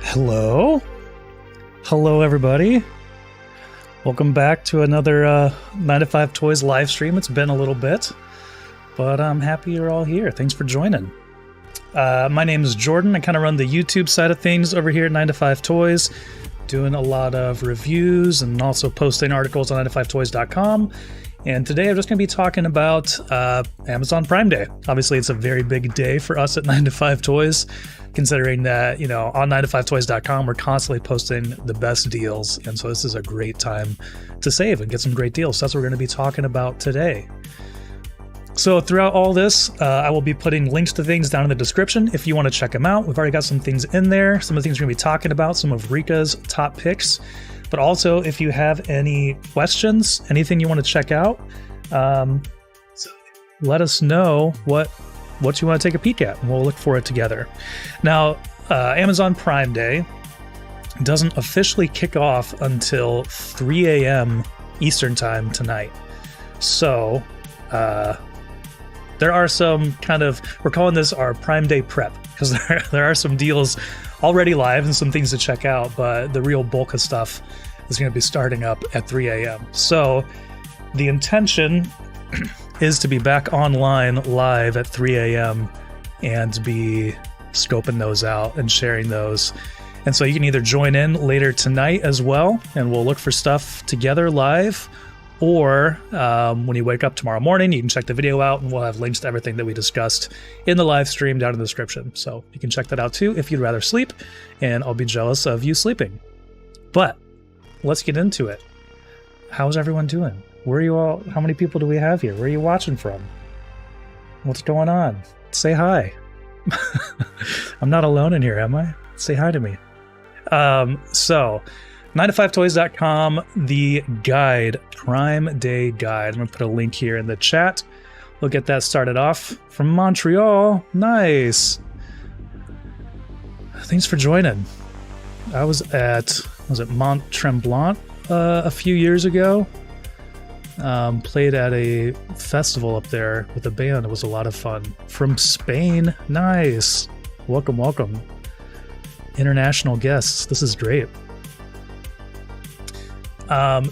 Hello? Hello, everybody. Welcome back to another 9 to 5 Toys live stream. It's been a little bit, but I'm happy you're all here. Thanks for joining. My name is Jordan. I kind of run the YouTube side of things over here at 9 to 5 Toys, doing a lot of reviews and also posting articles on 9to5toys.com. And today I'm just going to be talking about Amazon Prime Day. Obviously, it's a very big day for us at 9 to 5 Toys, considering that, on 9to5toys.com, we're constantly posting the best deals. And so this is a great time to save and get some great deals. So that's what we're going to be talking about today. So throughout all this, I will be putting links to things down in the description if you want to check them out. We've already got some things in there. Some of the things we're going to be talking about, some of Rikka's top picks. But also, if you have any questions, anything you want to check out, let us know what you want to take a peek at, and we'll look for it together. Now, Amazon Prime Day doesn't officially kick off until 3 a.m. Eastern Time tonight. So, there are some we're calling this our Prime Day prep, because there are some deals already live and some things to check out, but the real bulk of stuff is going to be starting up at 3 a.m. So the intention is to be back online live at 3 a.m. and be scoping those out and sharing those. And so you can either join in later tonight as well, and we'll look for stuff together live, or when you wake up tomorrow morning, you can check the video out, and we'll have links to everything that we discussed in the live stream down in the description. So you can check that out too if you'd rather sleep, and I'll be jealous of you sleeping. But let's get into it. How's everyone doing? Where are you all? How many people do we have here? Where are you watching from? What's going on? Say hi. I'm not alone in here, am I? Say hi to me. So 9to5toys.com, the guide, Prime Day guide. I'm going to put a link here in the chat. We'll get that started off from Montreal. Nice. Thanks for joining. I was at Mont Tremblant a few years ago. Played at a festival up there with a band. It was a lot of fun. From Spain. Nice. Welcome, welcome. International guests. This is great.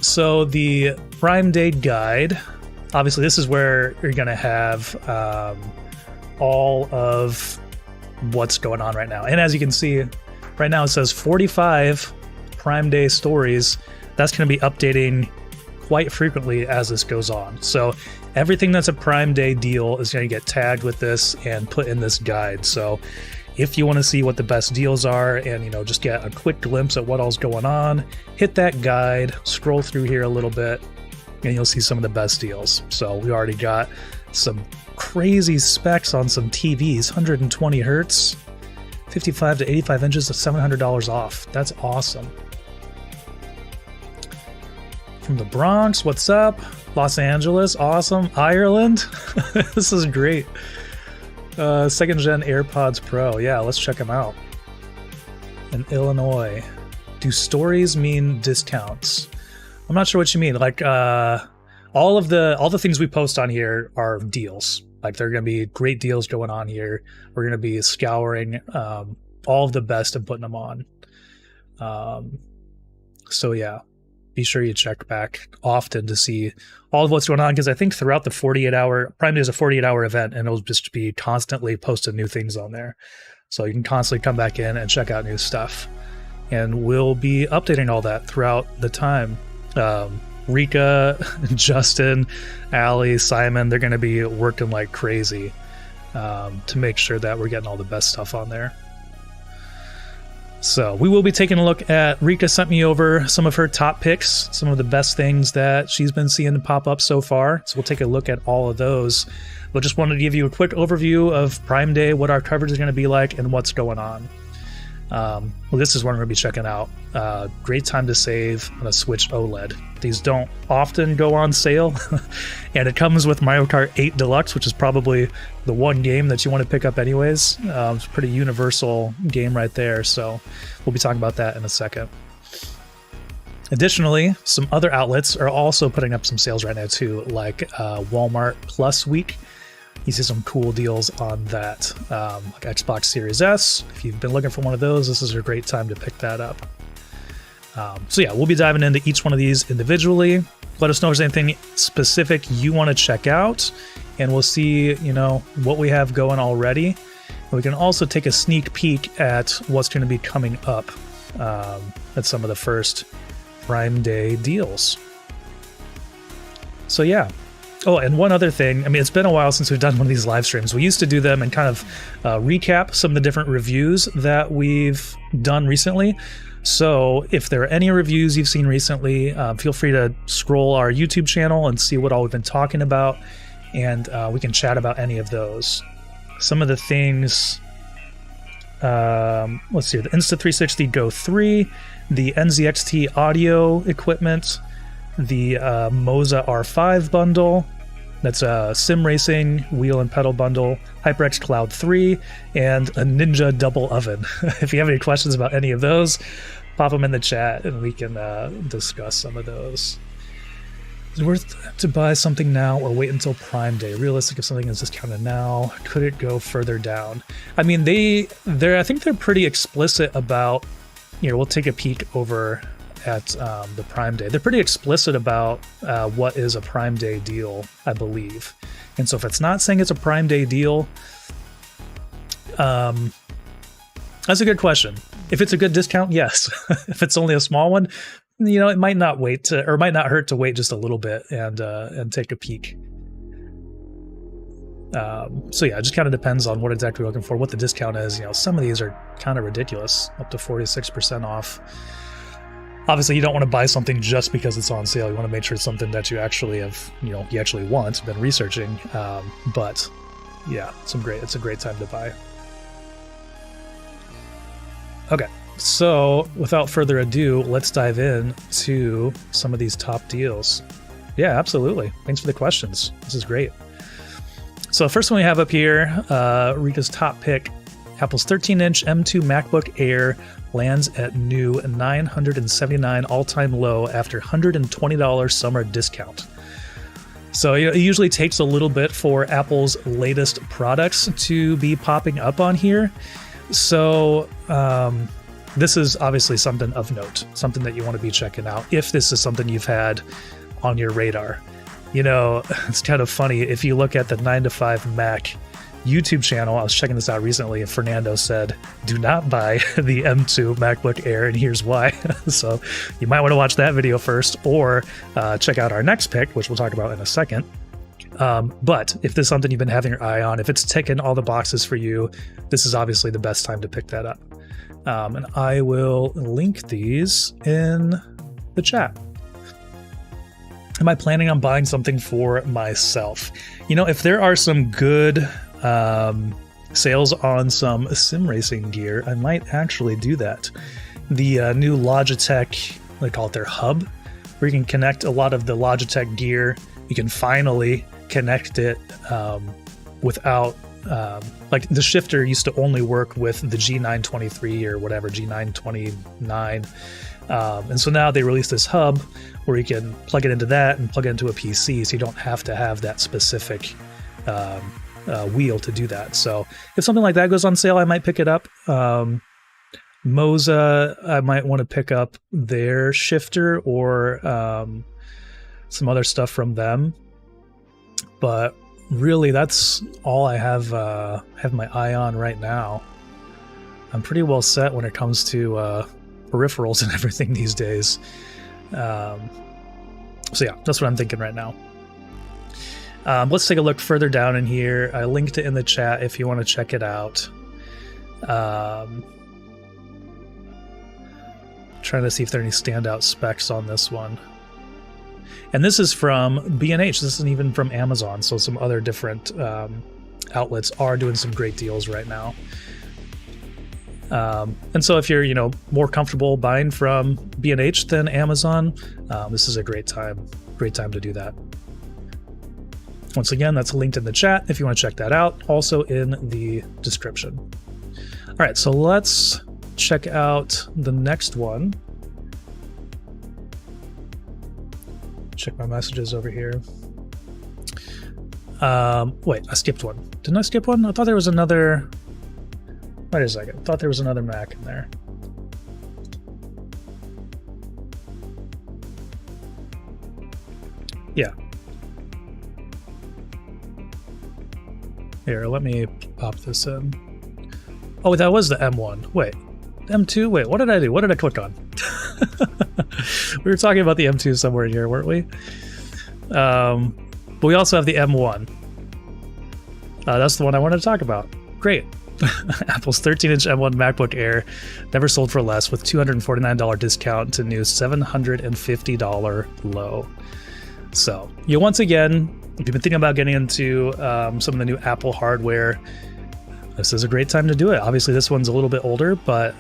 So the Prime Day guide, obviously this is where you're going to have all of what's going on right now. And as you can see, right now it says 45 Prime Day stories. That's going to be updating quite frequently as this goes on. So everything that's a Prime Day deal is going to get tagged with this and put in this guide. So if you want to see what the best deals are and, just get a quick glimpse at what all's going on, hit that guide, scroll through here a little bit, and you'll see some of the best deals. So we already got some crazy specs on some TVs, 120 hertz, 55 to 85 inches, $700 off. That's awesome. From the Bronx, what's up? Los Angeles, awesome. Ireland, this is great. Second gen AirPods Pro. Yeah, let's check them out. In Illinois. Do stories mean discounts? I'm not sure what you mean. Like, all the things we post on here are deals. Like, there are going to be great deals going on here. We're going to be scouring all of the best and putting them on. So yeah, be sure you check back often to see all of what's going on, because I think throughout the 48-hour, Prime Day is a 48-hour event, and it'll just be constantly posting new things on there. So you can constantly come back in and check out new stuff. And we'll be updating all that throughout the time. Rikka, Justin, Allie, Simon, they're going to be working like crazy to make sure that we're getting all the best stuff on there. So we will be taking a look at, Rikka sent me over some of her top picks, some of the best things that she's been seeing pop up so far. So we'll take a look at all of those. But just wanted to give you a quick overview of Prime Day, what our coverage is going to be like, and what's going on. Well, this is what I'm going to be checking out. Great time to save on a Switch OLED. These don't often go on sale, and it comes with Mario Kart 8 Deluxe, which is probably the one game that you want to pick up anyways. It's a pretty universal game right there, so we'll be talking about that in a second. Additionally, some other outlets are also putting up some sales right now too, like Walmart Plus Week you see some cool deals on that. Like Xbox Series S, if you've been looking for one of those, this is a great time to pick that up. So yeah, we'll be diving into each one of these individually. Let us know if there's anything specific you want to check out, and we'll see, you know, what we have going already. And we can also take a sneak peek at what's going to be coming up at some of the first Prime Day deals. So yeah. Oh, and one other thing. I mean, it's been a while since we've done one of these live streams. We used to do them and kind of recap some of the different reviews that we've done recently. So if there are any reviews you've seen recently, feel free to scroll our YouTube channel and see what all we've been talking about, and we can chat about any of those. Some of the things, let's see, the Insta360 Go 3, the NZXT audio equipment, the Moza R5 bundle, that's a sim racing wheel and pedal bundle, HyperX Cloud 3, and a Ninja double oven. If you have any questions about any of those, pop them in the chat and we can discuss some of those. Is it worth to buy something now or wait until Prime Day? Realistic if something is discounted now, could it go further down? I mean, I think they're pretty explicit about, you know, we'll take a peek over at the Prime Day. They're pretty explicit about what is a Prime Day deal, I believe. And so if it's not saying it's a Prime Day deal, that's a good question. If it's a good discount, yes. If it's only a small one, you know, it might not might not hurt to wait just a little bit and take a peek. So yeah, it just kind of depends on what exactly you're looking for, what the discount is. You know, some of these are kind of ridiculous, up to 46% off. Obviously, you don't want to buy something just because it's on sale. You want to make sure it's something that you actually have, you know, you actually want, been researching. But yeah, it's a great time to buy. Okay, so without further ado, let's dive in to some of these top deals. Yeah, absolutely. Thanks for the questions. This is great. So first one we have up here, Rikka's top pick, Apple's 13-inch M2 MacBook Air lands at new $979 all-time low after $120 summer discount. So it usually takes a little bit for Apple's latest products to be popping up on here. So this is obviously something of note, something that you want to be checking out if this is something you've had on your radar. You know, it's kind of funny. If you look at the 9 to 5 Mac YouTube channel, I was checking this out recently, and Fernando said, do not buy the M2 MacBook Air, and here's why. So you might want to watch that video first, or check out our next pick, which we'll talk about in a second. But if this is something you've been having your eye on, if it's ticking all the boxes for you, this is obviously the best time to pick that up. And I will link these in the chat. Am I planning on buying something for myself? You know, if there are some good sales on some sim racing gear, I might actually do that. The new Logitech, they call it their hub, where you can connect a lot of the Logitech gear. You can finally connect it without, like the shifter used to only work with the G923 or whatever, G929. And so now they released this hub where you can plug it into that and plug it into a PC, so you don't have to have that specific wheel to do that. So if something like that goes on sale, I might pick it up. Moza, I might want to pick up their shifter or some other stuff from them. But really, that's all I have my eye on right now. I'm pretty well set when it comes to peripherals and everything these days. So yeah, that's what I'm thinking right now. Let's take a look further down in here. I linked it in the chat if you want to check it out. Trying to see if there are any standout specs on this one. And this is from B&H. This isn't even from Amazon, so some other different outlets are doing some great deals right now. And so if you're, you know, more comfortable buying from B&H than Amazon, this is a great time to do that. Once again, that's linked in the chat if you want to check that out, also in the description. All right, so let's check out the next one. Check my messages over here. Wait, I skipped one. Didn't I skip one? I thought there was another. Wait a second. I thought there was another Mac in there. Yeah. Here, let me pop this in. Oh, that was the M1. Wait, M2? Wait, what did I do? What did I click on? We were talking about the M2 somewhere in here, weren't we? But we also have the M1. That's the one I wanted to talk about. Great. Apple's 13-inch M1 MacBook Air never sold for less with $249 discount to new $750 low. So, once again, if you've been thinking about getting into some of the new Apple hardware, this is a great time to do it. Obviously, this one's a little bit older, but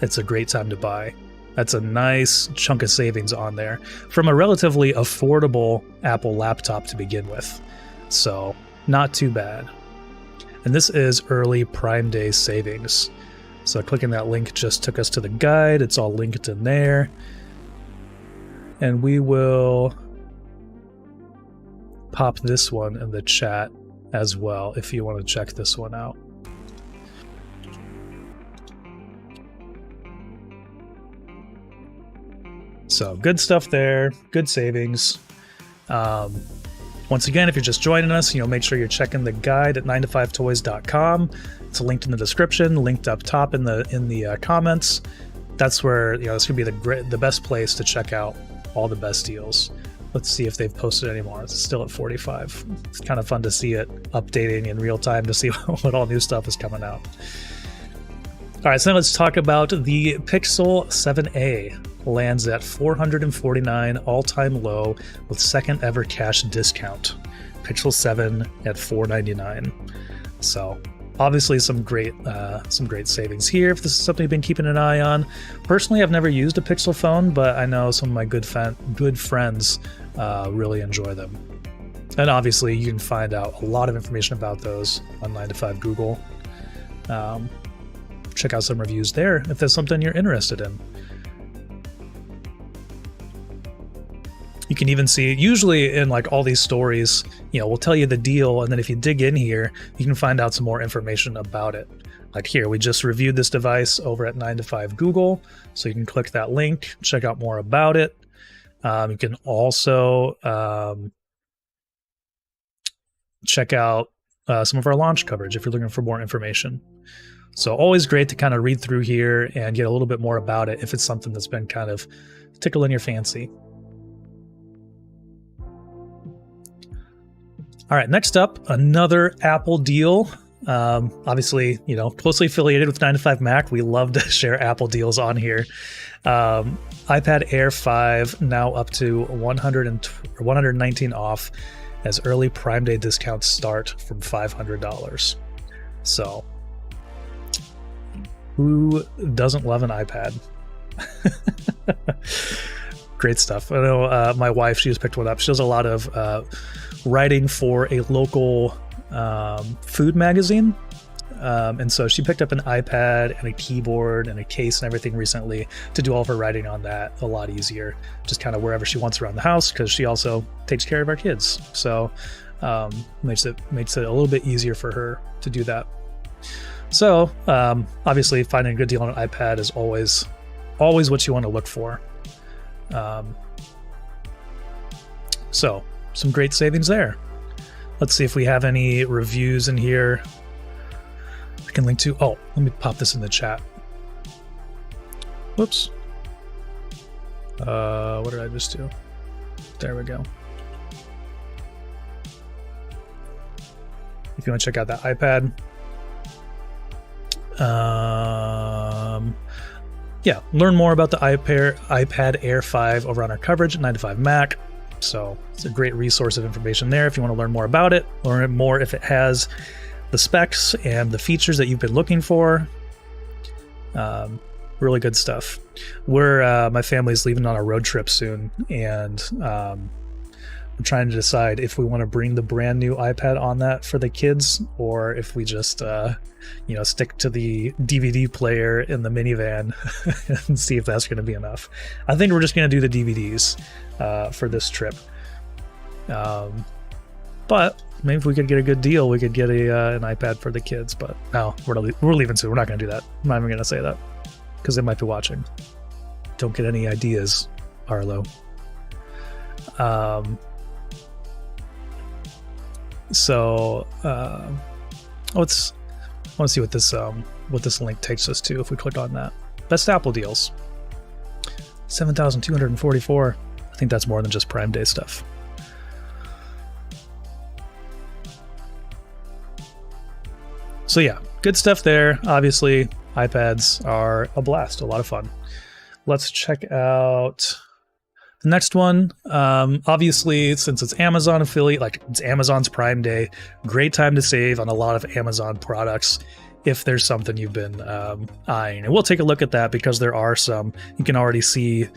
it's a great time to buy. That's a nice chunk of savings on there from a relatively affordable Apple laptop to begin with. So, not too bad. And this is early Prime Day savings. So clicking that link just took us to the guide. It's all linked in there. And we will pop this one in the chat as well if you want to check this one out. So good stuff there, good savings. Once again, if you're just joining us, make sure you're checking the guide at 9to5toys.com. It's linked in the description, linked up top in the comments. That's where it's gonna be the best place to check out all the best deals. Let's see if they've posted any more. It's still at 45. It's kind of fun to see it updating in real time to see what all new stuff is coming out. All right, so now let's talk about the Pixel 7a. Lands at $449 all-time low with second ever cash discount. Pixel 7 at $499. So obviously some great savings here if this is something you've been keeping an eye on. Personally, I've never used a Pixel phone, but I know some of my good friends really enjoy them. And obviously you can find out a lot of information about those on 9to5 Google. Check out some reviews there if there's something you're interested in. You can even see, usually in like all these stories, we'll tell you the deal, and then if you dig in here, you can find out some more information about it. Like here, we just reviewed this device over at 9to5 Google, so you can click that link, check out more about it. You can also check out some of our launch coverage if you're looking for more information. So always great to kind of read through here and get a little bit more about it if it's something that's been kind of tickling your fancy. All right, next up, another Apple deal. Obviously, closely affiliated with 9to5 Mac. We love to share Apple deals on here. iPad Air 5 now up to $119 off as early Prime Day discounts start from $500. So, who doesn't love an iPad? Great stuff. I know my wife, she just picked one up. She does a lot of writing for a local food magazine. And so she picked up an iPad and a keyboard and a case and everything recently to do all of her writing on that a lot easier, just kind of wherever she wants around the house, because she also takes care of our kids. So makes it a little bit easier for her to do that. So obviously finding a good deal on an iPad is always what you want to look for. So some great savings there. Let's see if we have any reviews in here. I can link to. Oh, let me pop this in the chat. Whoops. What did I just do? There we go. If you want to check out that iPad. Yeah, learn more about the iPad Air 5 over on our coverage at 9to5 Mac. So it's a great resource of information there if you want to learn more about it, learn more if it has the specs and the features that you've been looking for. Really good stuff. My family's leaving on a road trip soon, and we're trying to decide if we want to bring the brand new iPad on that for the kids, or if we just stick to the DVD player in the minivan and see if that's going to be enough. I think we're just going to do the DVDs for this trip. But maybe if we could get a good deal, we could get an iPad for the kids. But no, we're leaving soon. We're not going to do that. I'm not even going to say that because they might be watching. Don't get any ideas, Arlo. Let's want to see what this link takes us to if we click on that. Best Apple deals. 7,244. I think that's more than just Prime Day stuff. So yeah, good stuff there. Obviously, iPads are a blast, a lot of fun. Let's check out the next one. Obviously, since it's Amazon affiliate, like it's Amazon's Prime Day, great time to save on a lot of Amazon products if there's something you've been eyeing. And we'll take a look at that because there are some. You can already see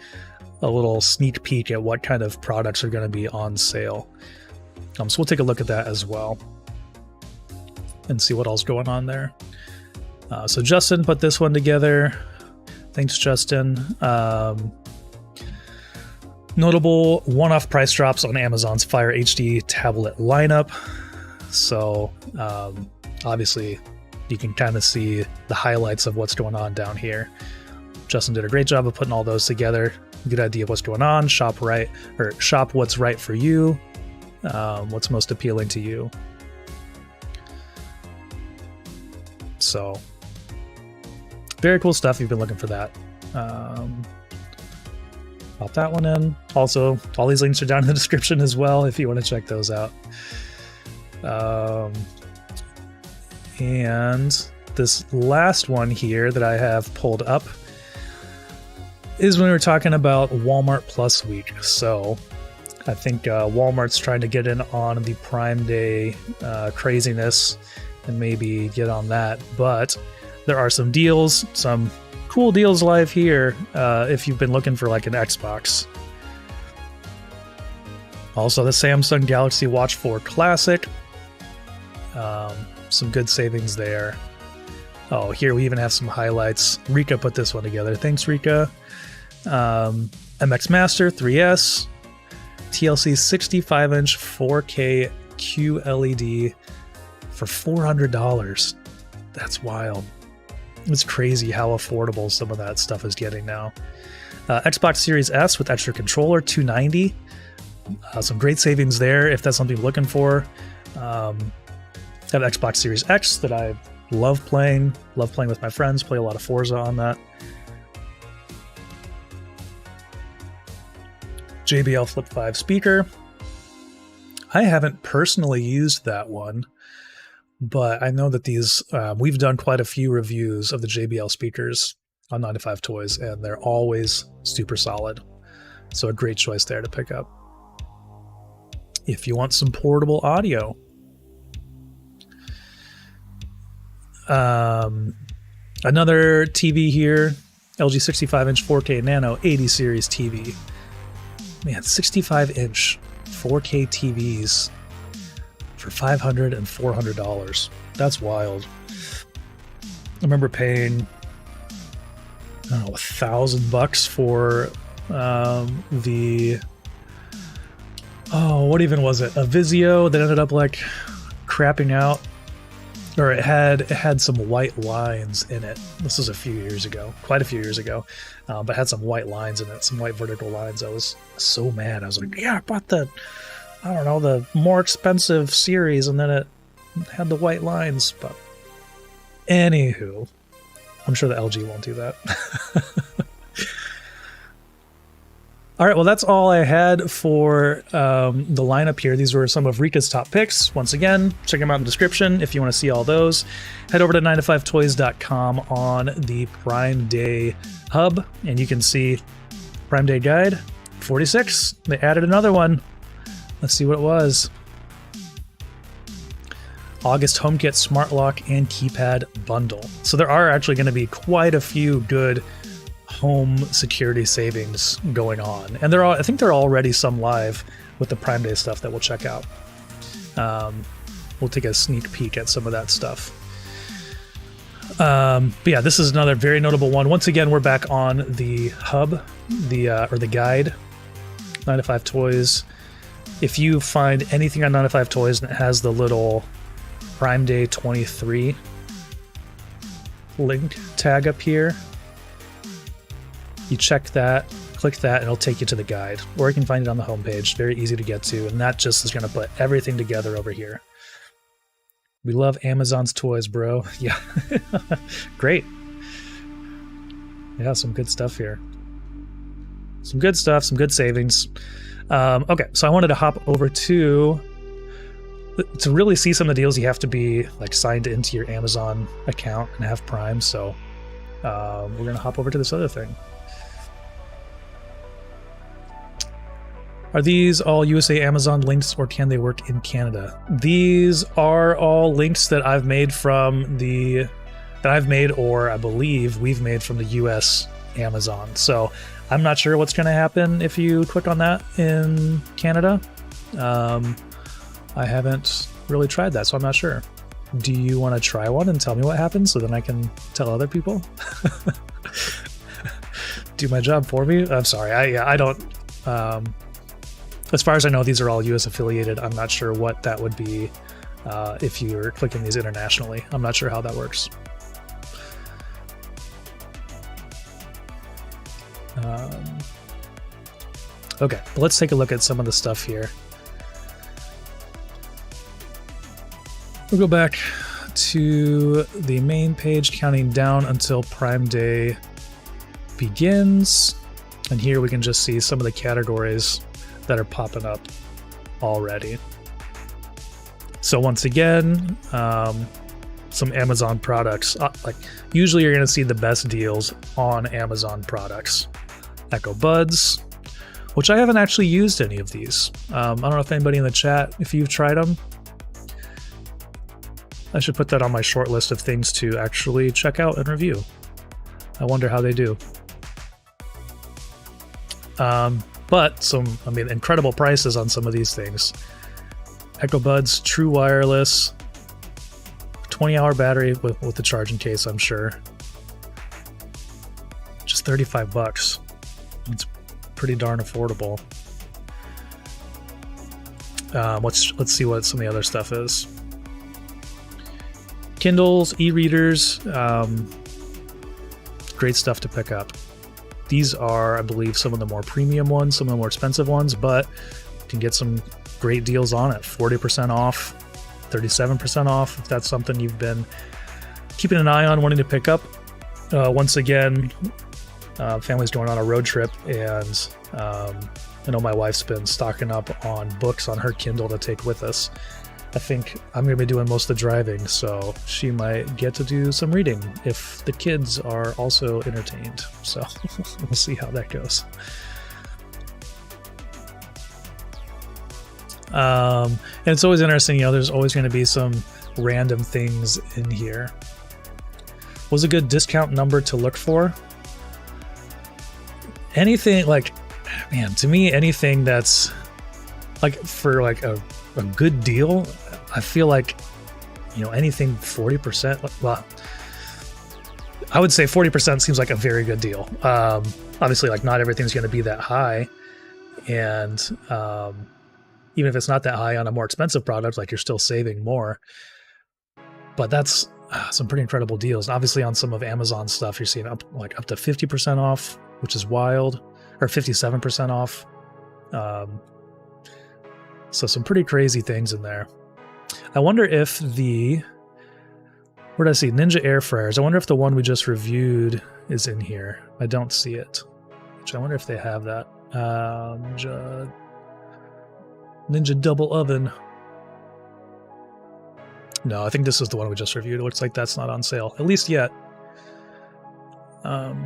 a little sneak peek at what kind of products are going to be on sale. So we'll take a look at that as well and see what all's going on there. So Justin put this one together. Thanks, Justin. Notable one-off price drops on Amazon's Fire HD tablet lineup. So obviously you can kind of see the highlights of what's going on down here. Justin did a great job of putting all those together. Good idea of what's going on. Shop what's right for you. What's most appealing to you. So very cool stuff. You've been looking for that. Pop that one in. Also, all these links are down in the description as well if you want to check those out. And this last one here that I have pulled up is when we were talking about Walmart Plus Week. So I think Walmart's trying to get in on the Prime Day craziness and maybe get on that. But there are some deals, some cool deals live here if you've been looking for like an Xbox. Also, the Samsung Galaxy Watch 4 Classic. Some good savings there. Oh, here we even have some highlights. Rikka put this one together. Thanks, Rikka. MX Master 3S. TLC 65-inch 4K QLED for $400. That's wild. It's crazy how affordable some of that stuff is getting now. Xbox Series S with extra controller, $290. Some great savings there if that's something you're looking for. I have Xbox Series X that I love playing with my friends, play a lot of Forza on that. JBL Flip 5 speaker. I haven't personally used that one, but I know that these, we've done quite a few reviews of the JBL speakers on 9to5 Toys, and they're always super solid. So a great choice there to pick up if you want some portable audio. Another TV here, LG 65-inch 4K Nano 80 series TV. Man, 65-inch 4K TVs for $500 and $400. That's wild. I remember paying, I don't know, $1,000 for what even was it? A Vizio that ended up like crapping out. Or it had some white lines in it. This was a few years ago, quite a few years ago, but it had some white lines in it, some white vertical lines. I was so mad. I was like, yeah, I bought the more expensive series, and then it had the white lines. But anywho, I'm sure the LG won't do that. All right, well, that's all I had for the lineup here. These were some of Rikka's top picks. Once again, check them out in the description if you want to see all those. Head over to 9to5toys.com on the Prime Day hub, and you can see Prime Day Guide 46. They added another one. Let's see what it was. August HomeKit Smart Lock and Keypad Bundle. So there are actually going to be quite a few good home security savings going on, and I think there are already some live with the Prime Day stuff that we'll check out. We'll take a sneak peek at some of that stuff. But yeah, this is another very notable one. Once again, we're back on the hub, the guide, 9to5 Toys. if you find anything on 905 Toys and it has the little Prime Day 23 link tag up here, you check that, click that, and it'll take you to the guide. Or you can find it on the homepage. Very easy to get to, and that just is going to put everything together over here. We love Amazon's toys, bro. Yeah. Great. Yeah, some good stuff here. Some good stuff, some good savings. Okay, so I wanted to hop over to really see some of the deals. You have to be like signed into your Amazon account and have Prime. So we're gonna hop over to this other thing. Are these all USA Amazon links, or can they work in Canada? These are all links that I've made or I believe we've made from the US Amazon. So I'm not sure what's going to happen if you click on that in Canada. I haven't really tried that, so I'm not sure. Do you want to try one and tell me what happens so then I can tell other people? Do my job for me? I'm sorry. I don't. As far as I know, these are all US affiliated. I'm not sure what that would be if you're clicking these internationally. I'm not sure how that works. Okay, let's take a look at some of the stuff here. We'll go back to the main page, counting down until Prime Day begins. And here we can just see some of the categories that are popping up already. So once again, some Amazon products. Like usually you're going to see the best deals on Amazon products. Echo Buds, which I haven't actually used any of these. I don't know if anybody in the chat, if you've tried them. I should put that on my short list of things to actually check out and review. I wonder how they do. But some, incredible prices on some of these things. Echo Buds, true wireless, 20-hour battery with the charging case, I'm sure. Just $35. It's pretty darn affordable. Let's see what some of the other stuff is. Kindles, e-readers, great stuff to pick up. These are, I believe, some of the more premium ones, some of the more expensive ones, but you can get some great deals on it. 40% off, 37% off, if that's something you've been keeping an eye on, wanting to pick up. Once again, family's going on a road trip, and I know my wife's been stocking up on books on her Kindle to take with us. I think I'm going to be doing most of the driving, so she might get to do some reading if the kids are also entertained. So we'll see how that goes. And it's always interesting, there's always going to be some random things in here. What's a good discount number to look for? Anything to me, anything that's like for like a good deal, I feel like, anything 40%, well, I would say 40% seems like a very good deal. Obviously, like not everything's going to be that high. And even if it's not that high on a more expensive product, like you're still saving more. But that's some pretty incredible deals. Obviously on some of Amazon stuff, you're seeing up to 50% off, which is wild, or 57% off. So some pretty crazy things in there. I wonder if where did I see Ninja air fryers? I wonder if the one we just reviewed is in here. I don't see it. Which I wonder if they have that. Ninja double oven. No, I think this is the one we just reviewed. It looks like that's not on sale, at least yet. But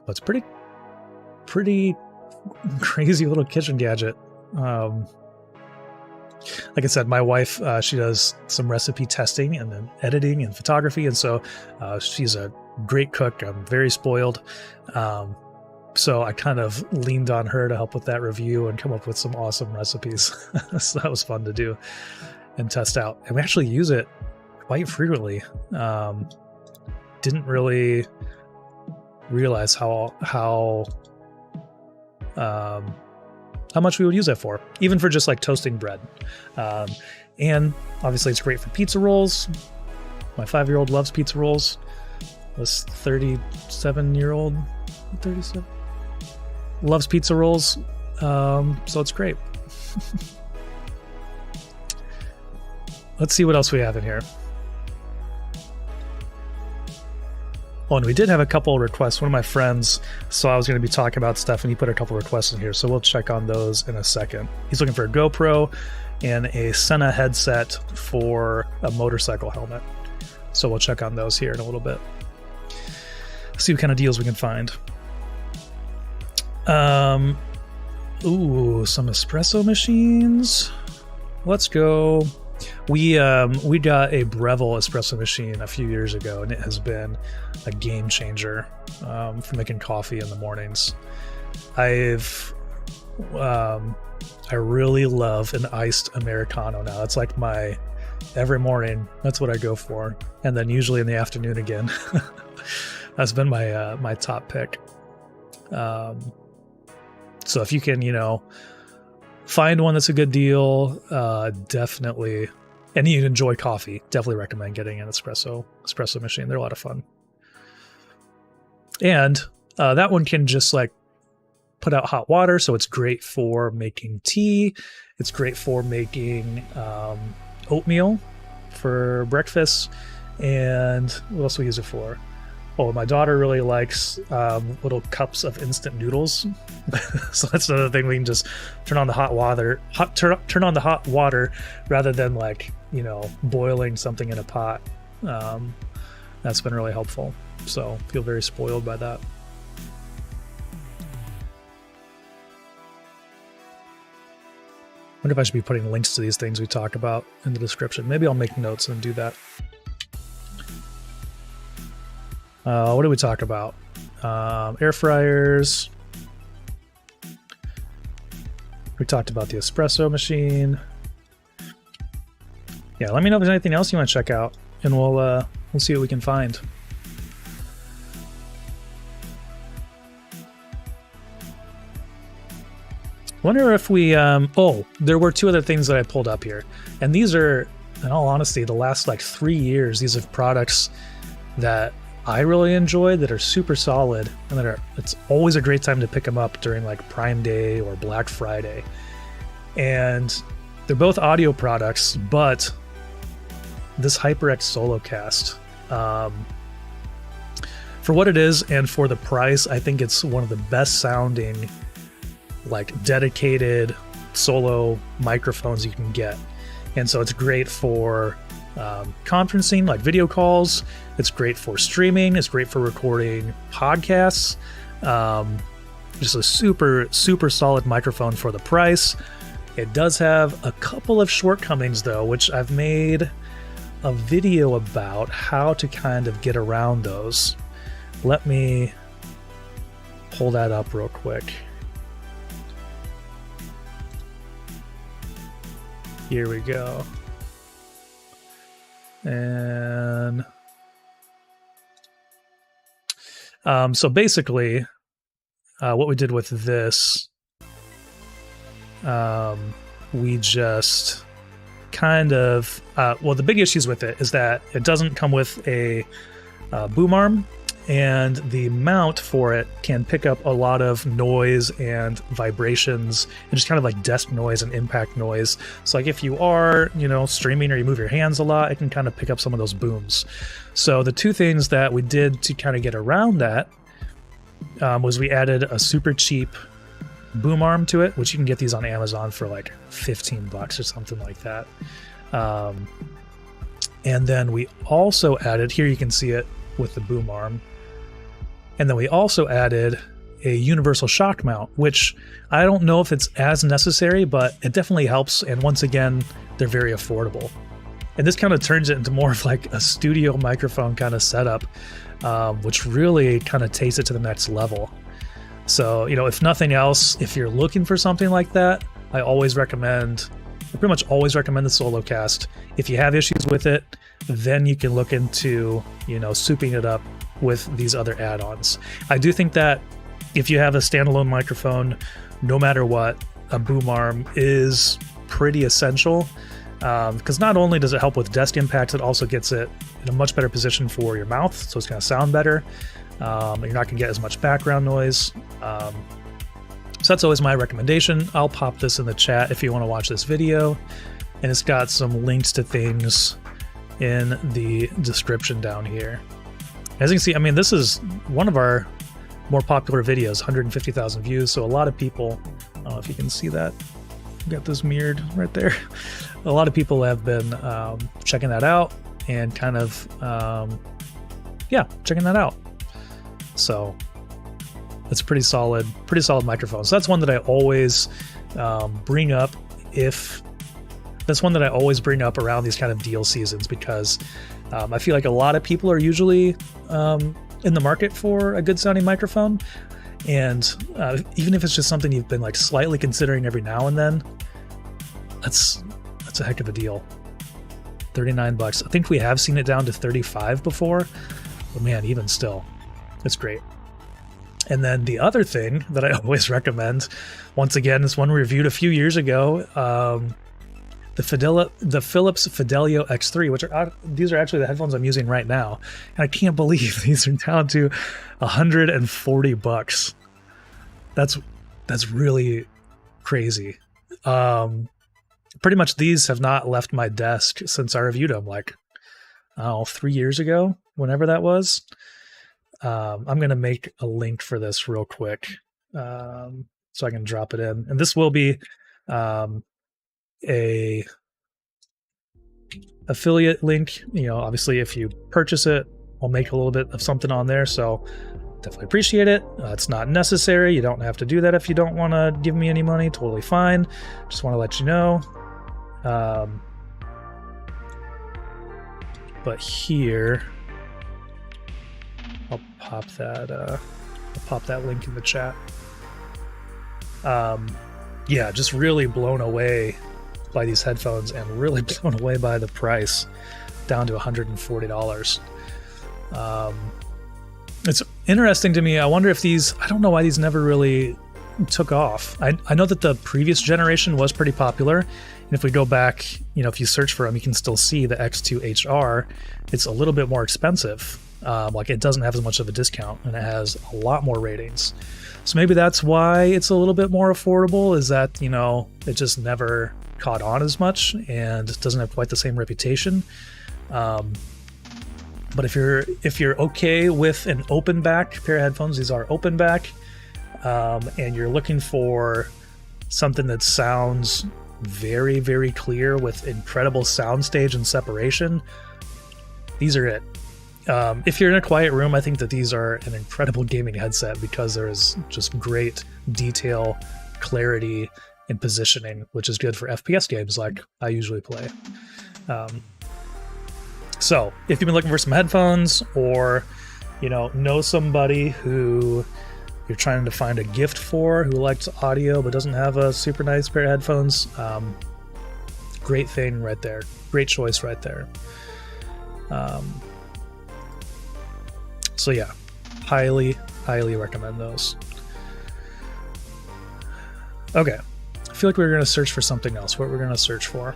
it's pretty crazy little kitchen gadget. Like I said, my wife, she does some recipe testing and then editing and photography, and so she's a great cook. I'm very spoiled. So I kind of leaned on her to help with that review and come up with some awesome recipes. So that was fun to do and test out. And we actually use it quite frequently. Didn't really realize how how much we would use that for, even for just like toasting bread. And obviously it's great for pizza rolls. My 5-year-old loves pizza rolls. This 37-year-old, 37, loves pizza rolls. So it's great. Let's see what else we have in here. Oh, and we did have a couple of requests. One of my friends saw I was going to be talking about stuff, and he put a couple requests in here, so we'll check on those in a second. He's looking for a GoPro and a Sena headset for a motorcycle helmet. So we'll check on those here in a little bit. See what kind of deals we can find. Ooh, some espresso machines. Let's go. We got a Breville espresso machine a few years ago, and it has been a game changer for making coffee in the mornings. I really love an iced Americano now. It's like my every morning. That's what I go for, and then usually in the afternoon again. That's been my top pick. So if you can, find one that's a good deal, definitely, and you enjoy coffee, definitely recommend getting an espresso machine. They're a lot of fun. And that one can just like put out hot water, so it's great for making tea. It's great for making oatmeal for breakfast. And what else we use it for? Oh, my daughter really likes little cups of instant noodles. So that's another thing. We can just turn on the hot water, turn on the hot water rather than boiling something in a pot. That's been really helpful. So feel very spoiled by that. I wonder if I should be putting links to these things we talk about in the description. Maybe I'll make notes and do that. What did we talk about? Air fryers. We talked about the espresso machine. Yeah, let me know if there's anything else you want to check out, and we'll see what we can find. Wonder if we there were 2 other things that I pulled up here, and these are, in all honesty, the last 3 years. These are products that I really enjoy, that are super solid, and it's always a great time to pick them up during Prime Day or Black Friday. And they're both audio products, but this HyperX SoloCast, for what it is and for the price, I think it's one of the best sounding dedicated solo microphones you can get. And so it's great for conferencing, like video calls. It's great for streaming. It's great for recording podcasts. Just a super, super solid microphone for the price. It does have a couple of shortcomings, though, which I've made a video about how to kind of get around those. Let me pull that up real quick. Here we go. And so basically, what we did with this, we just kind of, the big issues with it is that it doesn't come with a boom arm, and the mount for it can pick up a lot of noise and vibrations and just kind of desk noise and impact noise. So if you are, streaming or you move your hands a lot, it can kind of pick up some of those booms. So the 2 things that we did to kind of get around that was we added a super cheap boom arm to it, which you can get these on Amazon for $15 or something like that. And then we also added, here you can see it with the boom arm. And then we also added a universal shock mount, which I don't know if it's as necessary, but it definitely helps. And once again, they're very affordable. And this kind of turns it into more of a studio microphone kind of setup, which really kind of takes it to the next level. So, if nothing else, if you're looking for something like that, I pretty much always recommend the SoloCast. If you have issues with it, then you can look into, souping it up with these other add-ons. I do think that if you have a standalone microphone, no matter what, a boom arm is pretty essential, because not only does it help with desk impacts, it also gets it in a much better position for your mouth, so it's going to sound better. You're not going to get as much background noise. So that's always my recommendation. I'll pop this in the chat if you want to watch this video, and it's got some links to things in the description down here. As you can see, I mean, this is one of our more popular videos, 150,000 views, so a lot of people, I don't know if you can see that, got this mirrored right there. A lot of people have been checking that out and kind of, yeah, checking that out. So it's a pretty solid microphone. So that's one that I always bring up around these kind of deal seasons, because I feel like a lot of people are usually in the market for a good sounding microphone, and even if it's just something you've been like slightly considering every now and then, that's a heck of a deal. $39. I think we have seen it down to $35 before, but man, even still, it's great. And then the other thing that I always recommend, once again, this one we reviewed a few years ago, the Philips Fidelio X3, which these are actually the headphones I'm using right now, and I can't believe these are down to $140. That's really crazy. Pretty much these have not left my desk since I reviewed them, like, I don't know, 3 years ago, whenever that was. I'm going to make a link for this real quick, so I can drop it in. And this will be a affiliate link. You know, obviously, if you purchase it, I'll make a little bit of something on there. So definitely appreciate it. It's not necessary. You don't have to do that if you don't want to give me any money. Totally fine. Just want to let you know. But here, I'll pop that link in the chat. Yeah, just really blown away by these headphones, and really blown away by the price, down to $140. It's interesting to me. I wonder if these, I don't know why these never really took off. I know that the previous generation was pretty popular, and if we go back, you know, if you search for them, you can still see the X2 HR. It's a little bit more expensive. Like, it doesn't have as much of a discount, and it has a lot more ratings. So maybe that's why it's a little bit more affordable, is that, you know, it just never caught on as much and doesn't have quite the same reputation. But if you're okay with an open back pair of headphones, these are open back, and you're looking for something that sounds very, very clear with incredible soundstage and separation, these are it. If you're in a quiet room, I think that these are an incredible gaming headset, because there is just great detail, clarity, and positioning, which is good for FPS games like I usually play. So if you've been looking for some headphones, or, you know somebody who you're trying to find a gift for, who likes audio but doesn't have a super nice pair of headphones, great thing right there. Great choice right there. So yeah, highly recommend those. Okay, I feel like we were going to search for something else. What we're going to search for?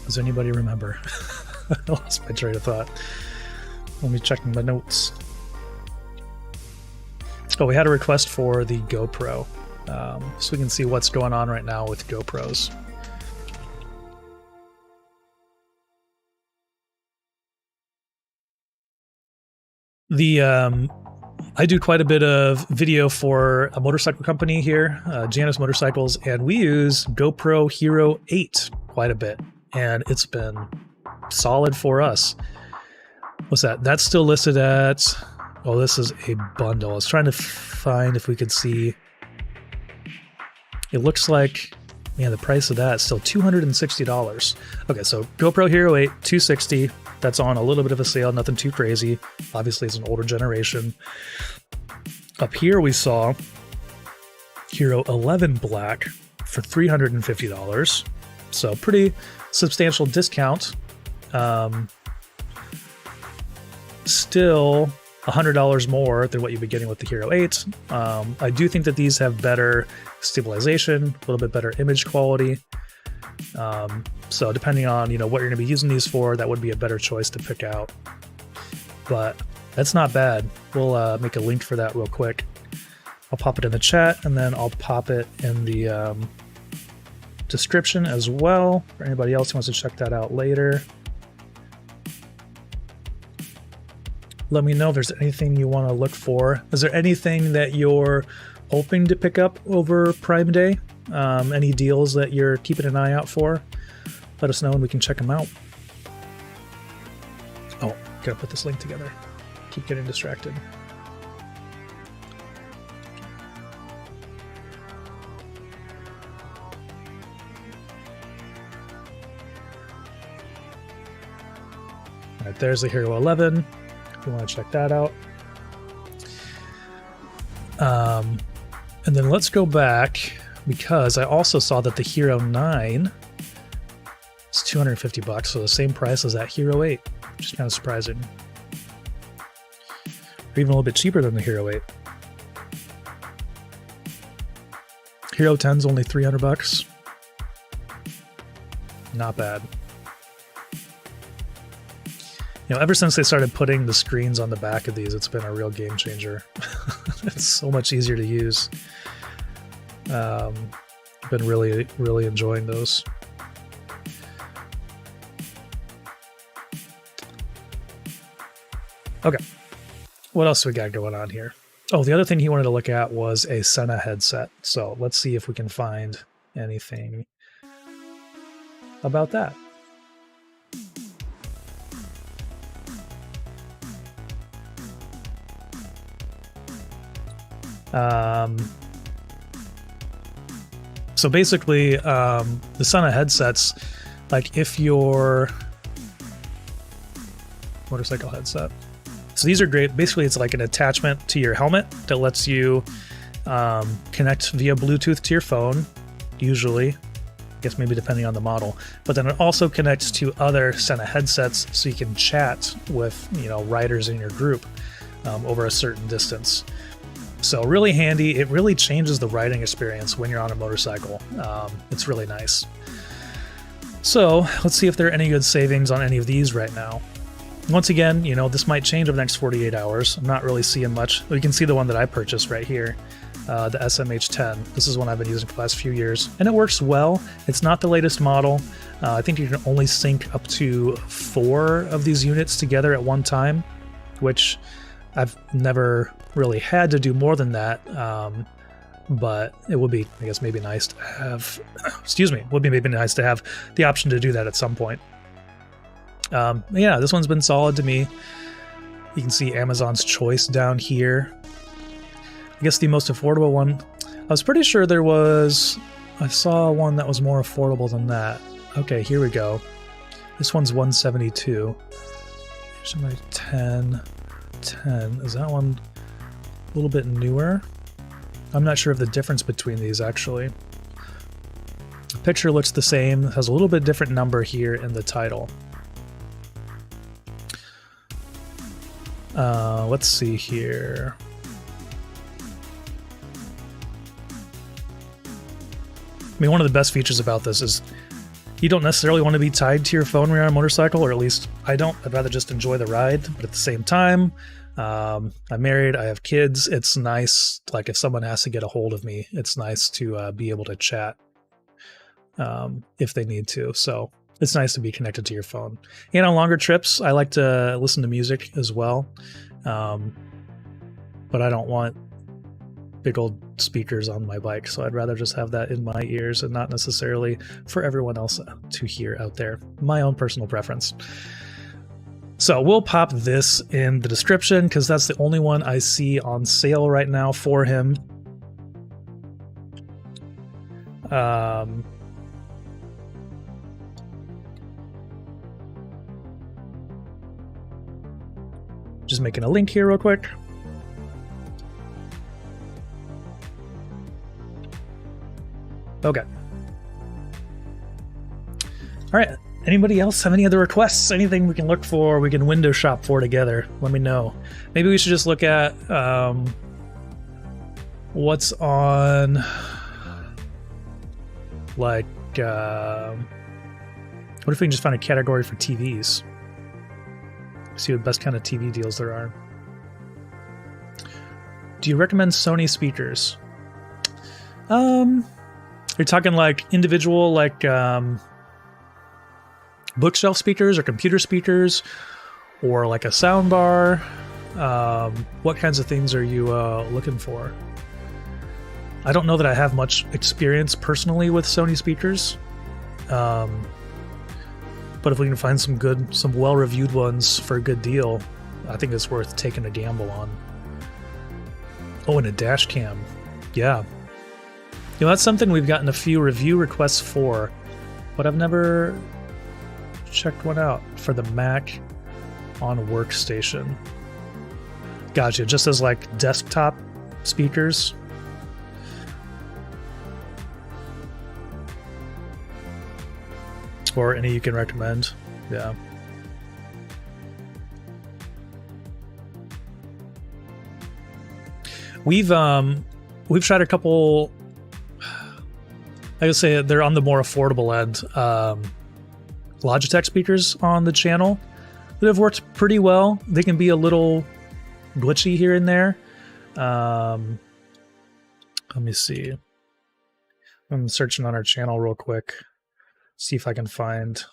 Does anybody remember? I lost my train of thought. Let me check my notes. Oh, we had a request for the GoPro, so we can see what's going on right now with GoPros. I do quite a bit of video for a motorcycle company here, Janus Motorcycles, and we use GoPro Hero 8 quite a bit, and it's been solid for us. What's that? That's still listed at, oh, this is a bundle. I was trying to find if we could see. It looks like, man, the price of that is still $260. Okay, so GoPro Hero 8, $260. That's on a little bit of a sale, nothing too crazy. Obviously, it's an older generation. Up here, we saw Hero 11 Black for $350. So pretty substantial discount. Still $100 more than what you'd be getting with the Hero 8. I do think that these have better stabilization, a little bit better image quality. So depending on what you're going to be using these for, that would be a better choice to pick out. But that's not bad. We'll make a link for that real quick. I'll pop it in the chat, and then I'll pop it in the description as well for anybody else who wants to check that out later. Let me know if there's anything you want to look for. Is there anything that you're hoping to pick up over Prime Day? Any deals that you're keeping an eye out for? Let us know and we can check them out. Oh, gotta put this link together. Keep getting distracted. All right, there's the Hero 11. If you want to check that out. And then let's go back, because I also saw that the Hero 9 is $250, so the same price as that Hero 8, which is kind of surprising. Or even a little bit cheaper than the Hero 8. Hero 10's only $300. Not bad. Ever since they started putting the screens on the back of these, it's been a real game changer. It's so much easier to use. Been really, really enjoying those. Okay, what else do we got going on here? Oh, the other thing he wanted to look at was a Senna headset. So let's see if we can find anything about that. So basically, the Senna headsets, like if your motorcycle headset. So these are great. Basically, it's like an attachment to your helmet that lets you connect via Bluetooth to your phone, usually. I guess maybe depending on the model. But then it also connects to other Senna headsets so you can chat with, riders in your group over a certain distance. So really handy. It really changes the riding experience when you're on a motorcycle. It's really nice. So let's see if there are any good savings on any of these right now. Once again, this might change over the next 48 hours. I'm not really seeing much. You can see the one that I purchased right here, the SMH10. This is one I've been using for the last few years, and it works well. It's not the latest model. I think you can only sync up to 4 of these units together at one time, which I've never really had to do more than that, but it would be, I guess, maybe nice to have, would be maybe nice to have the option to do that at some point. Yeah, this one's been solid to me. You can see Amazon's Choice down here. I guess the most affordable one, I was pretty sure I saw one that was more affordable than that. Okay, here we go. This one's $172. Here's my 10. Is that one a little bit newer? I'm not sure of the difference between these, actually. The picture looks the same. It has a little bit different number here in the title. Let's see here. I mean, one of the best features about this is you don't necessarily want to be tied to your phone when you're on a motorcycle, or at least I don't. I'd rather just enjoy the ride, but at the same time, I'm married, I have kids. It's nice, like if someone has to get a hold of me, it's nice to be able to chat if they need to. So it's nice to be connected to your phone. And on longer trips, I like to listen to music as well. But I don't want big old speakers on my bike, so I'd rather just have that in my ears and not necessarily for everyone else to hear out there. My own personal preference. So we'll pop this in the description because that's the only one I see on sale right now for him. Just making a link here real quick. Okay. All right. Anybody else have any other requests? Anything we can look for, we can window shop for together? Let me know. Maybe we should just look at what's on, like, what if we can just find a category for TVs? See what best kind of TV deals there are. Do you recommend Sony speakers? You're talking like individual, like bookshelf speakers or computer speakers, or like a sound bar? What kinds of things are you looking for? I don't know that I have much experience personally with Sony speakers, but if we can find some well-reviewed ones for a good deal, I think it's worth taking a gamble on. Oh, and a dash cam. Yeah. You know, that's something we've gotten a few review requests for, but I've never checked one out for the Mac on workstation. Gotcha, just as like desktop speakers. Or any you can recommend. Yeah. We've tried a couple, I would say they're on the more affordable end, Logitech speakers on the channel that have worked pretty well. They can be a little glitchy here and there. Let me see. I'm searching on our channel real quick. See if I can find.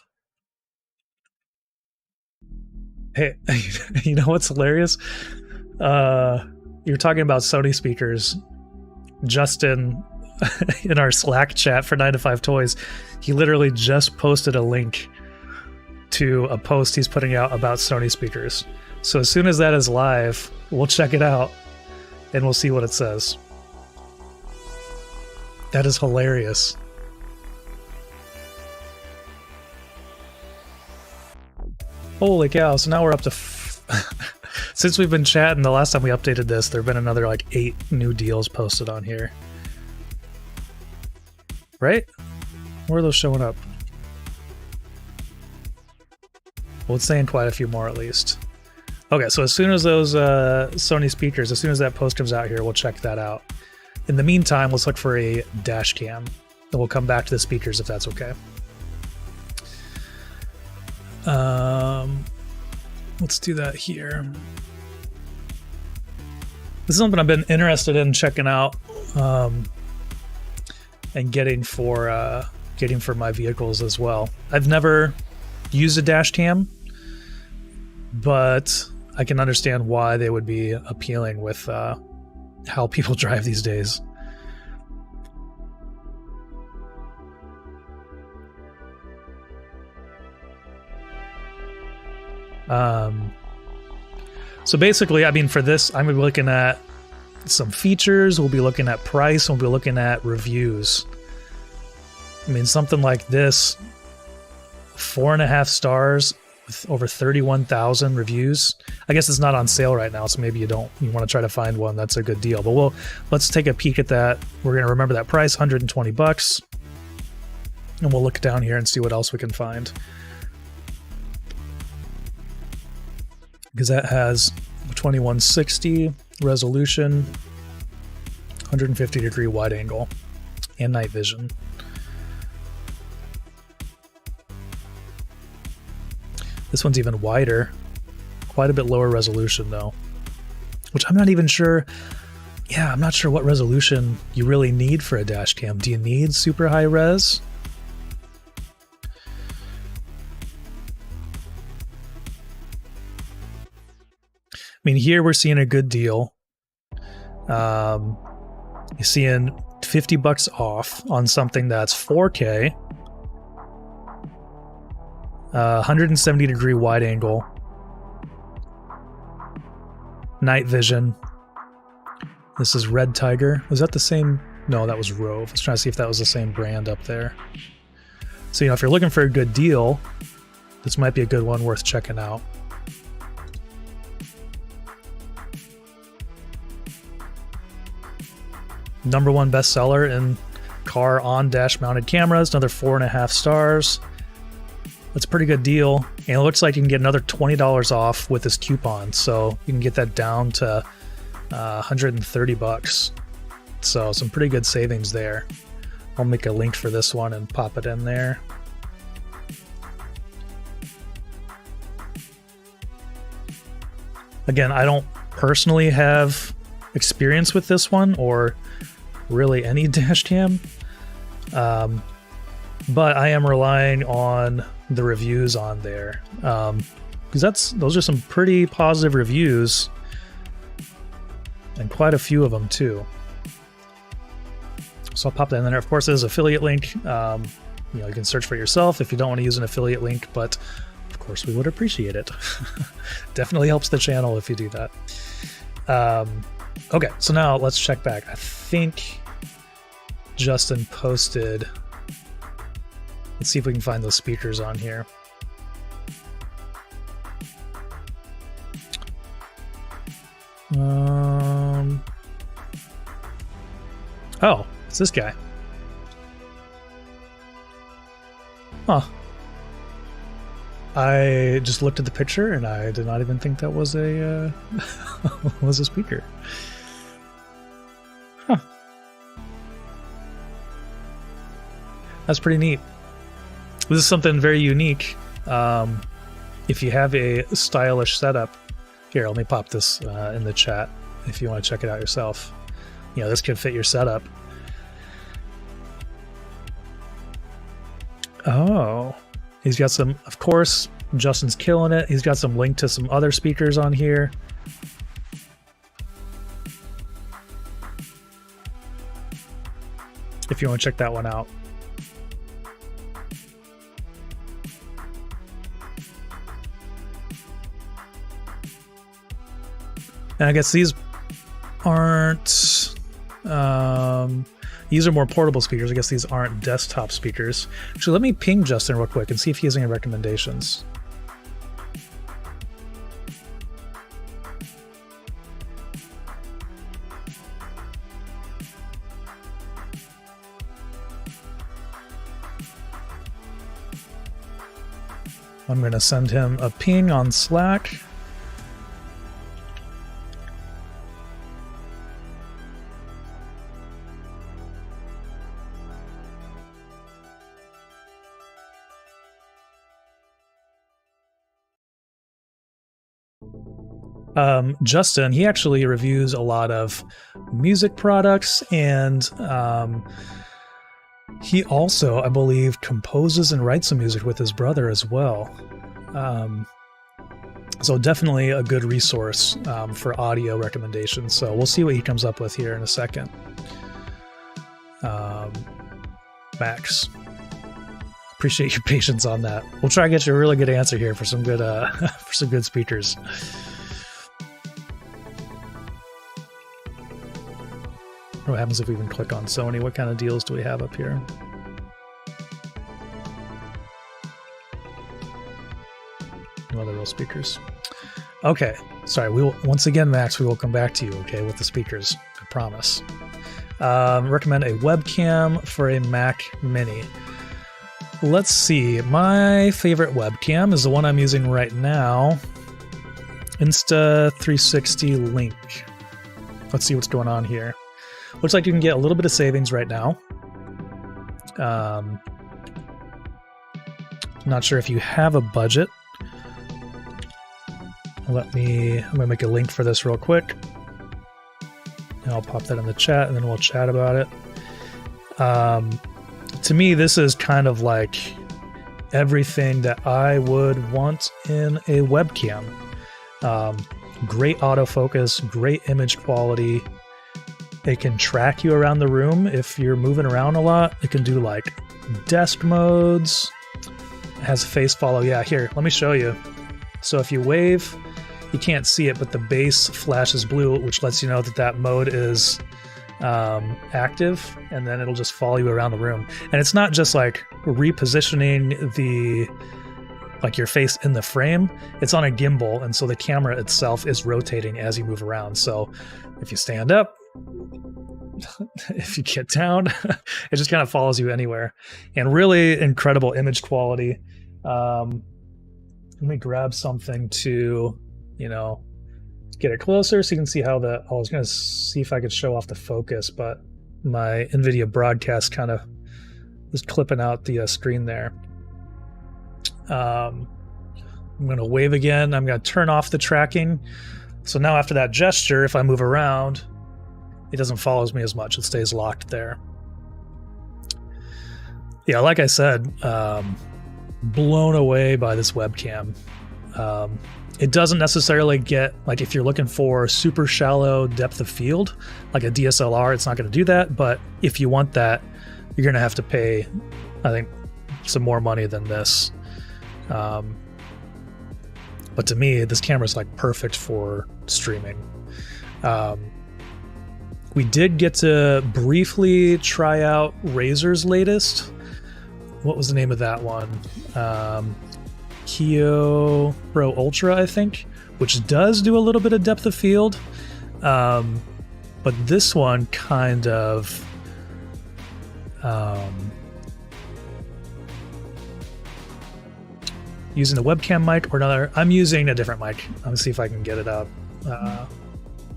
Hey, you know what's hilarious? You're talking about Sony speakers. Justin, in our Slack chat for 9 to 5 Toys, he literally just posted a link to a post he's putting out about Sony speakers. So as soon as that is live, we'll check it out and we'll see what it says. That is hilarious. Holy cow, so now we're up to... Since we've been chatting, the last time we updated this, there have been another like 8 new deals posted on here. Right? Where are those showing up? Well, it's saying quite a few more at least. Okay, so as soon as those Sony speakers, as soon as that post comes out here, we'll check that out. In the meantime, let's look for a dash cam. Then we'll come back to the speakers if that's okay. Let's do that here. This is something I've been interested in checking out and getting for my vehicles as well. I've never used a dash cam, but I can understand why they would be appealing with how people drive these days. So basically, I mean, for this, I'm going to be looking at some features, we'll be looking at price, and we'll be looking at reviews. I mean, something like this, 4.5 stars with over 31,000 reviews. I guess it's not on sale right now, so maybe you want to try to find one that's a good deal. But let's take a peek at that. We're going to remember that price, $120, and we'll look down here and see what else we can find. Because that has 2160 resolution, 150 degree wide angle, and night vision. This one's even wider, quite a bit lower resolution though, which I'm not even sure. Yeah, I'm not sure what resolution you really need for a dash cam. Do you need super high res? I mean, here we're seeing a good deal. You're seeing $50 off on something that's 4K, 170 degree wide angle, night vision. This is Red Tiger. Was that the same? No, that was Rove. I was trying to see if that was the same brand up there. So, if you're looking for a good deal, this might be a good one worth checking out. #1 bestseller in car on dash mounted cameras, another 4.5 stars. That's a pretty good deal. And it looks like you can get another $20 off with this coupon. So you can get that down to $130. So some pretty good savings there. I'll make a link for this one and pop it in there. Again, I don't personally have experience with this one or really any dash cam, but I am relying on the reviews on there, because those are some pretty positive reviews and quite a few of them too. So I'll pop that in there. Of course, there's an affiliate link. You can search for it yourself if you don't want to use an affiliate link, but of course we would appreciate it. Definitely helps the channel if you do that. Okay, so now let's check back. I think Justin posted. Let's see if we can find those speakers on here. Oh, it's this guy. Huh. I just looked at the picture and I did not even think that was a was a speaker. Huh. That's pretty neat. This is something very unique. If you have a stylish setup, here, let me pop this in the chat if you want to check it out yourself. This could fit your setup. Oh, he's got some, of course, Justin's killing it. He's got some link to some other speakers on here. If you want to check that one out. And I guess these aren't, these are more portable speakers. I guess these aren't desktop speakers. Actually, let me ping Justin real quick and see if he has any recommendations. I'm going to send him a ping on Slack. Justin, he actually reviews a lot of music products, and he also, I believe, composes and writes some music with his brother as well. So definitely a good resource for audio recommendations. So we'll see what he comes up with here in a second. Max, appreciate your patience on that. We'll try to get you a really good answer here for some good for some good speakers. What happens if we even click on Sony? What kind of deals do we have up here? No other real speakers. Okay, sorry. We will, once again, Max, we will come back to you, okay, with the speakers. I promise. Recommend a webcam for a Mac Mini. Let's see. My favorite webcam is the one I'm using right now. Insta360 Link. Let's see what's going on here. Looks like you can get a little bit of savings right now. Not sure if you have a budget. I'm gonna make a link for this real quick. And I'll pop that in the chat and then we'll chat about it. To me, this is kind of like everything that I would want in a webcam. Great autofocus, great image quality. It can track you around the room if you're moving around a lot. It can do like desk modes. It has face follow. Yeah, here, let me show you. So if you wave, you can't see it, but the base flashes blue, which lets you know that that mode is active, and then it'll just follow you around the room. And it's not just like repositioning your face in the frame. It's on a gimbal, and so the camera itself is rotating as you move around. So if you stand up, if you get down, it just kind of follows you anywhere. And really incredible image quality. Let me grab something to, get it closer so you can see how I was going to see if I could show off the focus, but my NVIDIA broadcast kind of was clipping out the screen there. I'm going to wave again. I'm going to turn off the tracking. So now after that gesture, if I move around, it doesn't follow me as much. It stays locked there. Yeah, like I said, blown away by this webcam. It doesn't necessarily get, like, if you're looking for super shallow depth of field, like a DSLR, it's not going to do that. But if you want that, you're going to have to pay, I think, some more money than this. But to me, this camera is like perfect for streaming. We did get to briefly try out Razer's latest. What was the name of that one? Kio Pro Ultra, I think, which does do a little bit of depth of field. But this one kind of using the webcam mic or another. I'm using a different mic. Let me see if I can get it up.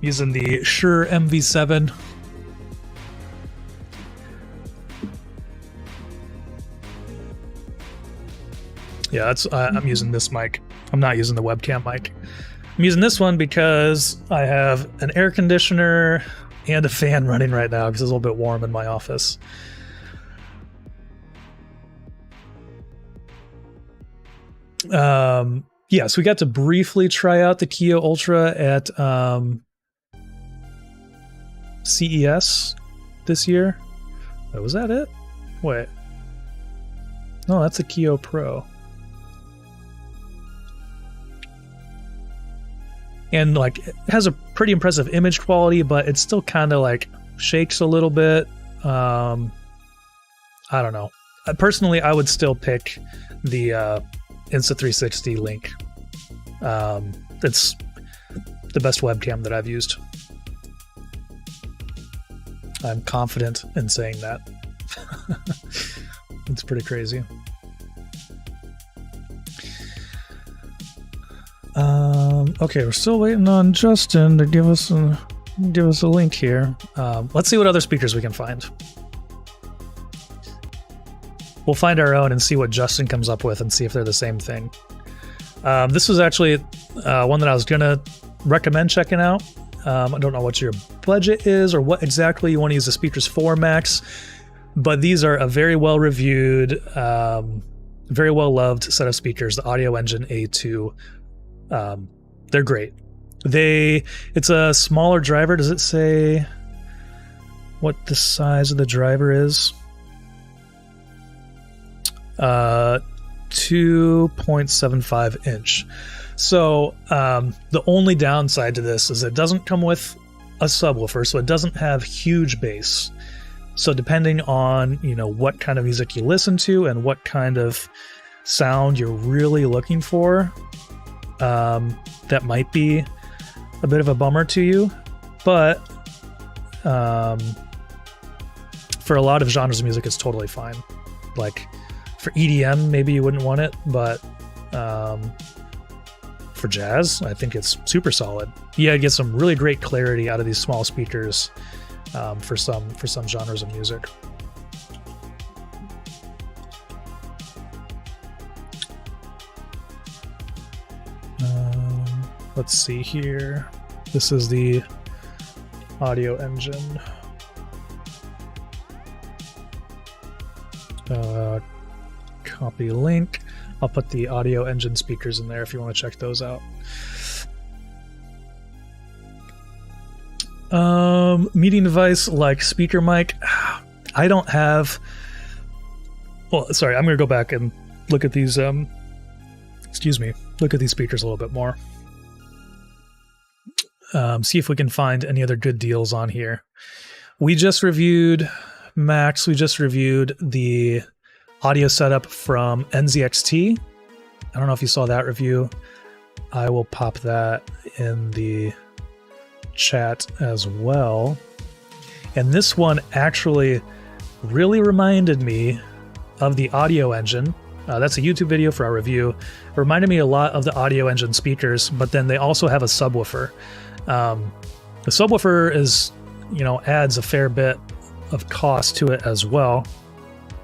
Using the Shure MV7. Yeah, that's. I'm using this mic. I'm not using the webcam mic. I'm using this one because I have an air conditioner and a fan running right now because it's a little bit warm in my office. Yeah, so we got to briefly try out the Kio Ultra at CES this year. Oh, was that it? Wait. No, that's a Kio Pro. And like, it has a pretty impressive image quality, but it still kind of like shakes a little bit. I don't know. Personally, I would still pick the Insta360 Link. It's the best webcam that I've used. I'm confident in saying that. It's pretty crazy. Okay, we're still waiting on Justin to give us a link here. Let's see what other speakers we can find. We'll find our own and see what Justin comes up with and see if they're the same thing. This was actually one that I was gonna recommend checking out. I don't know what your budget is or what exactly you want to use the speakers for, Max, but these are a very well reviewed, very well loved set of speakers, the Audio Engine A2. They're great. It's a smaller driver. Does it say what the size of the driver is? 2.75 inch. So the only downside to this is it doesn't come with a subwoofer, so it doesn't have huge bass. So depending on what kind of music you listen to and what kind of sound you're really looking for, that might be a bit of a bummer to you. But for a lot of genres of music, it's totally fine. Like for EDM, maybe you wouldn't want it, but for jazz, I think it's super solid. Yeah, you get some really great clarity out of these small speakers for some genres of music. Let's see here. This is the Audio Engine. Copy link. I'll put the Audio Engine speakers in there if you want to check those out. Meeting device like speaker mic. I don't have. Well, sorry, I'm going to go back and look at these. Look at these speakers a little bit more. See if we can find any other good deals on here. We just reviewed the audio setup from NZXT. I don't know if you saw that review. I will pop that in the chat as well. And this one actually really reminded me of the Audio Engine. That's a YouTube video for our review. It reminded me a lot of the Audio Engine speakers, but then they also have a subwoofer. The subwoofer is, adds a fair bit of cost to it as well.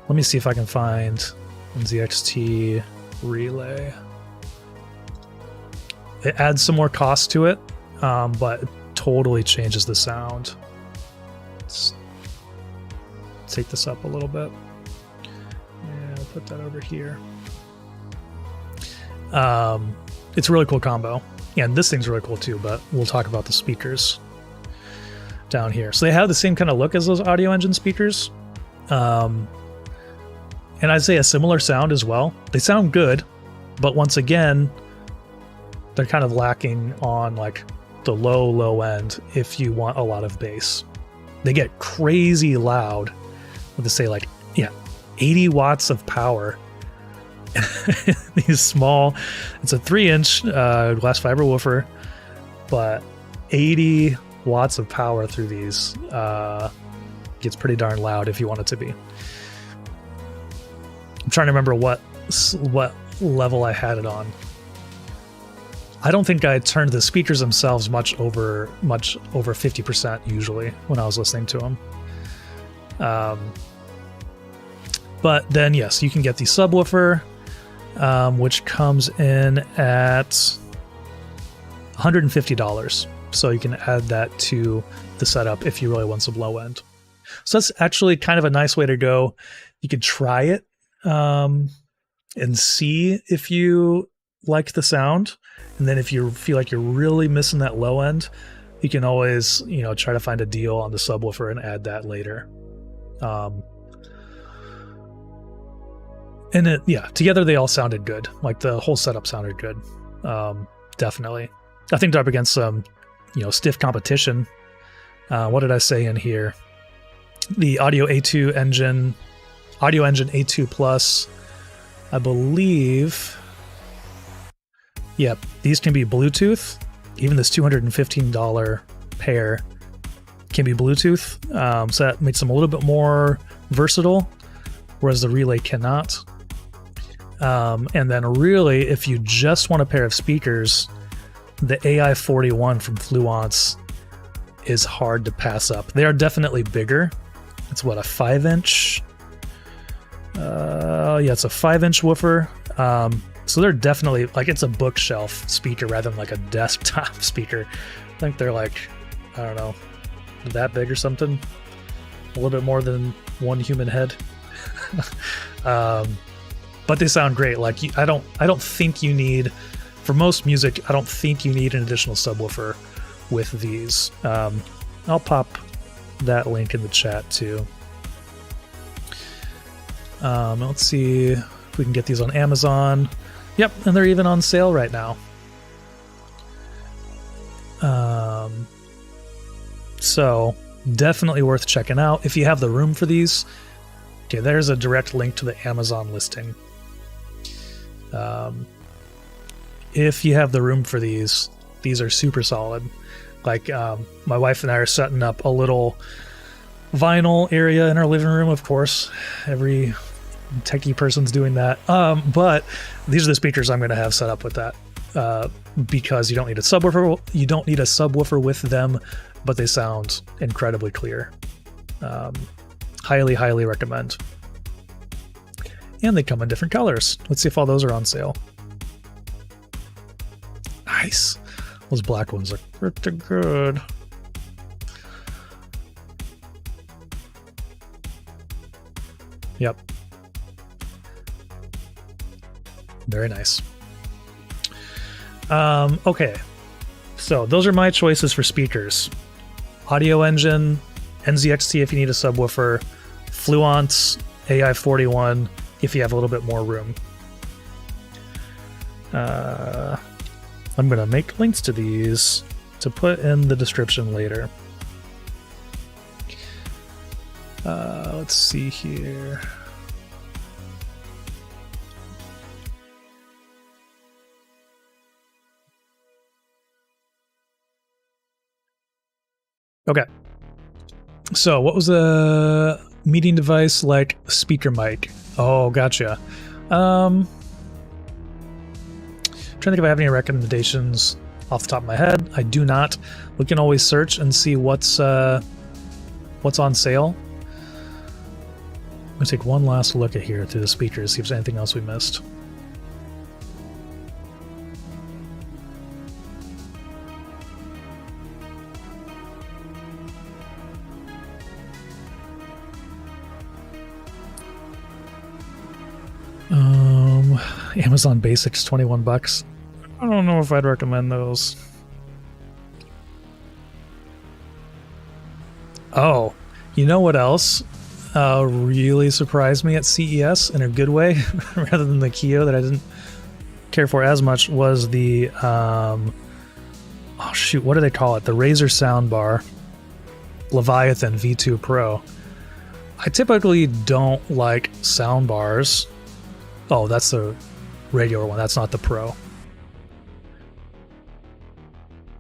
Let me see if I can find NZXT relay. It adds some more cost to it, but it totally changes the sound. Let's take this up a little bit. Yeah, I'll put that over here. It's a really cool combo. And this thing's really cool too, but we'll talk about the speakers down here. So they have the same kind of look as those Audio Engine speakers. And I'd say a similar sound as well. They sound good, but once again, they're kind of lacking on like the low end if you want a lot of bass. They get crazy loud with the say 80 watts of power. These small, it's a 3-inch glass fiber woofer, but 80 watts of power through these gets pretty darn loud if you want it to be. I'm trying to remember what level I had it on. I don't think I turned the speakers themselves much over 50% usually when I was listening to them. But then yes, you can get the subwoofer, which comes in at $150. So you can add that to the setup if you really want some low end. So that's actually kind of a nice way to go. You could try it and see if you like the sound. And then if you feel like you're really missing that low end, you can always, try to find a deal on the subwoofer and add that later. And together they all sounded good. Like the whole setup sounded good. Definitely. I think they're up against some, stiff competition. What did I say in here? The Audio Engine A2 Plus, I believe. Yep, these can be Bluetooth. Even this $215 pair can be Bluetooth. So that makes them a little bit more versatile, whereas the relay cannot. And then really, if you just want a pair of speakers, the AI-41 from Fluence is hard to pass up. They are definitely bigger. It's what, a 5-inch? It's a 5-inch woofer. So they're definitely, it's a bookshelf speaker rather than like a desktop speaker. I think they're I don't know, that big or something. A little bit more than one human head. But they sound great. I don't think you need, for most music, I don't think you need an additional subwoofer with these. I'll pop that link in the chat too. Let's see if we can get these on Amazon. Yep, and they're even on sale right now. So definitely worth checking out if you have the room for these. Okay, there's a direct link to the Amazon listing. If you have the room for these are super solid. My wife and I are setting up a little vinyl area in our living room, of course. Every techie person's doing that. But these are the speakers I'm going to have set up with that. Because you don't need a subwoofer. You don't need a subwoofer with them, but they sound incredibly clear. Highly recommend. And they come in different colors. Let's see if all those are on sale. Nice. Those black ones are pretty good. Yep. Very nice. Okay. So those are my choices for speakers. Audio Engine, NZXT if you need a subwoofer, Fluence, AI-41 if you have a little bit more room. I'm going to make links to these to put in the description later. Let's see here. Okay. So what was a meeting device like speaker mic? Oh, gotcha. Trying to think if I have any recommendations off the top of my head. I do not. We can always search and see what's on sale. I'm gonna take one last look at here through the speakers, see if there's anything else we missed. Amazon Basics, $21. I don't know if I'd recommend those. Oh, you know what else really surprised me at CES in a good way, rather than the Kyo that I didn't care for as much, was the oh shoot, what do they call it? The Razer soundbar, Leviathan V2 Pro. I typically don't like soundbars. Oh, that's the regular one. That's not the Pro.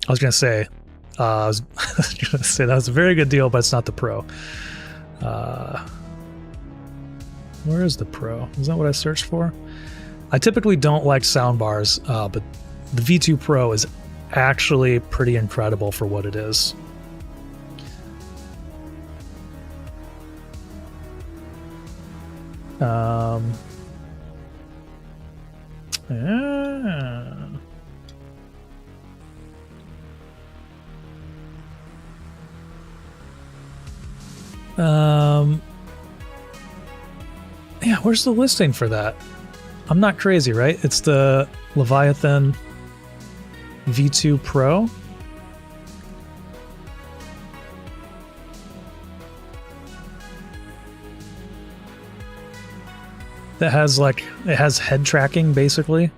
I was gonna say that was a very good deal, but it's not the Pro. Where is the Pro? Is that what I searched for? I typically don't like soundbars, but the V2 Pro is actually pretty incredible for what it is. Yeah. Yeah, where's the listing for that? I'm not crazy, right? It's the Leviathan V2 Pro. That has it has head tracking basically.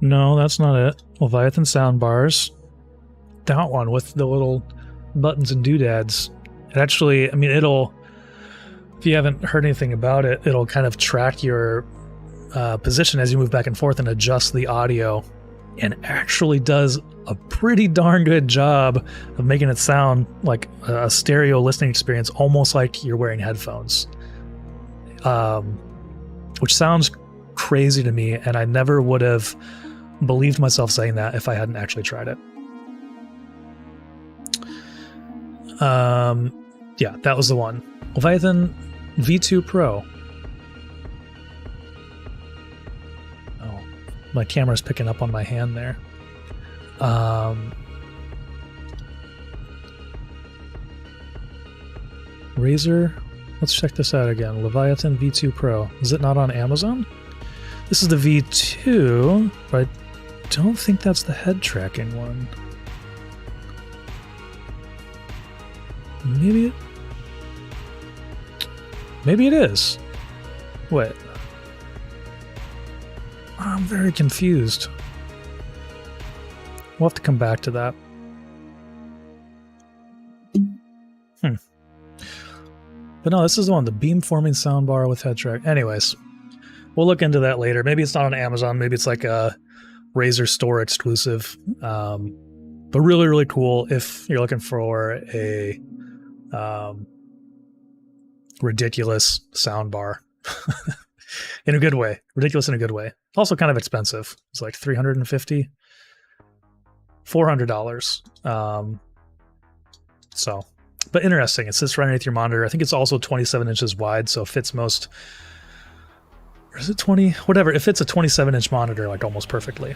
No, that's not it. Leviathan soundbars. That one with the little buttons and doodads. It actually, I mean, it'll, if you haven't heard anything about it, it'll kind of track your position as you move back and forth and adjust the audio, and actually does a pretty darn good job of making it sound like a stereo listening experience, almost like you're wearing headphones. Which sounds crazy to me, and I never would have believed myself saying that if I hadn't actually tried it. Yeah, that was the one. Leviathan V2 Pro. Oh, my camera's picking up on my hand there. Razer. Let's check this out again. Leviathan V2 Pro. Is it not on Amazon? This is the V2, but I don't think that's the head tracking one. Maybe it is. Wait. I'm very confused. We'll have to come back to that. But no, this is the one, the beamforming soundbar with head track. Anyways, we'll look into that later. Maybe it's not on Amazon. Maybe it's like a Razer store exclusive. But really, really cool if you're looking for a ridiculous soundbar. In a good way. Ridiculous in a good way. Also kind of expensive. It's like $350, $400. So, but interesting. It sits right underneath your monitor. I think it's also 27 inches wide, so it fits most, or is it 20? Whatever. It fits a 27-inch monitor like almost perfectly.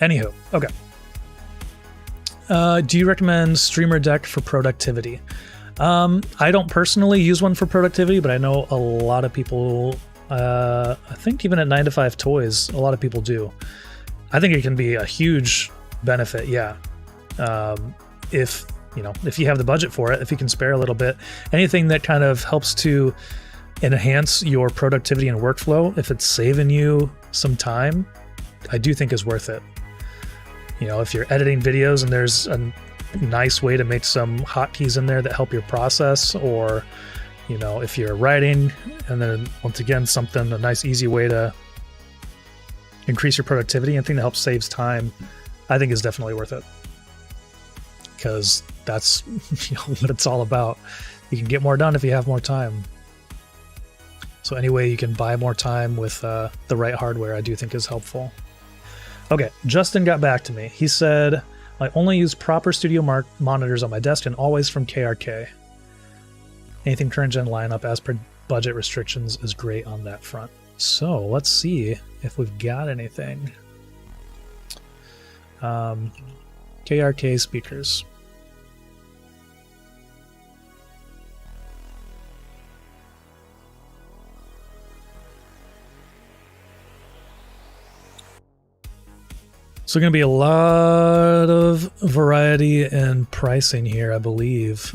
Anywho, okay. Do you recommend Streamer Deck for productivity? I don't personally use one for productivity, but I know a lot of people, I think even at 9 to 5 Toys, a lot of people do. I think it can be a huge benefit, yeah. If you have the budget for it, if you can spare a little bit, anything that kind of helps to enhance your productivity and workflow, if it's saving you some time, I do think is worth it. If you're editing videos and there's a nice way to make some hotkeys in there that help your process, or you know, if you're writing, and then once again, a nice easy way to increase your productivity, anything that helps saves time, I think is definitely worth it. Because that's what it's all about. You can get more done if you have more time. So any way you can buy more time with the right hardware, I do think is helpful. Okay, Justin got back to me. He said, I only use proper studio monitors on my desk and always from KRK. Anything current gen lineup as per budget restrictions is great on that front. So let's see if we've got anything. KRK speakers. So going to be a lot of variety and pricing here, I believe.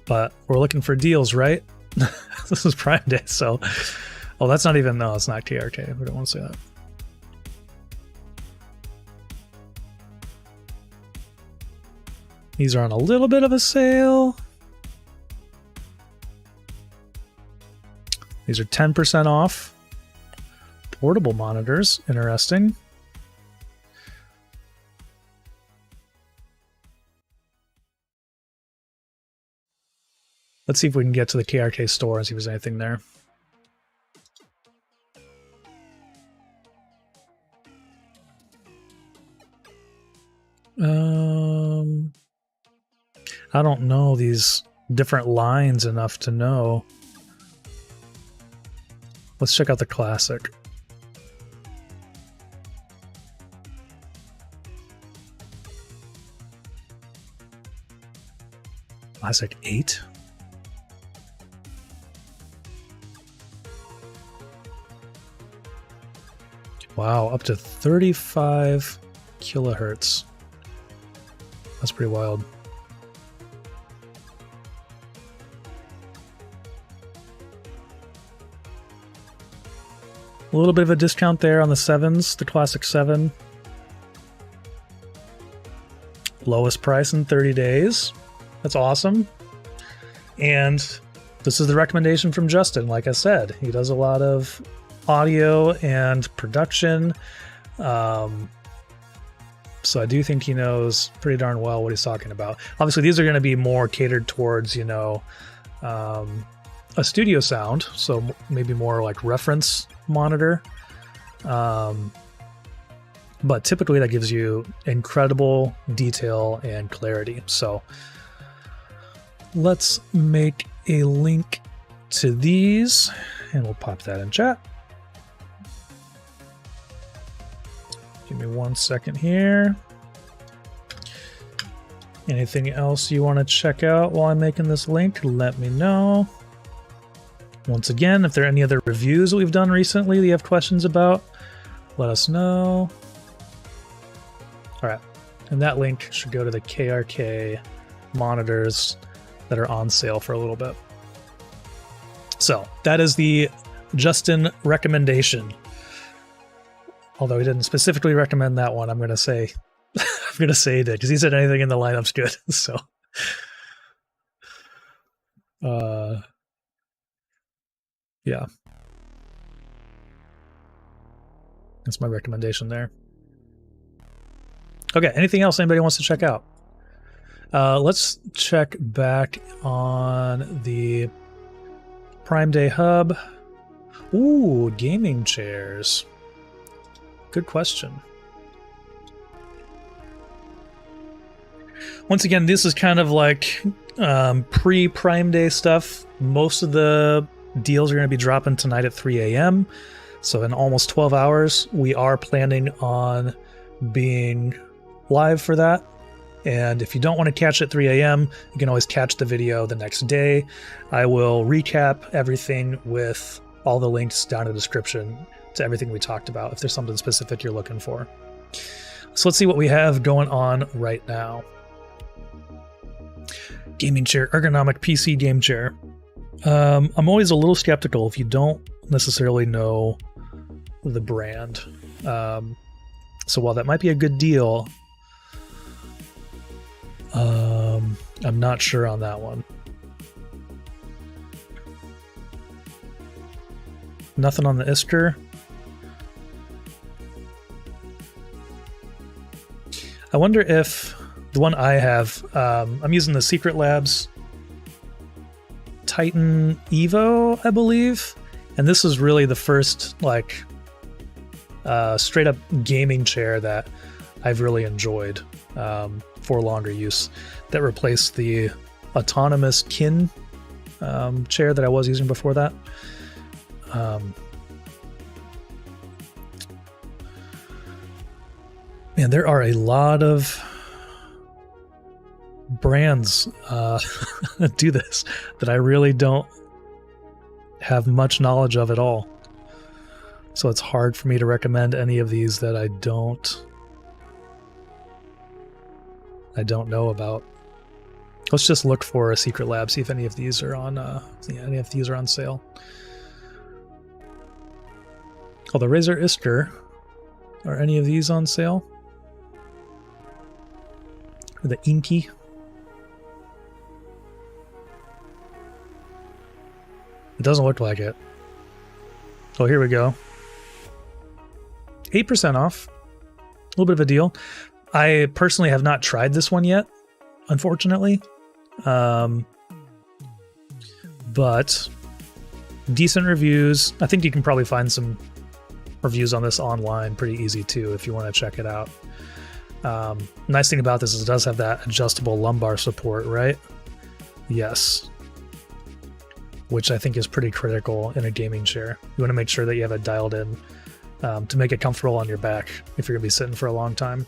But we're looking for deals, right? This is Prime Day, so... Oh, that's not even... No, it's not KRK. We don't want to say that. These are on a little bit of a sale. These are 10% off. Portable monitors. Interesting. Let's see if we can get to the KRK store and see if there's anything there. I don't know these different lines enough to know. Let's check out the classic. Classic 8? Wow, up to 35 kilohertz. That's pretty wild. A little bit of a discount there on the 7s, the classic 7. Lowest price in 30 days. That's awesome. And this is the recommendation from Justin. Like I said, he does a lot of audio and production. So I do think he knows pretty darn well what he's talking about. Obviously, these are going to be more catered towards, you know, a studio sound. So maybe more like reference monitor. But typically that gives you incredible detail and clarity. So let's make a link to these and we'll pop that in chat. Give me 1 second here. Anything else you want to check out while I'm making this link, let me know. Once again, if there are any other reviews that we've done recently that you have questions about, let us know. All right, and that link should go to the KRK monitors that are on sale for a little bit. So that is the Justin recommendation. Although he didn't specifically recommend that one, I'm going to say he did, because he said anything in the lineup's good. So, yeah, that's my recommendation there. Okay, anything else anybody wants to check out? Let's check back on the Prime Day Hub. Ooh, gaming chairs. Good question. Once again, this is kind of like pre-Prime Day stuff. Most of the deals are going to be dropping tonight at 3 a.m. So in almost 12 hours, we are planning on being live for that. And if you don't want to catch it at 3 a.m., you can always catch the video the next day. I will recap everything with all the links down in the description to everything we talked about, if there's something specific you're looking for. So let's see what we have going on right now. Gaming chair, ergonomic PC game chair. I'm always a little skeptical if you don't necessarily know the brand. So while that might be a good deal, I'm not sure on that one. Nothing on the Ister. I wonder if the one I have, I'm using the Secret Labs Titan Evo, I believe. And this is really the first, like, straight up gaming chair that I've really enjoyed for longer use, that replaced the autonomous Kin chair that I was using before that. Man, there are a lot of brands that do this that I really don't have much knowledge of at all. So it's hard for me to recommend any of these that I don't know about. Let's just look for a Secret Lab, see if any of these are on sale. Oh, the Razer Ister. Are any of these on sale? Or the Inky? It doesn't look like it. Oh, here we go. 8% off. A little bit of a deal. I personally have not tried this one yet, unfortunately. But decent reviews. I think you can probably find some reviews on this online pretty easy too if you want to check it out. Nice thing about this is it does have that adjustable lumbar support, right? Yes. Which I think is pretty critical in a gaming chair. You want to make sure that you have it dialed in to make it comfortable on your back if you're going to be sitting for a long time.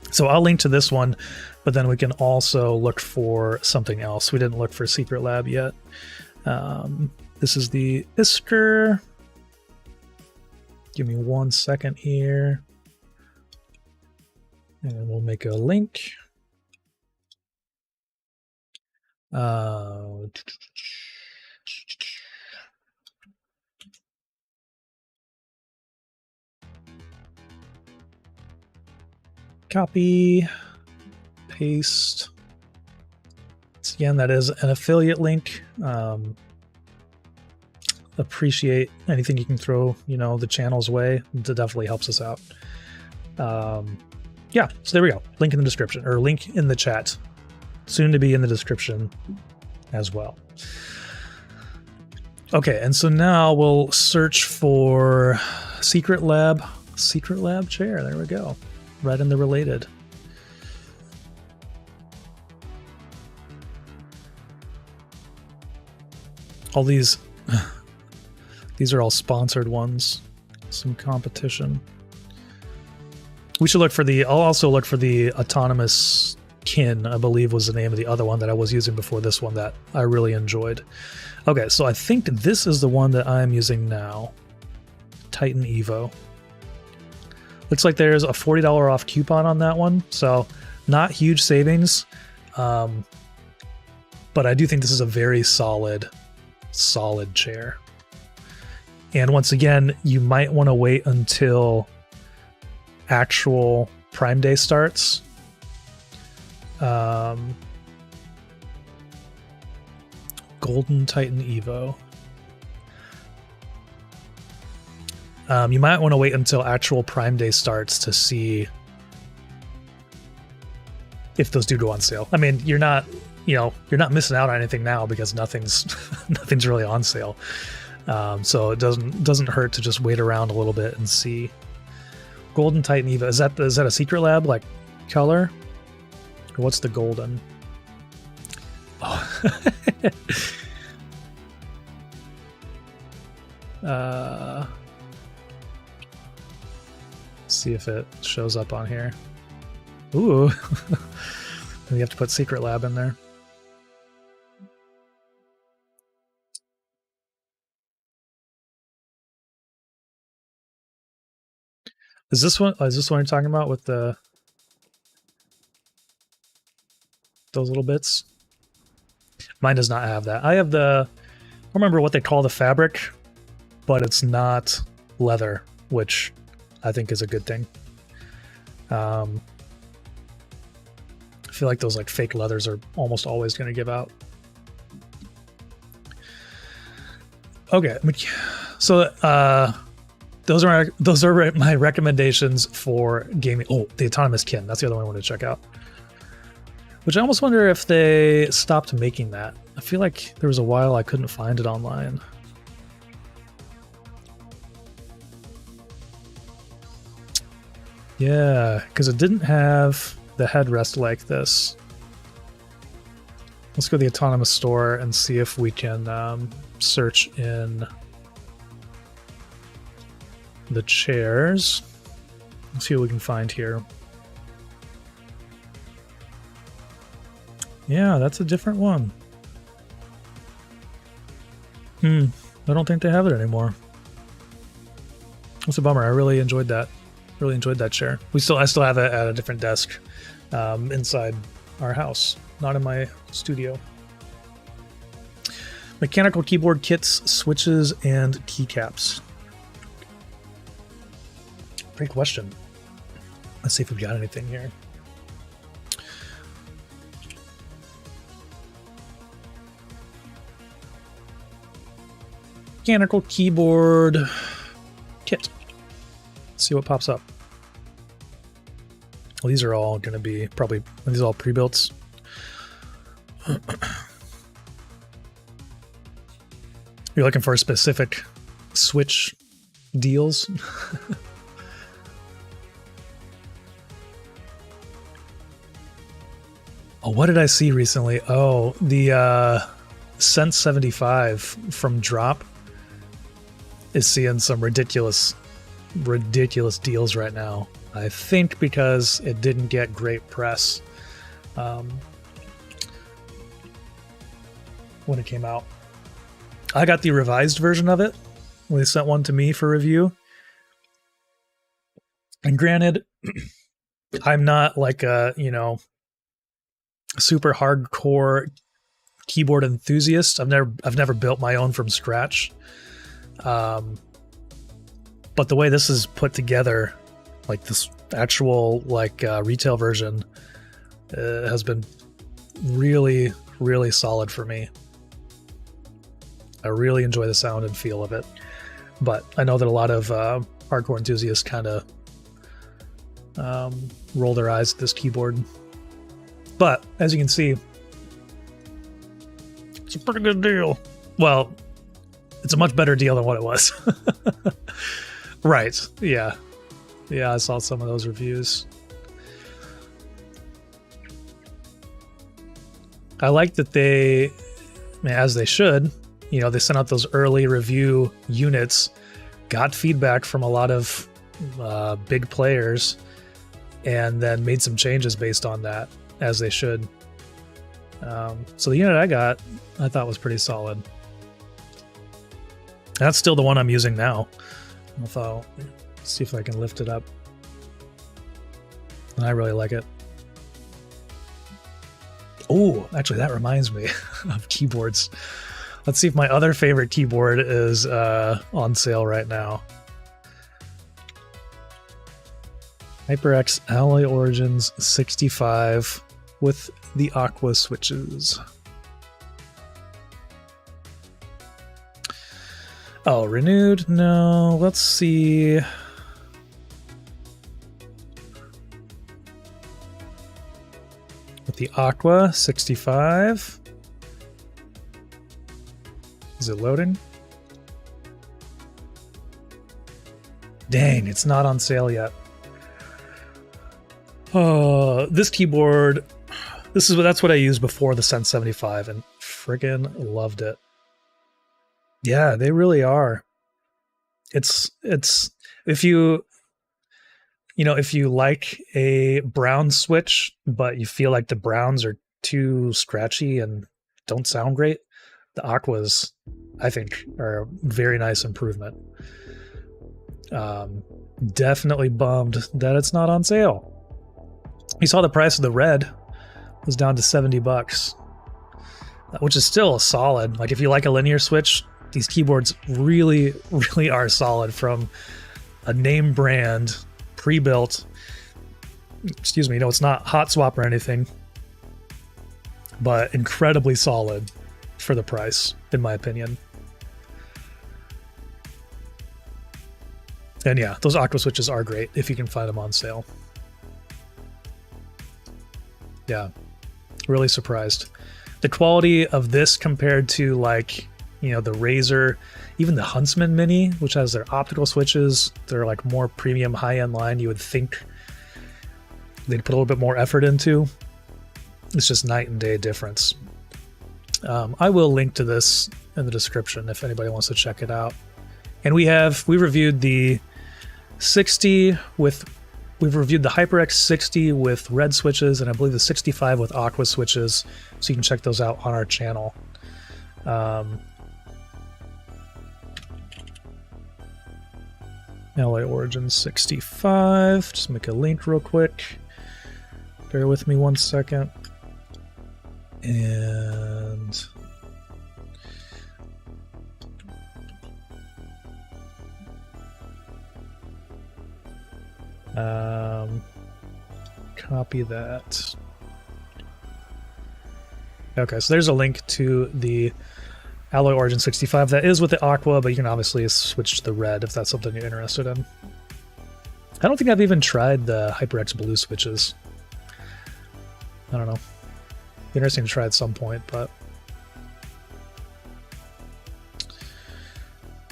So I'll link to this one, but then we can also look for something else. We didn't look for Secret Lab yet. This is the Isker. Give me 1 second here. And we'll make a link. Copy, paste. So again, that is an affiliate link. Appreciate anything you can throw, the channel's way. It definitely helps us out. Yeah, so there we go. Link in the description, or link in the chat. Soon to be in the description as well. Okay, and so now we'll search for Secret Lab chair. There we go. Right in the related. All these are all sponsored ones. Some competition. We should look for I'll also look for the autonomous Kin, I believe was the name of the other one that I was using before this one that I really enjoyed. Okay, so I think this is the one that I'm using now. Titan Evo. Looks like there's a $40 off coupon on that one, so not huge savings. But I do think this is a very solid chair. And once again, you might want to wait until actual Prime Day starts. Golden Titan Evo. You might want to wait until actual Prime Day starts to see if those do go on sale. I mean, you're not missing out on anything now because nothing's really on sale. So it doesn't hurt to just wait around a little bit and see. Golden Titan Evo. Is that a Secret Lab like color? Or what's the golden? Oh. See if it shows up on here. Ooh. You have to put Secret Lab in there. Is this one you're talking about with those little bits? Mine does not have that. I have I don't remember what they call the fabric, but it's not leather, which I think is a good thing. feel like those like fake leathers are almost always going to give out. Okay, so those are my recommendations for gaming. Oh, the Autonomous Kin. That's the other one I want to check out. Which I almost wonder if they stopped making that. I feel like there was a while I couldn't find it online. Yeah, because it didn't have the headrest like this. Let's go to the Autonomous Store and see if we can search in the chairs. Let's see what we can find here. Yeah, that's a different one. I don't think they have it anymore. That's a bummer. I really enjoyed that. Really enjoyed that chair. I still have it at a different desk inside our house, not in my studio. Mechanical keyboard kits, switches, and keycaps. Great question. Let's see if we've got anything here. Mechanical keyboard kit. Let's see what pops up. Well, these are all going to be probably, are these all pre-built? You're looking for a specific Switch deals? Oh, what did I see recently? Oh, the Sense 75 from Drop is seeing some ridiculous deals right now. I think because it didn't get great press when it came out. I got the revised version of it. They sent one to me for review. And granted, I'm not like a, super hardcore keyboard enthusiast. I've never built my own from scratch. But the way this is put together, like this actual retail version, has been really, really solid for me. I really enjoy the sound and feel of it. But I know that a lot of hardcore enthusiasts kind of roll their eyes at this keyboard. But as you can see, it's a pretty good deal. Well, it's a much better deal than what it was. Right. Yeah. Yeah, I saw some of those reviews. I like that they, as they should, they sent out those early review units, got feedback from a lot of big players, and then made some changes based on that, as they should. So the unit I got, I thought was pretty solid. That's still the one I'm using now. I'll see if I can lift it up. And I really like it. Oh, actually, that reminds me of keyboards. Let's see if my other favorite keyboard is on sale right now. HyperX Alloy Origins 65 with the Aqua switches. Oh, renewed? No, let's see. With the Aqua 65. Is it loading? Dang, it's not on sale yet. Oh, this keyboard, that's what I used before the Sense 75 and friggin' loved it. Yeah, they really are. It's if you like a brown switch, but you feel like the browns are too scratchy and don't sound great, the Aquas, I think, are a very nice improvement. Definitely bummed that it's not on sale. You saw the price of the red was down to $70, which is still solid. Like if you like a linear switch, these keyboards really, really are solid from a name brand, pre-built. Excuse me, no, it's not hot swap or anything. but incredibly solid for the price, in my opinion. And yeah, those Aqua switches are great if you can find them on sale. Yeah, really surprised. The quality of this compared to, like, you know, the Razer, even the Huntsman Mini, which has their optical switches, they're like more premium high-end line. You would think they'd put a little bit more effort into. It's just night and day difference. I will link to this in the description if anybody wants to check it out. And we reviewed the 60 with, we've reviewed the HyperX 60 with red switches, and I believe the 65 with aqua switches, so you can check those out on our channel. Alloy Origin 65, just make a link real quick. Bear with me one second. And copy that. Okay, so there's a link to the Alloy Origin 65 that is with the aqua, but you can obviously switch to the red if that's something you're interested in. I don't think I've even tried the HyperX blue switches. I don't know. Interesting to try at some point, but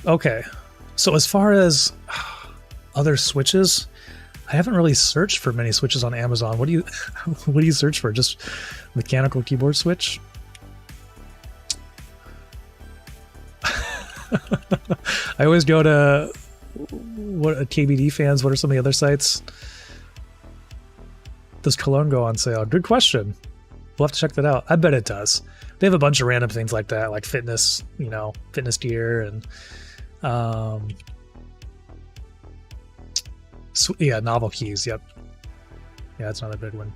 okay. So as far as other switches, I haven't really searched for many switches on Amazon. What do you search for? Just mechanical keyboard switch? I always go to KBD fans. What are some of the other sites? Does Cologne go on sale? Good question. We'll have to check that out. I bet it does. They have a bunch of random things like that, like fitness, you know, fitness gear and yeah, novel keys. Yep. Yeah, that's another big one.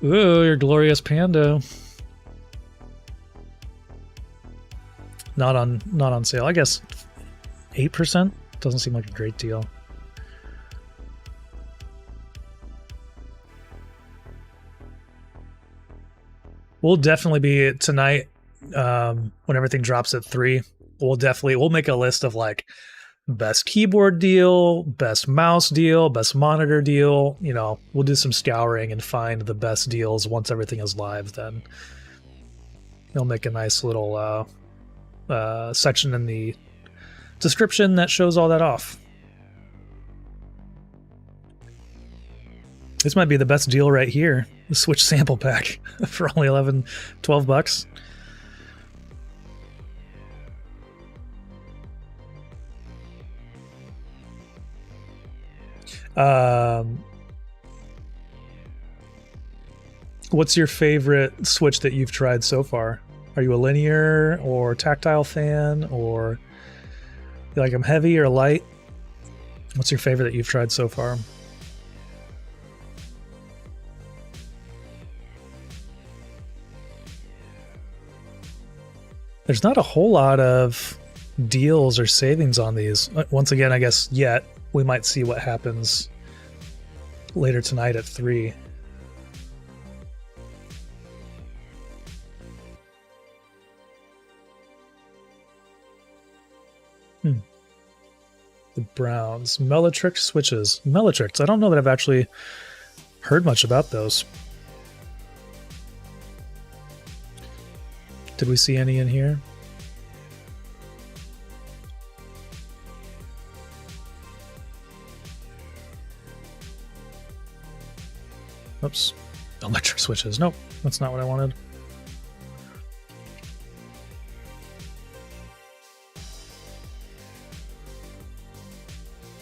Ooh, your glorious Panda. Not on sale. I guess 8% doesn't seem like a great deal. We'll definitely be tonight, when everything drops at 3. We'll make a list of like best keyboard deal, best mouse deal, best monitor deal. You know, we'll do some scouring and find the best deals once everything is live. Then we'll make a nice little section in the description that shows all that off. This might be the best deal right here. The Switch sample pack for only $12. What's your favorite Switch that you've tried so far? Are you a linear or tactile fan, or you like them heavy or light? What's your favorite that you've tried so far? There's not a whole lot of deals or savings on these. Once again, I guess yet. We might see what happens later tonight at 3. The Browns. Mellatrix switches. Mellatrix. I don't know that I've actually heard much about those. Did we see any in here? Oops. Electric switches. Nope, that's not what I wanted.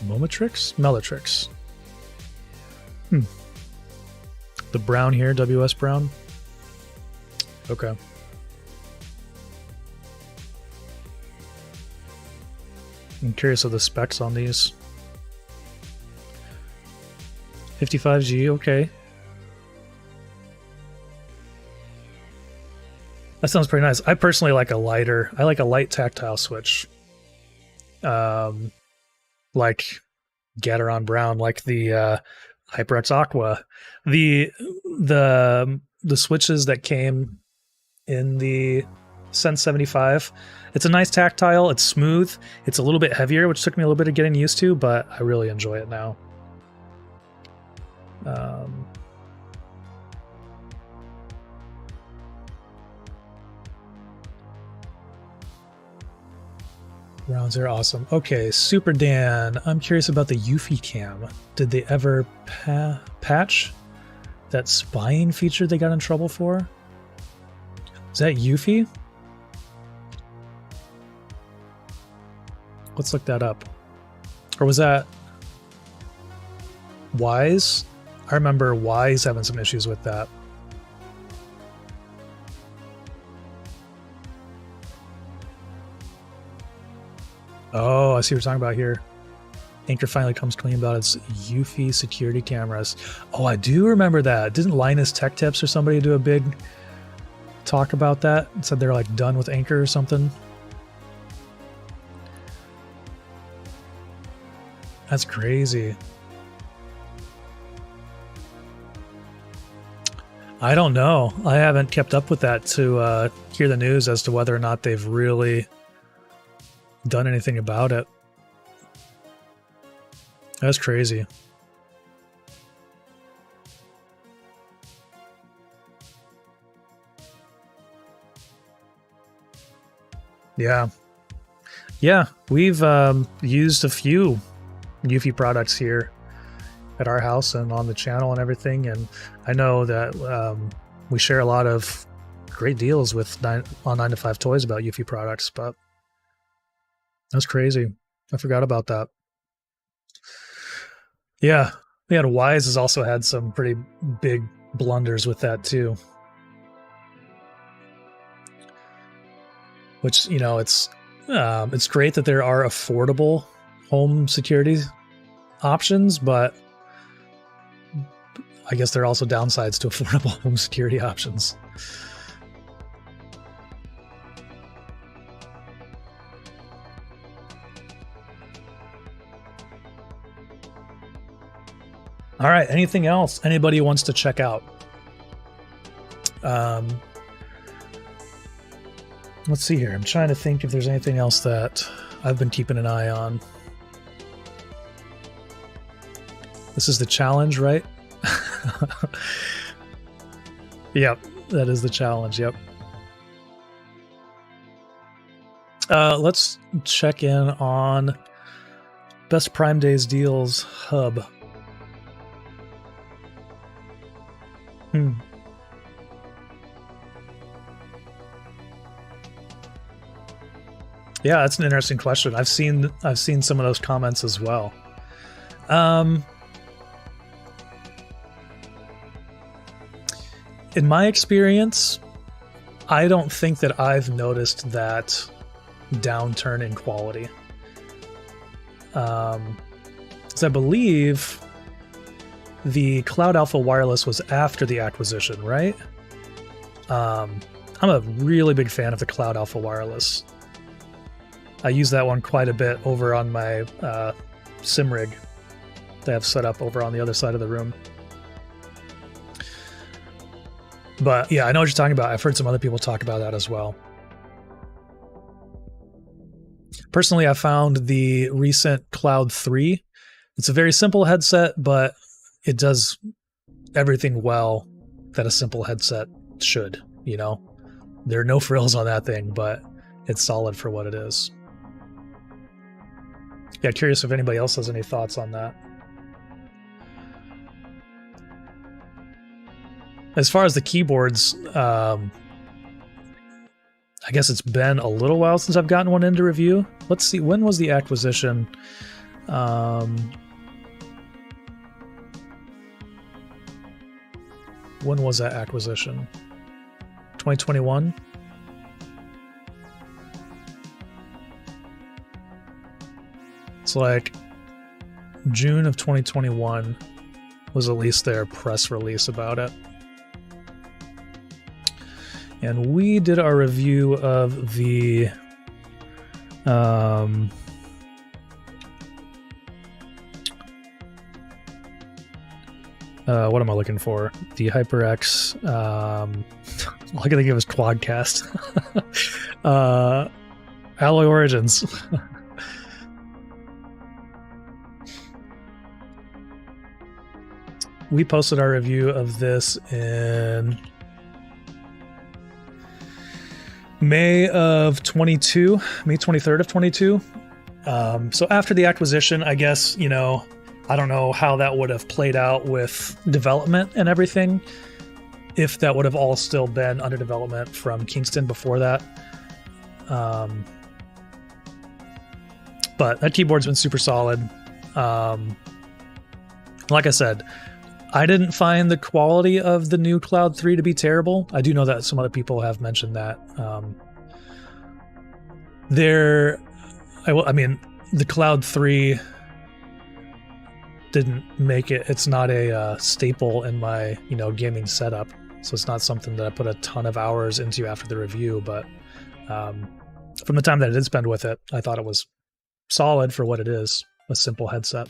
Momatrix? Mellatrix. The brown here, WS Brown. Okay. I'm curious of the specs on these. 55G, okay. That sounds pretty nice. I personally like a light tactile switch. Like Gateron Brown, like the HyperX Aqua. The the switches that came in the Sense 75. It's a nice tactile. It's smooth. It's a little bit heavier, which took me a little bit of getting used to, but I really enjoy it now. Rounds are awesome. Okay, Super Dan, I'm curious about the Eufy cam. Did they ever patch that spying feature they got in trouble for? Is that Eufy? Let's look that up. Or was that Wise? I remember Wise having some issues with that. Oh, I see what you're talking about here. Anchor finally comes clean about its Eufy security cameras. Oh, I do remember that. Didn't Linus Tech Tips or somebody do a big talk about that? Said they're like done with Anchor or something. That's crazy. I don't know. I haven't kept up with that to hear the news as to whether or not they've really done anything about it. That's crazy. Yeah. Yeah, we've used a few Eufy products here at our house and on the channel and everything, and I know that we share a lot of great deals with 9 to 5 Toys about Eufy products, but that's crazy. I forgot about that. Yeah. Wise has also had some pretty big blunders with that too. Which, you know, it's great that there are affordable home security options, but I guess there are also downsides to affordable home security options. All right. Anything else anybody wants to check out? Let's see here. I'm trying to think if there's anything else that I've been keeping an eye on. This is the challenge, right? Yep, that is the challenge. Yep. Let's check in on Best Prime Days Deals Hub. Yeah, that's an interesting question. I've seen some of those comments as well. In my experience, I don't think that I've noticed that downturn in quality. Because I believe the Cloud Alpha Wireless was after the acquisition, right? I'm a really big fan of the Cloud Alpha Wireless. I use that one quite a bit over on my sim rig that I have set up over on the other side of the room. But yeah, I know what you're talking about. I've heard some other people talk about that as well. Personally, I found the recent Cloud 3. It's a very simple headset, but it does everything well that a simple headset should, you know? There are no frills on that thing, but it's solid for what it is. Yeah, curious if anybody else has any thoughts on that. As far as the keyboards, I guess it's been a little while since I've gotten one into review. Let's see, when was the acquisition? When was that acquisition? 2021? It's like June of 2021 was at least their press release about it. And we did our review of the What am I looking for? The HyperX. All I can think of is Quadcast. Alloy Origins. We posted our review of this in May of 22, May 23rd of 22. So after the acquisition, I guess, you know, I don't know how that would have played out with development and everything, if that would have all still been under development from Kingston before that. But that keyboard's been super solid. Like I said, I didn't find the quality of the new Cloud 3 to be terrible. I do know that some other people have mentioned that. I mean, the Cloud 3 didn't make it. It's not a staple in my, you know, gaming setup. So it's not something that I put a ton of hours into after the review. But from the time that I did spend with it, I thought it was solid for what it is, a simple headset.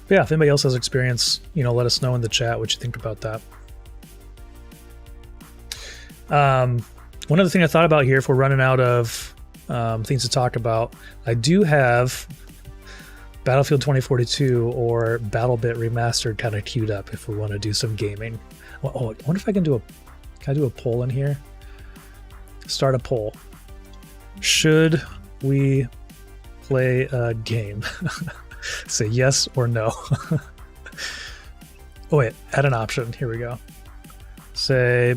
But yeah, if anybody else has experience, you know, let us know in the chat what you think about that. One other thing I thought about here, if we're running out of things to talk about, I do have Battlefield 2042 or BattleBit Remastered kind of queued up if we want to do some gaming. Well, oh, I wonder if I can do a poll in here? Start a poll. Should we play a game? Say yes or no. Oh wait, add an option. Here we go. Say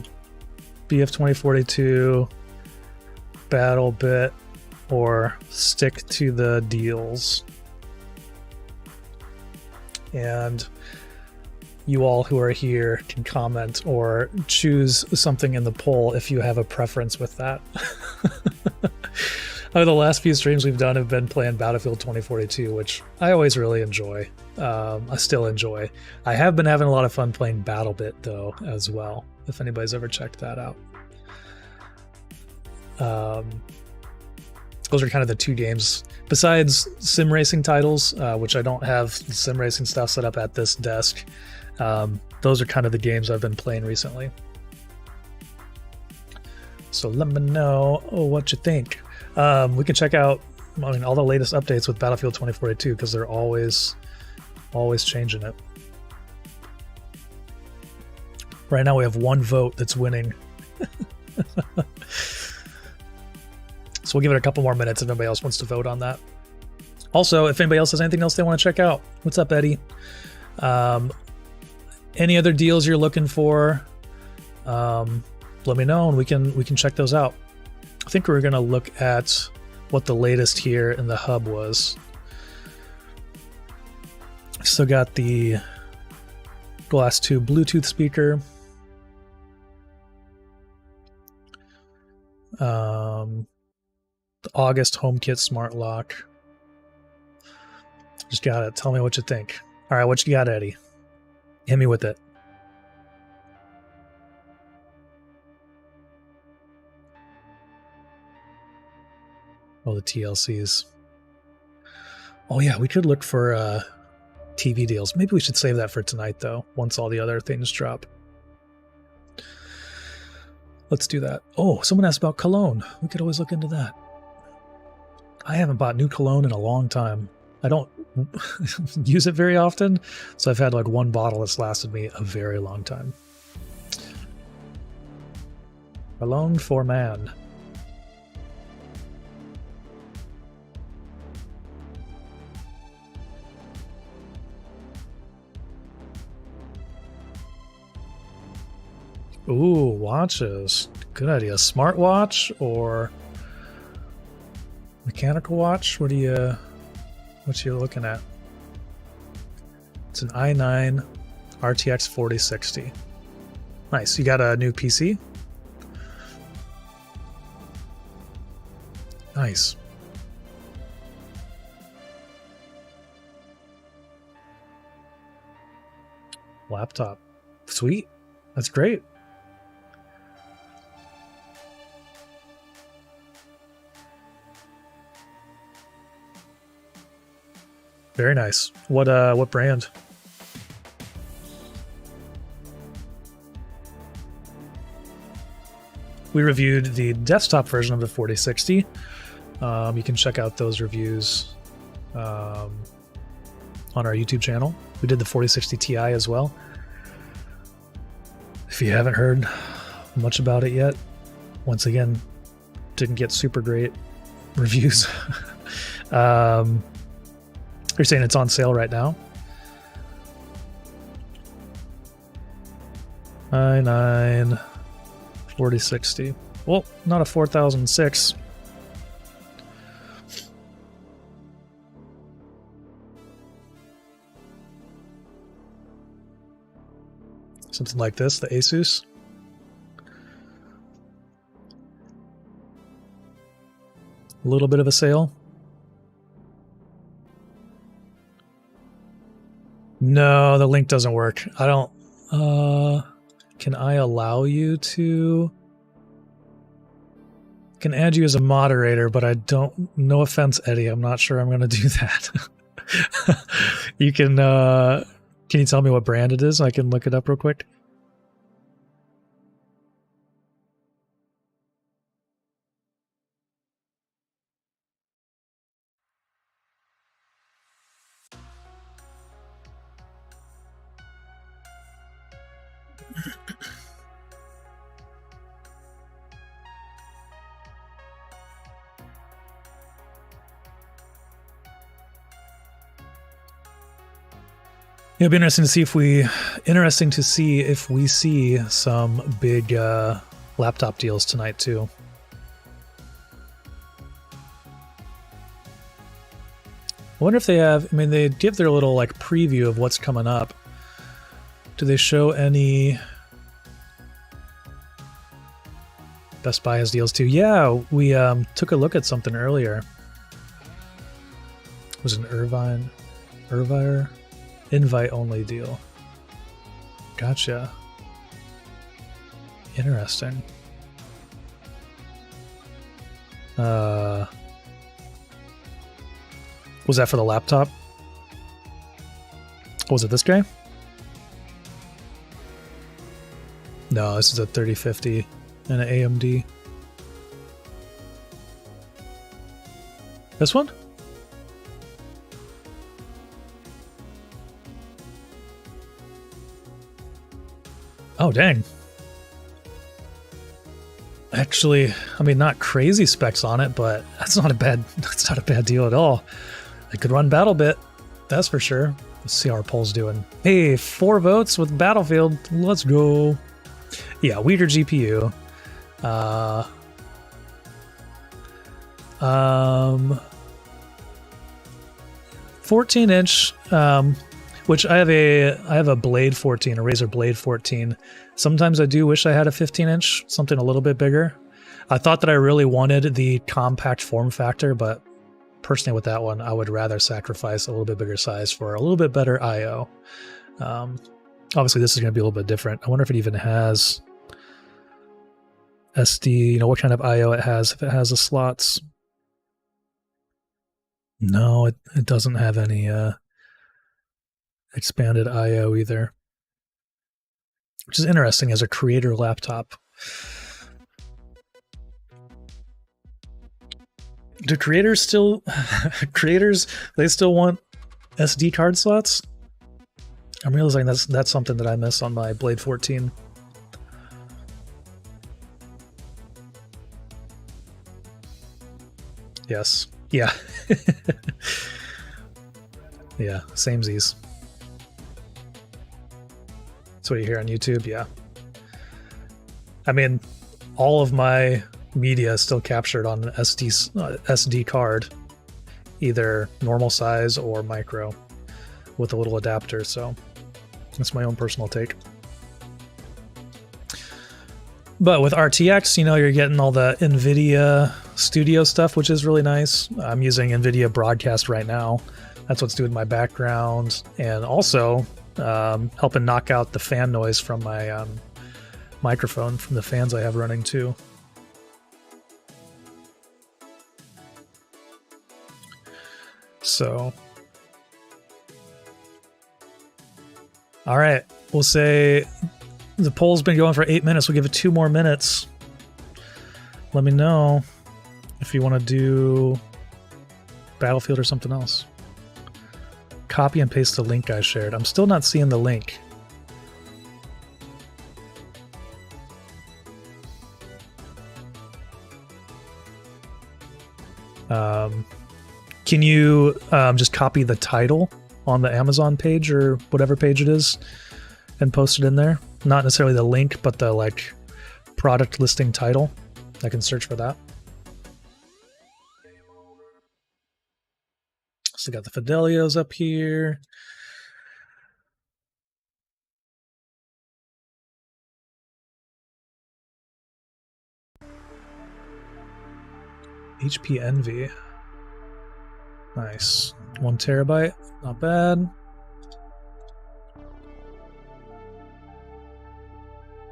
BF 2042, BattleBit, or stick to the deals. And you all who are here can comment or choose something in the poll if you have a preference with that. The last few streams we've done have been playing Battlefield 2042, which I always really enjoy. I still enjoy. I have been having a lot of fun playing BattleBit, though, as well, if anybody's ever checked that out. Those are kind of the two games, besides sim racing titles, which I don't have sim racing stuff set up at this desk. Those are kind of the games I've been playing recently. So let me know what you think. We can check out, I mean, all the latest updates with Battlefield 2042 because they're always changing it. Right now we have one vote that's winning. So we'll give it a couple more minutes if anybody else wants to vote on that. Also, if anybody else has anything else they want to check out, what's up, Eddie? Any other deals you're looking for? Let me know and we can check those out. I think we're going to look at what the latest here in the hub was. Still got the Glass 2 Bluetooth speaker. The August HomeKit smart lock. Just got it. Tell me what you think. All right, what you got, Eddie? Hit me with it. Oh, the TLCs. Oh yeah, we could look for TV deals. Maybe we should save that for tonight, though, once all the other things drop. Let's do that. Oh, someone asked about cologne. We could always look into that. I haven't bought new cologne in a long time. I don't use it very often, so I've had like one bottle that's lasted me a very long time. Cologne for man. Ooh, watches. Good idea. Smartwatch or mechanical watch? What you looking at? It's an i9 RTX 4060. Nice. You got a new PC? Nice. Laptop. Sweet. That's great. Very nice. What brand? We reviewed the desktop version of the 4060. You can check out those reviews on our YouTube channel. We did the 4060 Ti as well. If you haven't heard much about it yet, once again, didn't get super great reviews. You're saying it's on sale right now? i9 4060. Well, not a 4006. Something like this, the Asus. A little bit of a sale. No, the link doesn't work. I don't... can I allow you to... I can add you as a moderator, but I don't... No offense, Eddie. I'm not sure I'm going to do that. You can... Can you tell me what brand it is? I can look it up real quick. It'll be interesting to see if we see some big laptop deals tonight too. I wonder if they have. I mean, they give their little like preview of what's coming up. Do they show any Best Buy has deals too? Yeah, we took a look at something earlier. It was an Irvire invite only deal. Gotcha. Interesting. Was that for the laptop? Was it this guy? No, this is a 3050 and an AMD. This one? Oh, dang. Actually, I mean, not crazy specs on it, but that's not a bad deal at all. It could run BattleBit, that's for sure. Let's see how our poll's doing. Hey, 4 votes with Battlefield. Let's go. Yeah, weaker GPU. 14-inch, which I have a Blade 14, a Razer Blade 14. Sometimes I do wish I had a 15-inch, something a little bit bigger. I thought that I really wanted the compact form factor, but personally with that one, I would rather sacrifice a little bit bigger size for a little bit better I/O. Obviously, this is going to be a little bit different. I wonder if it even has SD, what kind of I/O it has, if it has the slots. No, it doesn't have any expanded I/O either, which is interesting as a creator laptop. Do creators still they still want SD card slots? I'm realizing that's something that I miss on my Blade 14. Yes. Yeah. Yeah, samesies. That's what you hear on YouTube, yeah. I mean, all of my media is still captured on an SD card, either normal size or micro, with a little adapter, so that's my own personal take. But with RTX, you're getting all the NVIDIA Studio stuff, which is really nice. I'm using NVIDIA Broadcast right now. That's what's doing my background, and also helping knock out the fan noise from my microphone from the fans I have running too. So All right, we'll say the poll's been going for 8 minutes. We'll give it 2 more minutes. Let me know if you want to do Battlefield or something else. Copy and paste the link I shared. I'm still not seeing the link. Can you just copy the title on the Amazon page or whatever page it is and post it in there? Not necessarily the link, but the like product listing title. I can search for that. So got the Fidelios up here. HP Envy. Nice. 1 terabyte. Not bad.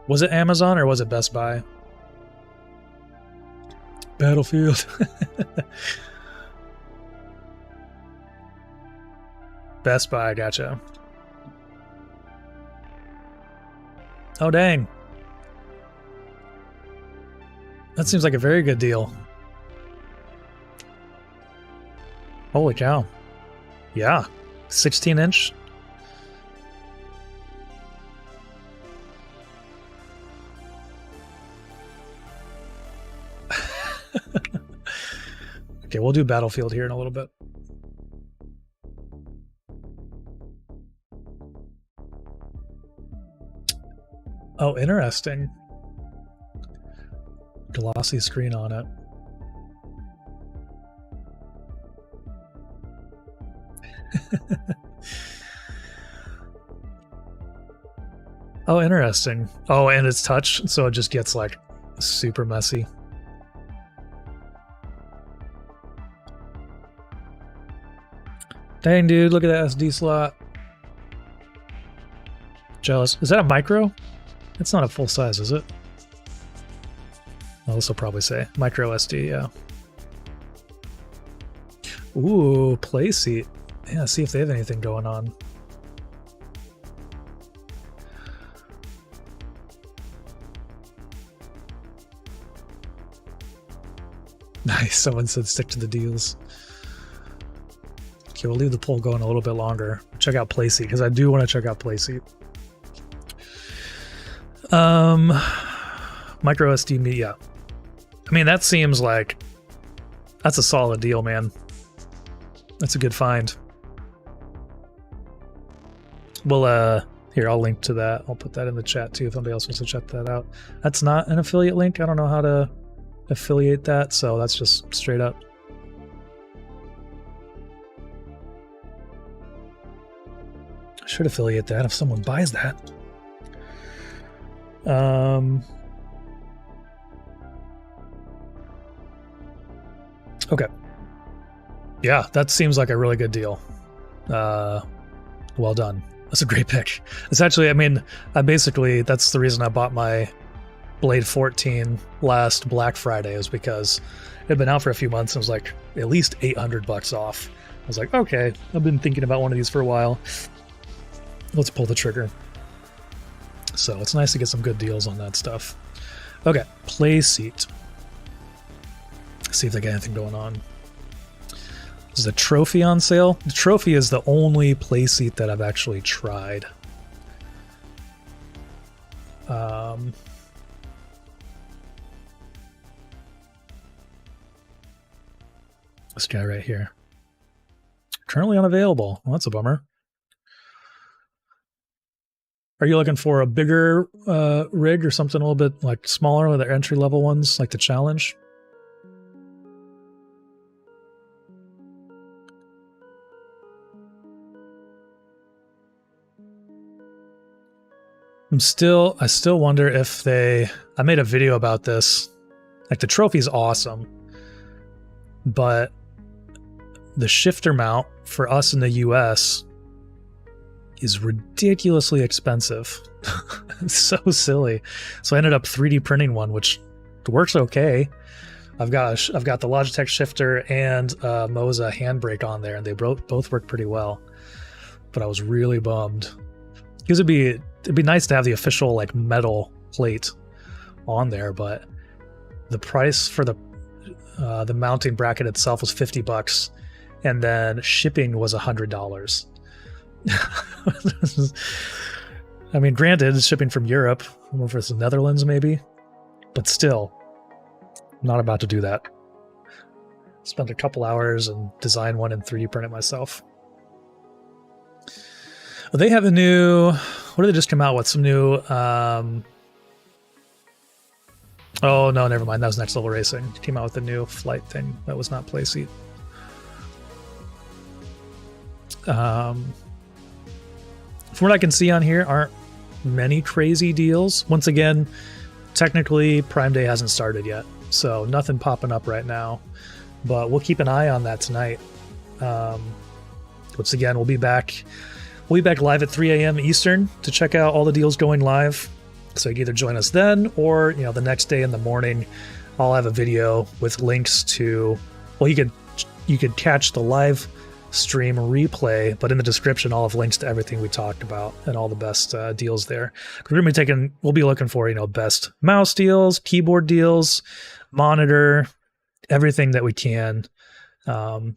Was it Amazon or was it Best Buy? Battlefield. Best Buy, gotcha. Oh, dang. That seems like a very good deal. Holy cow. Yeah. 16-inch. Okay, we'll do Battlefield here in a little bit. Oh, interesting. Glossy screen on it. Oh, interesting. Oh, and it's touch, so it just gets like super messy. Dang, dude, look at that SD slot. Jealous. Is that a micro? It's not a full size, is it? Oh, this will probably say micro SD, yeah. Ooh, play seat. Yeah, see if they have anything going on. Nice, someone said stick to the deals. Okay, we'll leave the poll going a little bit longer. Check out play seat, because I do want to check out play seat. Micro SD media. I mean, that seems like that's a solid deal, man. That's a good find. Well, here, I'll link to that. I'll put that in the chat too if anybody else wants to check that out. That's not an affiliate link. I don't know how to affiliate that, so that's just straight up. I should affiliate that if someone buys that. Okay. Yeah, that seems like a really good deal. Well done. That's a great pick. It's actually, I mean, that's the reason I bought my Blade 14 last Black Friday, is because it had been out for a few months and it was like at least $800 off. I was like, okay, I've been thinking about one of these for a while. Let's pull the trigger. So it's nice to get some good deals on that stuff. Okay, play seat. See if they got anything going on. Is the trophy on sale? The trophy is the only play seat that I've actually tried. This guy right here. Currently unavailable. Well, that's a bummer. Are you looking for a bigger rig or something a little bit like smaller with their entry-level ones, like the Challenge? I still wonder if I made a video about this. Like, the trophy's awesome, but the shifter mount for us in the US is ridiculously expensive. It's so silly. So I ended up 3D printing one, which works okay. I've got the Logitech shifter and Moza handbrake on there, and they both work pretty well. But I was really bummed Because it'd be nice to have the official like metal plate on there, but the price for the mounting bracket itself was $50, and then shipping was $100. I mean, granted, it's shipping from Europe, over the Netherlands maybe, but still, I'm not about to do that. Spend a couple hours and design one and 3D print it myself. Well, they have a new, what did they just come out with? Some new, oh no, never mind. That was Next Level Racing. Came out with a new flight thing. That was not Playseat. From what I can see on here, aren't many crazy deals. Once again, technically Prime Day hasn't started yet, so nothing popping up right now. But we'll keep an eye on that tonight. Once again, we'll be back live at 3 a.m. Eastern to check out all the deals going live. So you can either join us then, or the next day in the morning, I'll have a video with links to. Well, you could catch the live stream replay, but in the description I'll have links to everything we talked about and all the best deals there. We'll be looking for best mouse deals, keyboard deals, monitor, everything that we can. We'll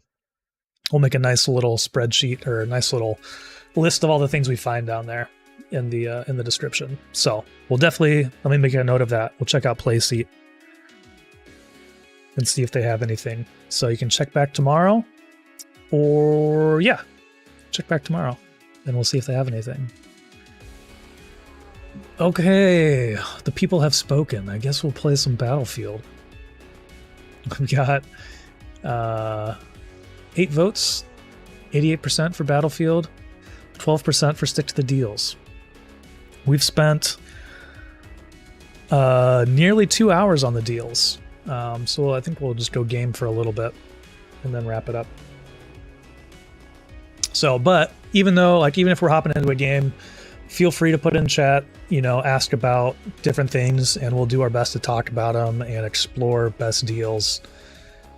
make a nice little spreadsheet or a nice little list of all the things we find down there in the description. So we'll definitely, let me make a note of that. We'll check out Playseat and see if they have anything. So you can check back tomorrow. Or, yeah, check back tomorrow, and we'll see if they have anything. Okay, the people have spoken. I guess we'll play some Battlefield. We got 8 votes, 88% for Battlefield, 12% for Stick to the Deals. We've spent nearly 2 hours on the deals, so I think we'll just go game for a little bit and then wrap it up. So, but even if we're hopping into a game, feel free to put in chat, ask about different things, and we'll do our best to talk about them and explore best deals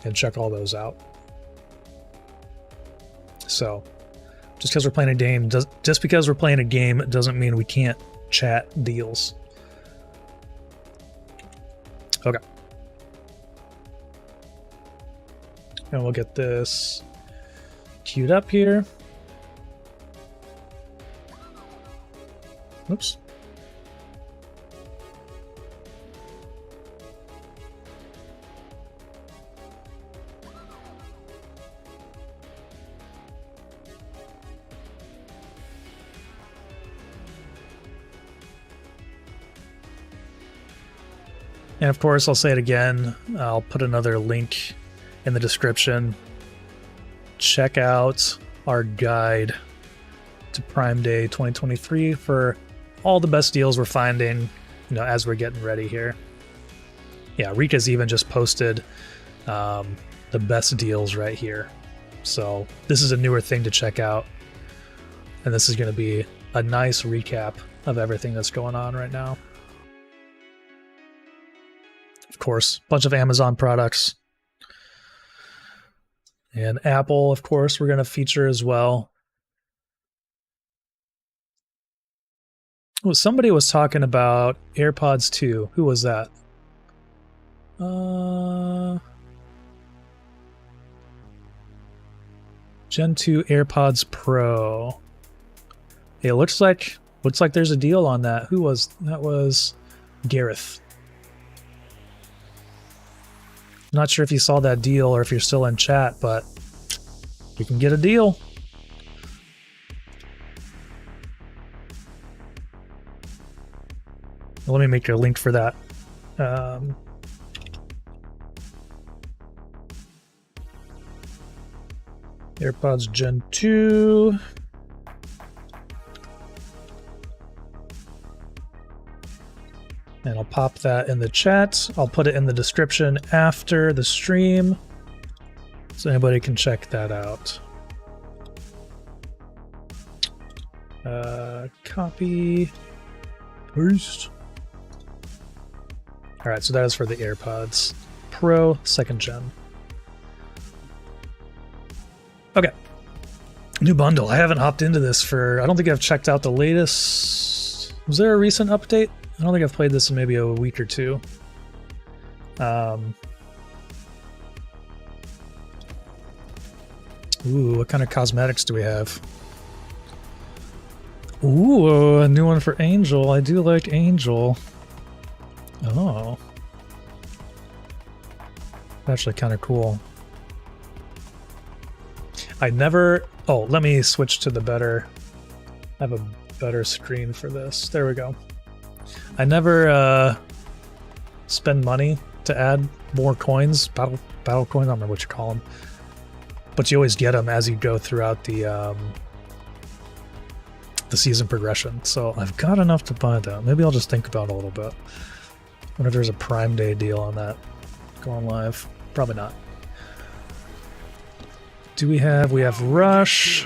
and check all those out. So, just because we're playing a game, doesn't mean we can't chat deals. Okay. And we'll get this queued up here. Oops. And of course, I'll say it again. I'll put another link in the description. Check out our guide to Prime Day 2023 for all the best deals we're finding, as we're getting ready here. Yeah, Rikka's even just posted the best deals right here. So this is a newer thing to check out. And this is going to be a nice recap of everything that's going on right now. Of course, a bunch of Amazon products. And Apple, of course, we're going to feature as well. Oh, somebody was talking about AirPods 2. Who was that? Gen 2 AirPods Pro. It looks like there's a deal on that. Who was that? Was Gareth. Not sure if you saw that deal or if you're still in chat, but you can get a deal. Let me make a link for that. AirPods Gen 2. And I'll pop that in the chat. I'll put it in the description after the stream, so anybody can check that out. Copy. Paste. All right, so that is for the AirPods Pro 2nd Gen. Okay. New bundle. I haven't hopped into this for... I don't think I've checked out the latest... Was there a recent update? I don't think I've played this in maybe a week or two. Ooh, what kind of cosmetics do we have? Ooh, a new one for Angel. I do like Angel. Oh. Actually kind of cool. I never... Oh, let me switch to the better... I have a better screen for this. There we go. I never spend money to add more coins. Battle coins, I don't remember what you call them. But you always get them as you go throughout the season progression. So I've got enough to buy that. Maybe I'll just think about it a little bit. I wonder if there's a Prime Day deal on that going live. Probably not. Do we have... We have Rush.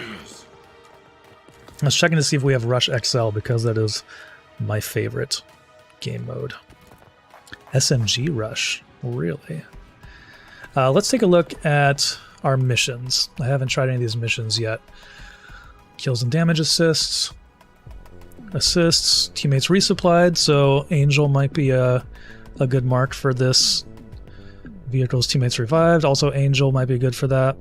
I was checking to see if we have Rush XL because that is my favorite game mode. SMG Rush. Really? Let's take a look at our missions. I haven't tried any of these missions yet. Kills and damage assists. Assists. Teammates resupplied, so Angel might be a good mark for this. Vehicles teammates revived. Also Angel might be good for that.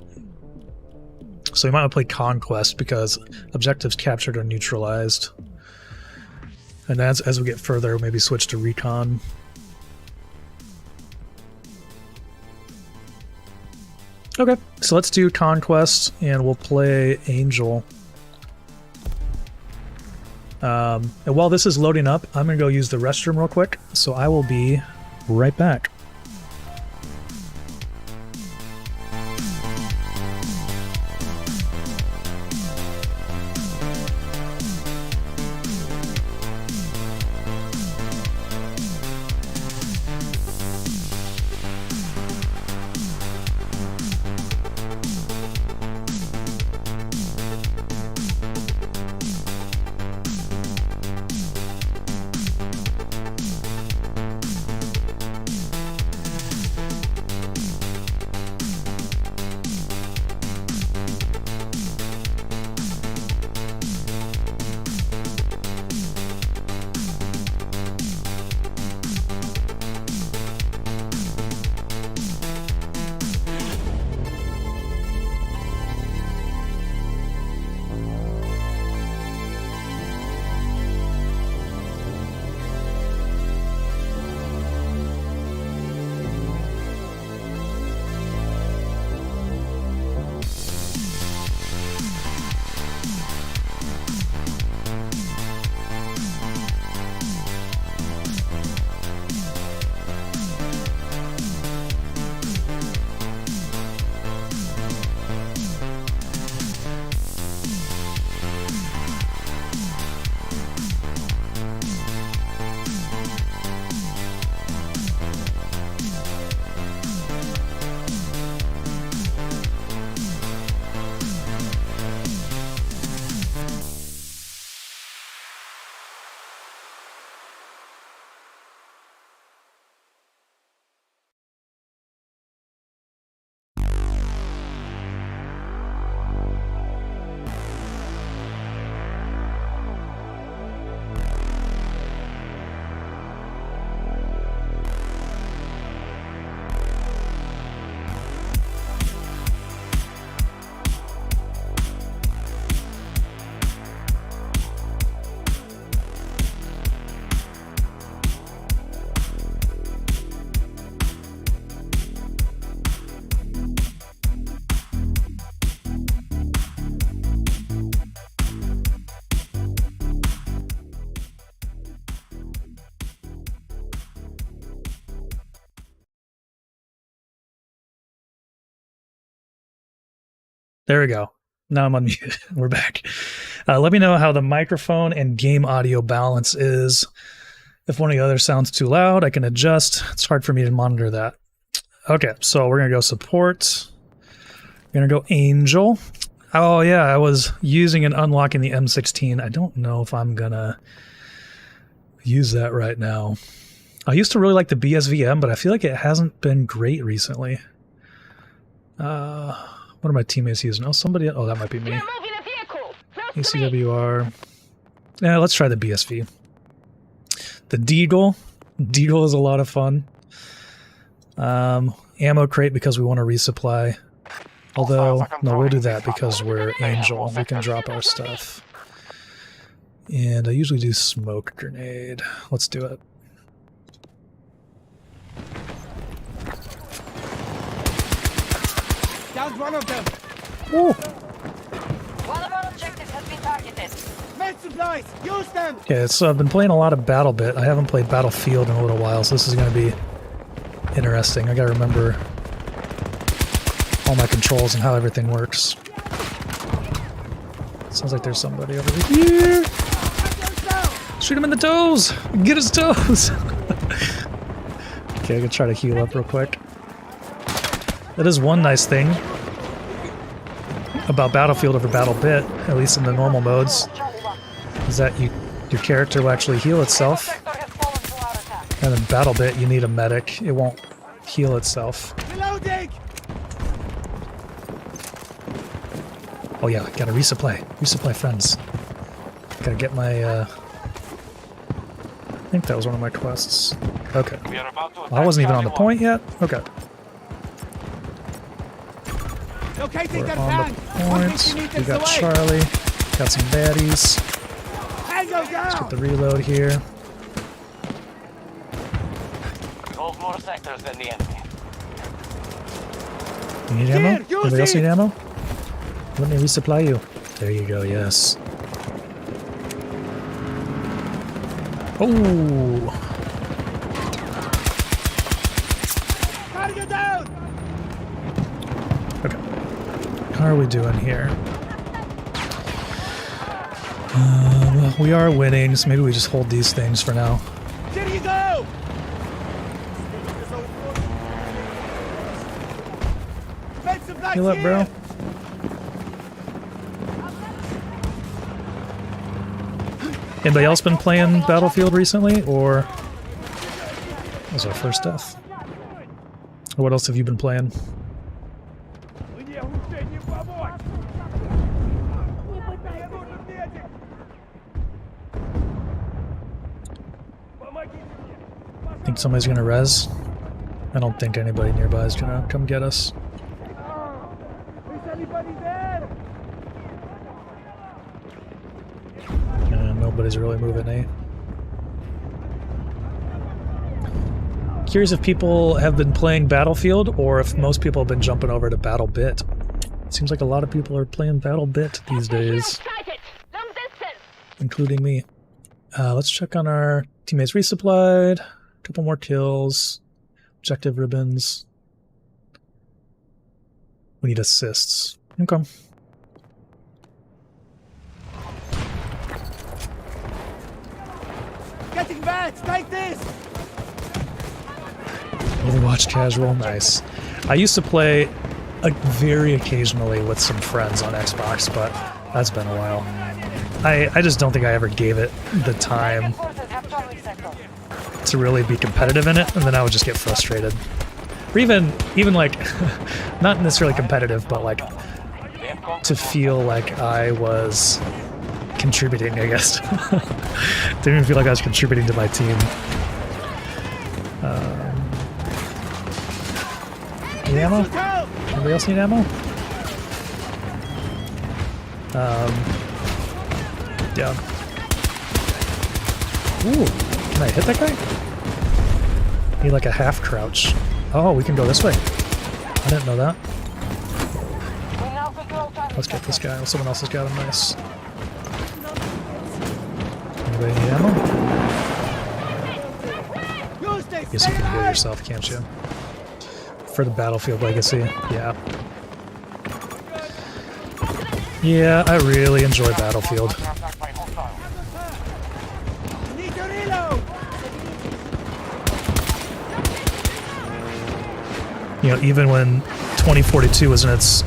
So we might want to play Conquest because objectives captured are neutralized. And as we get further, maybe switch to Recon. Okay, so let's do Conquest and we'll play Angel. And while this is loading up, I'm going to go use the restroom real quick, so I will be right back. There we go. Now I'm unmuted. We're back. Let me know how the microphone and game audio balance is. If one of the others sounds too loud, I can adjust. It's hard for me to monitor that. Okay, so we're going to go support. We're going to go Angel. Oh, yeah, I was using and unlocking the M16. I don't know if I'm going to use that right now. I used to really like the BSVM, but I feel like it hasn't been great recently. What are my teammates using? Oh, somebody... Oh, that might be me. You're moving if ACWR. Yeah, let's try the BSV. The Deagle. Deagle is a lot of fun. Ammo crate because we want to resupply. Although, no, we'll do that because we're Angel. We can drop our stuff. And I usually do smoke grenade. Let's do it. Downed one of them. Ooh. One of our objectives has been targeted. Med supplies, use them. Okay, so I've been playing a lot of BattleBit. I haven't played Battlefield in a little while, so this is going to be interesting. I gotta remember all my controls and how everything works. Sounds like there's somebody over here. Shoot him in the toes! Get his toes! Okay, I can try to heal up real quick. That is one nice thing about Battlefield over BattleBit, at least in the normal modes, is that your character will actually heal itself. And in BattleBit, you need a medic. It won't heal itself. Reloading. Oh yeah, gotta resupply. Resupply friends. Gotta get my, I think that was one of my quests. Okay. Well, I wasn't even on the point yet? Okay. Locating We're their on the van. point. We got Charlie. Got some baddies. Tango Let's get down. the reload here. 12 more sectors than the enemy. You need ammo? Anybody else need ammo? Let me resupply you. There you go, yes. Oh! Target down. Okay. How are we doing here? Well, we are winning, so maybe we just hold these things for now. Here you go. Med supplies Heal up, bro. here. Anybody else been playing Battlefield recently, or that was our first death? Or what else have you been playing? Think somebody's gonna res? I don't think anybody nearby is gonna come get us. Is anybody there? And nobody's really moving, eh? Curious if people have been playing Battlefield or if most people have been jumping over to BattleBit. Seems like a lot of people are playing BattleBit these days, including me. Let's check on our teammates resupplied. Couple more kills. Objective ribbons. We need assists. Okay. Getting bad. Take this. Overwatch casual, nice. I used to play very occasionally with some friends on Xbox, but that's been a while. I just don't think I ever gave it the time to really be competitive in it, and then I would just get frustrated. Or even like, not necessarily competitive, but like to feel like I was contributing, I guess. Didn't even feel like I was contributing to my team. Need ammo? Anybody else need ammo? Yeah. Ooh, can I hit that guy? Need like a half crouch. Oh, we can go this way. I didn't know that. Let's get this guy. Someone else has got him. Nice. Anybody need ammo? Guess you can heal yourself, can't you? For the Battlefield Legacy, yeah. Yeah, I really enjoy Battlefield. Need to reload. You know, even when 2042 was in its...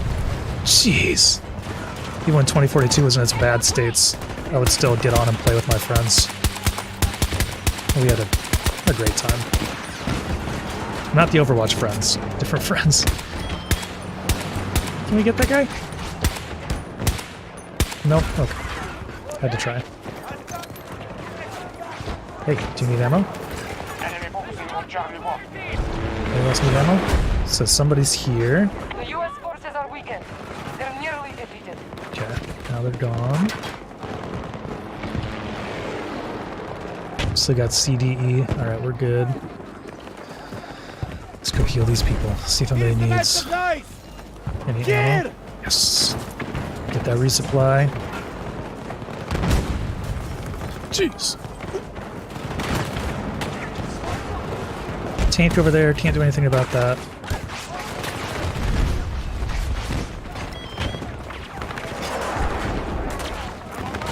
Jeez. Even when 2042 was in its bad states, I would still get on and play with my friends. We had a great time. Not the Overwatch friends. Different friends. Can we get that guy? Nope. Okay. Had to try. Hey, do you need ammo? Enemy focusing on Charlie 1. Anyone else need ammo? So somebody's here. The U.S. forces are weakened. They're nearly defeated. Okay, now they're gone. Still got CDE. Alright, we're good. Let's go heal these people. See if anybody Here's the needs supplies. any Here. ammo. Yes. Get that resupply. Jeez. Tank over there. Can't do anything about that.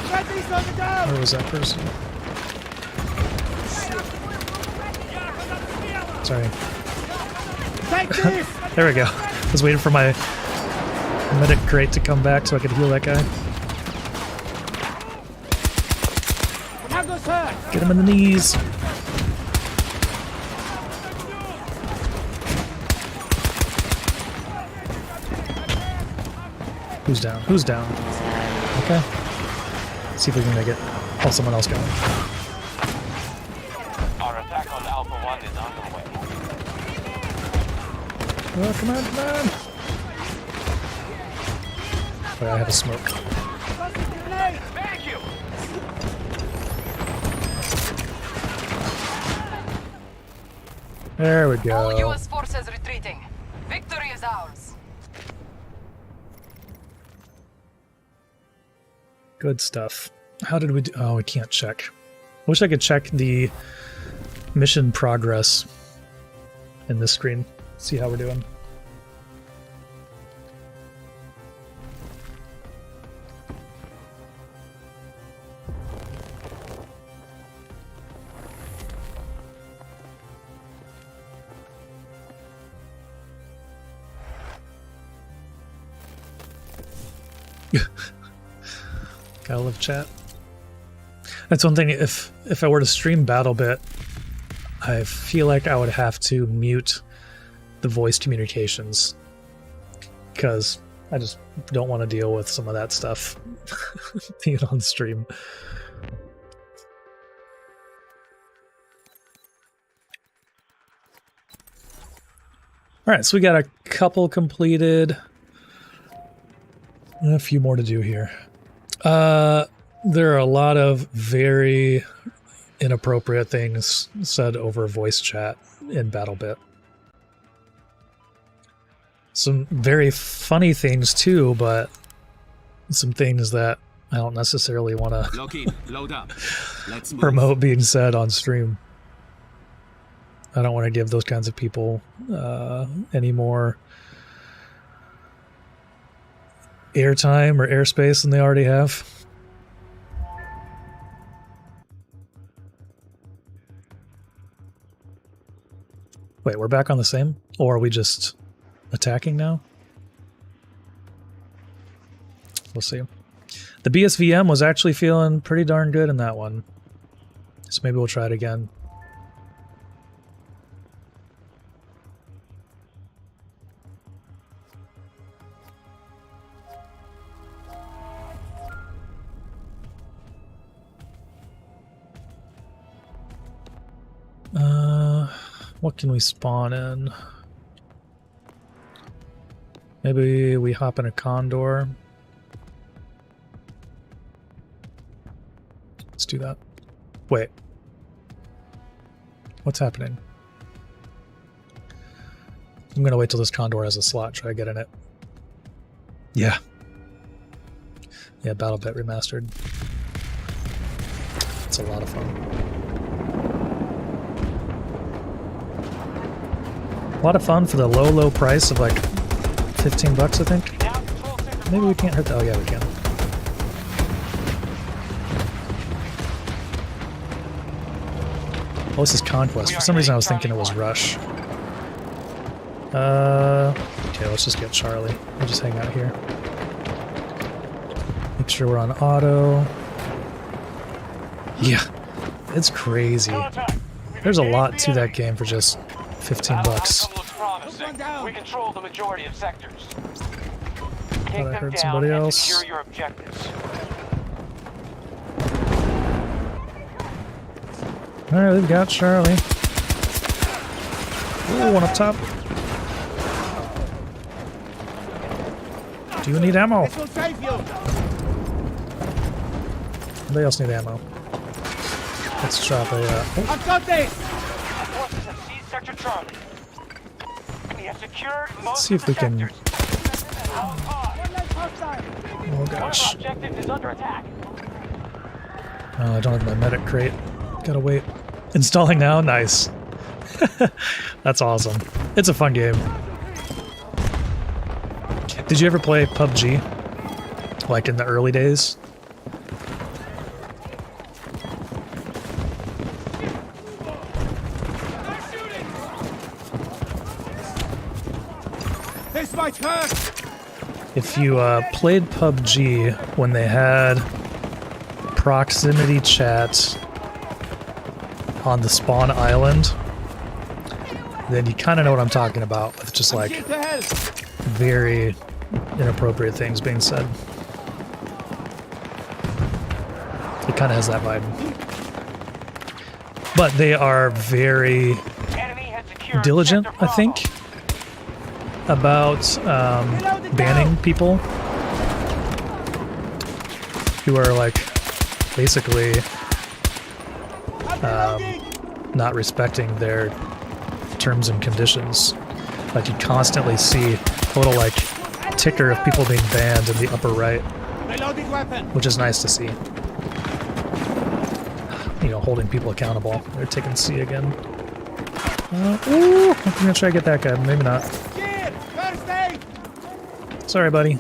Get these on the down. Where was that person? Sorry. Take this. There we go. I was waiting for my medic crate to come back so I could heal that guy. Tango's hurt. Get him in the knees. Who's down? Who's down? Okay. See if we can make it. Oh, someone else going. Our attack on Alpha 1 is underway. Oh, come on, come on. Oh, I have a smoke. Thank you! There we All go. U.S. forces retreating. Victory is ours. Good stuff. How did we do? Oh, we can't check. Wish I could check the mission progress in this screen. See how we're doing. Gotta love chat. That's one thing. If I were to stream BattleBit, I feel like I would have to mute the voice communications because I just don't want to deal with some of that stuff being on stream. All right, so we got a couple completed. And a few more to do here. There are a lot of very inappropriate things said over voice chat in BattleBit. Some very funny things too, but some things that I don't necessarily want to Lock in, load up. Let's move. promote being said on stream. I don't want to give those kinds of people any more airtime or airspace than they already have. Wait, we're back on the same? Or are we just attacking now? We'll see. The BSVM was actually feeling pretty darn good in that one. So maybe we'll try it again. What can we spawn in? Maybe we hop in a Condor. Let's do that. Wait. What's happening? I'm gonna wait till this Condor has a slot, try to get in it. Yeah. Yeah, BattleBit Remastered. It's a lot of fun. A lot of fun for the low, low price of like 15 bucks, I think. Maybe we can't hurt that. Oh, yeah, we can. Oh, this is Conquest. For some reason, I was thinking it was Rush. Okay, let's just get Charlie. We'll just hang out here. Make sure we're on auto. Yeah, it's crazy. There's a lot to that game for just 15 bucks. We control the majority of sectors. Take Thought I them heard down somebody and else. secure your objectives. Alright, we've got Charlie. Ooh, one up top. Do you need ammo? This will save you. Anybody else need ammo? Let's drop a. Oh, I've got this. Forces have seized Sector Charlie. We have secured most see if we can. One leg hostile. Oh gosh. objective is under attack. Oh, I don't have my medic crate. Gotta wait. Installing now? Nice. That's awesome. It's a fun game. Did you ever play PUBG? Like in the early days? This might hurt. If you played PUBG when they had proximity chat on the spawn island, then you kind of know what I'm talking about, with just like Here to help. very inappropriate things being said. It kind of has that vibe. But they are very Enemy has secured diligent, Sector I think, about banning people who are like basically not respecting their terms and conditions. Like you constantly see a little like ticker of people being banned in the upper right, Reloading weapon. which is nice to see. You know, holding people accountable. They're taking C again. Ooh, I'm gonna try to get that guy, but maybe not. Here, first aid. Sorry, buddy.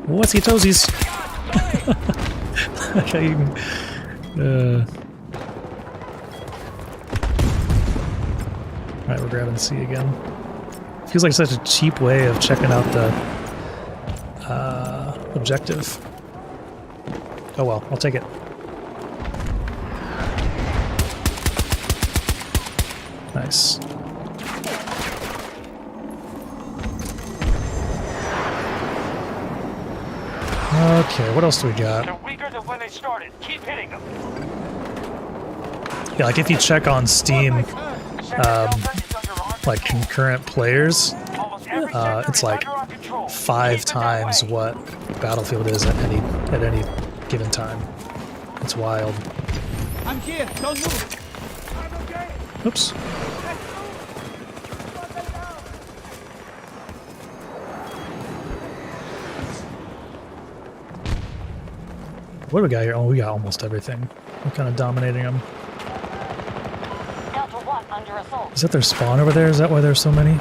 What's your toesies? Okay. Alright, we're grabbing C again. Feels like such a cheap way of checking out the objective. Oh well, I'll take it. Nice. Okay, what else do we got? They're weaker than when they started. Keep hitting them. Yeah, like if you check on Steam, Sector Delta is under our like control. concurrent players, Almost every sector it's is like under our control. 5 Keep it that times way. what Battlefield is at any given time. It's wild. I'm here. Don't move. Oops. What do we got here? Oh, we got almost everything. We're kind of dominating them. Delta 1 under assault. Is that their spawn over there? Is that why there's so many?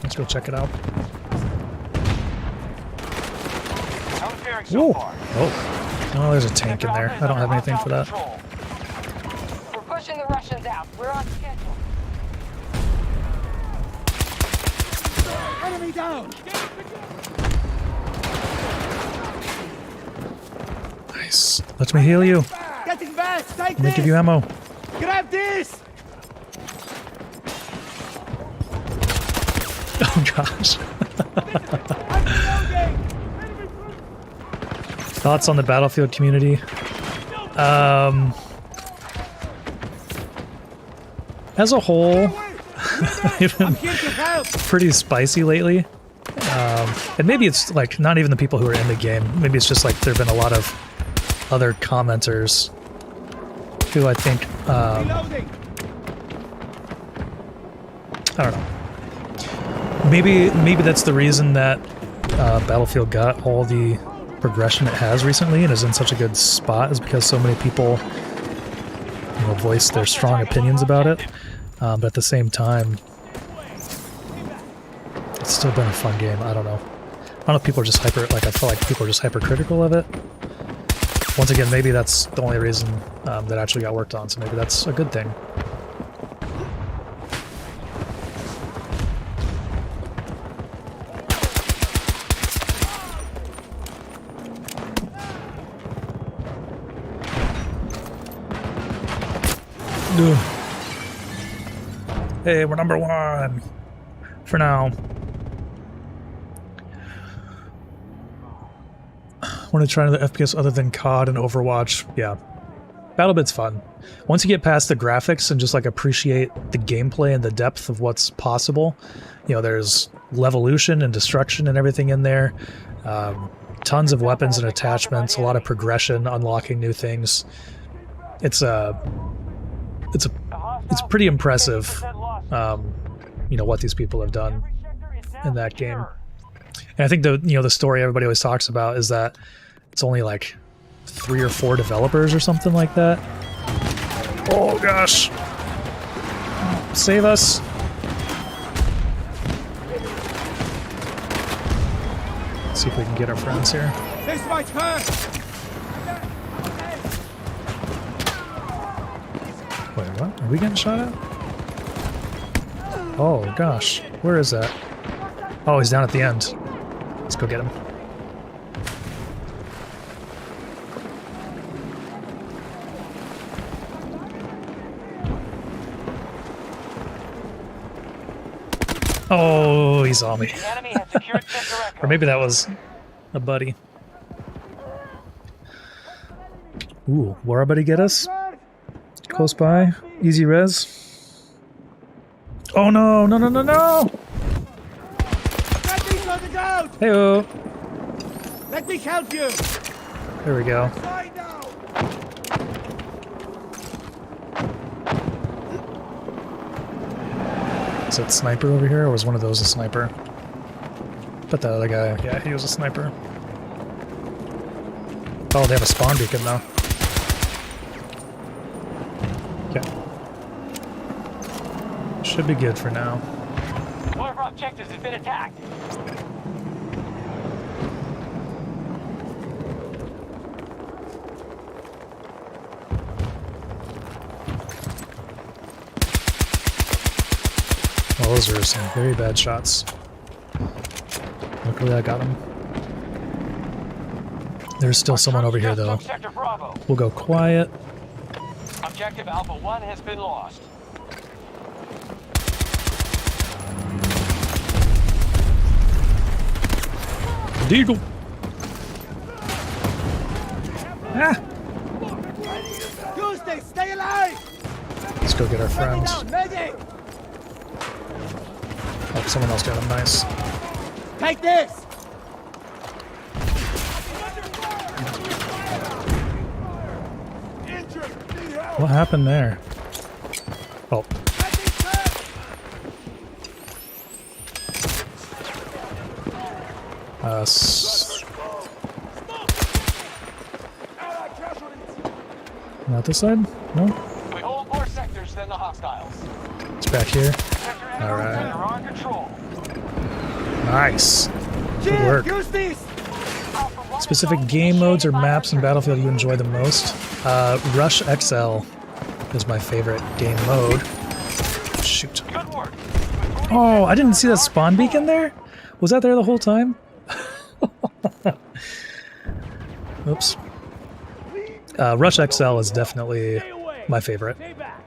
Let's go check it out. How is faring so Whoa. far? Oh, there's a tank in there. I don't have anything for that. We're pushing the Russians out. We're on schedule. Enemy down. Nice. Let me heal you. Getting back. Take Let me this. give you ammo. Grab this. Oh gosh. I'm reloading. Thoughts on the Battlefield community? As a whole, I'm here to help. pretty spicy lately. And maybe it's like not even the people who are in the game. Maybe it's just like there have been a lot of other commenters who I think, Reloading. I don't know. Maybe that's the reason that Battlefield got all the progression it has recently and is in such a good spot, is because so many people, you know, voice their strong opinions about it. But at the same time, it's still been a fun game. I don't know. I don't know if people are just I feel like people are just hypercritical of it. Once again, maybe that's the only reason that actually got worked on, so maybe that's a good thing. Ugh. Hey, we're number 1 for now. Want to try another FPS other than COD and Overwatch? Yeah. BattleBit's fun. Once you get past the graphics and just like appreciate the gameplay and the depth of what's possible, you know, there's levolution and destruction and everything in there. Tons of weapons and attachments, a lot of progression, unlocking new things. It's pretty impressive, you know, what these people have done in that game. And I think the story everybody always talks about is that it's only like 3 or 4 developers or something like that. Oh gosh. Save us. Let's see if we can get our friends here. This might hurt. Wait, what? Are we getting shot at? Oh gosh. Where is that? Oh, he's down at the end. Let's go get him. Oh, he saw me. The enemy has secured Sector Echo. Or maybe that was a buddy. Ooh, where our buddy get us? Close by. Easy res. Oh no, no, no, no, no! Get these on the ground. Hey-oh. Let me help you. There we go. Slide now. Is that sniper over here, or was one of those a sniper? But the other guy, yeah, he was a sniper. Oh, they have a spawn beacon though. Okay. Should be good for now. One of our objectives has been attacked. Well, those are some very bad shots. Luckily I got him. There's still someone over here though. Sector Bravo. We'll go quiet. Objective Alpha 1 has been lost. Deagle! Ah! Tuesday, stay alive. Let's go get our friends. Down, medic. Oh, someone else got him. Nice. Take this. What happened there? Oh. Not this side? No? We hold more sectors than the hostiles. It's back here. Sector Echo All right. is under our control. Nice. Good Jim, work. use this. Specific game modes or maps in Battlefield you enjoy the most? Rush XL is my favorite game mode. Shoot. Good work. Oh, I didn't see that spawn beacon there? Was that there the whole time? Oops. Rush XL is definitely my favorite. Stay back.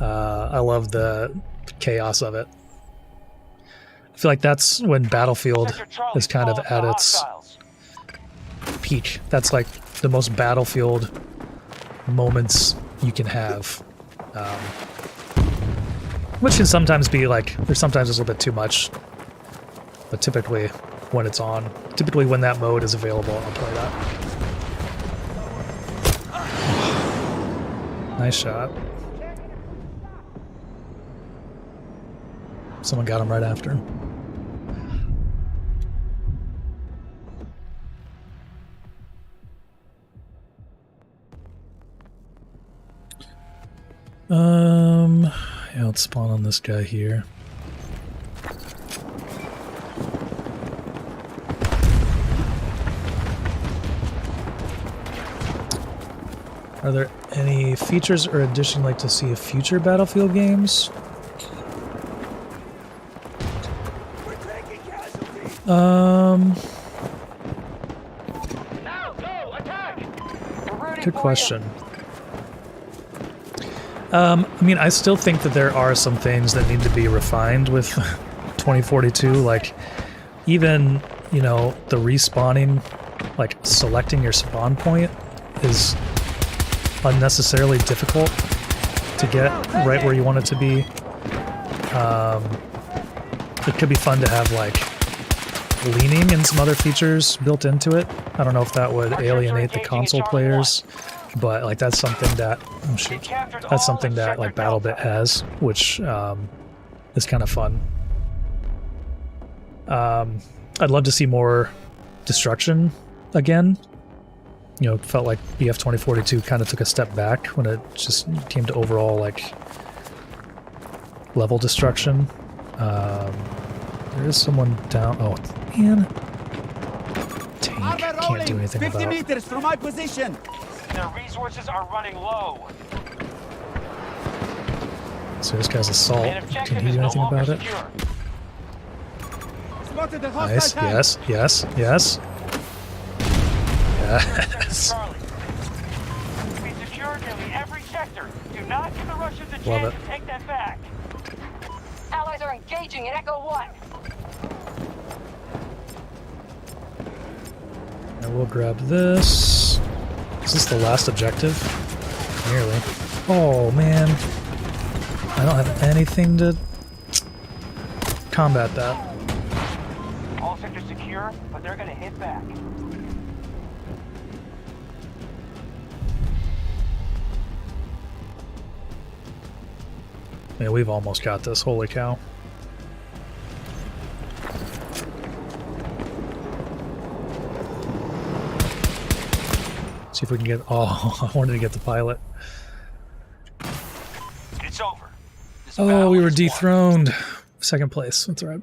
I love the chaos of it. I feel like that's when Battlefield Sector Charlie is kind of falls to at its hostiles. peak. That's like the most Battlefield moments you can have. Which can sometimes be like, there's sometimes a little bit too much. But typically when it's on, typically when that mode is available, I'll play that. Nice shot. Someone got him right after. Yeah, let's spawn on this guy here. Are there any features or additions you'd like to see of future Battlefield games? Now, go, attack. We're rooting Good for question. I mean, I still think that there are some things that need to be refined with 2042. Like, even you know, the respawning, like selecting your spawn point is unnecessarily difficult to get right where you want it to be. It could be fun to have like leaning and some other features built into it. I don't know if that would alienate the console players, but like that's something that that's something that like BattleBit has, which is kind of fun. I'd love to see more destruction again. You know, it felt like BF 2042 kind of took a step back when it just came to overall like level destruction. There is someone down. Oh man, tank can't do anything 50 about. meters from my position. Their resources are running low. So this guy's assault. Main objective Can he is do no anything longer about it? secure. Spotted the hostile Nice. tank. Yes. Yes. Yes. Yes. Charlie. We secured nearly every sector. Do not give the Russians a Love chance it. to take that back. Allies are engaging in Echo 1. And we'll grab this. Is this the last objective? Nearly. Oh man. I don't have anything to combat that. All sectors secure, but they're gonna hit back. Yeah, we've almost got this. Holy cow. See if we can get... Oh, I wanted to get the pilot. It's over. This Oh, battle we were is won. dethroned. Second place. That's right.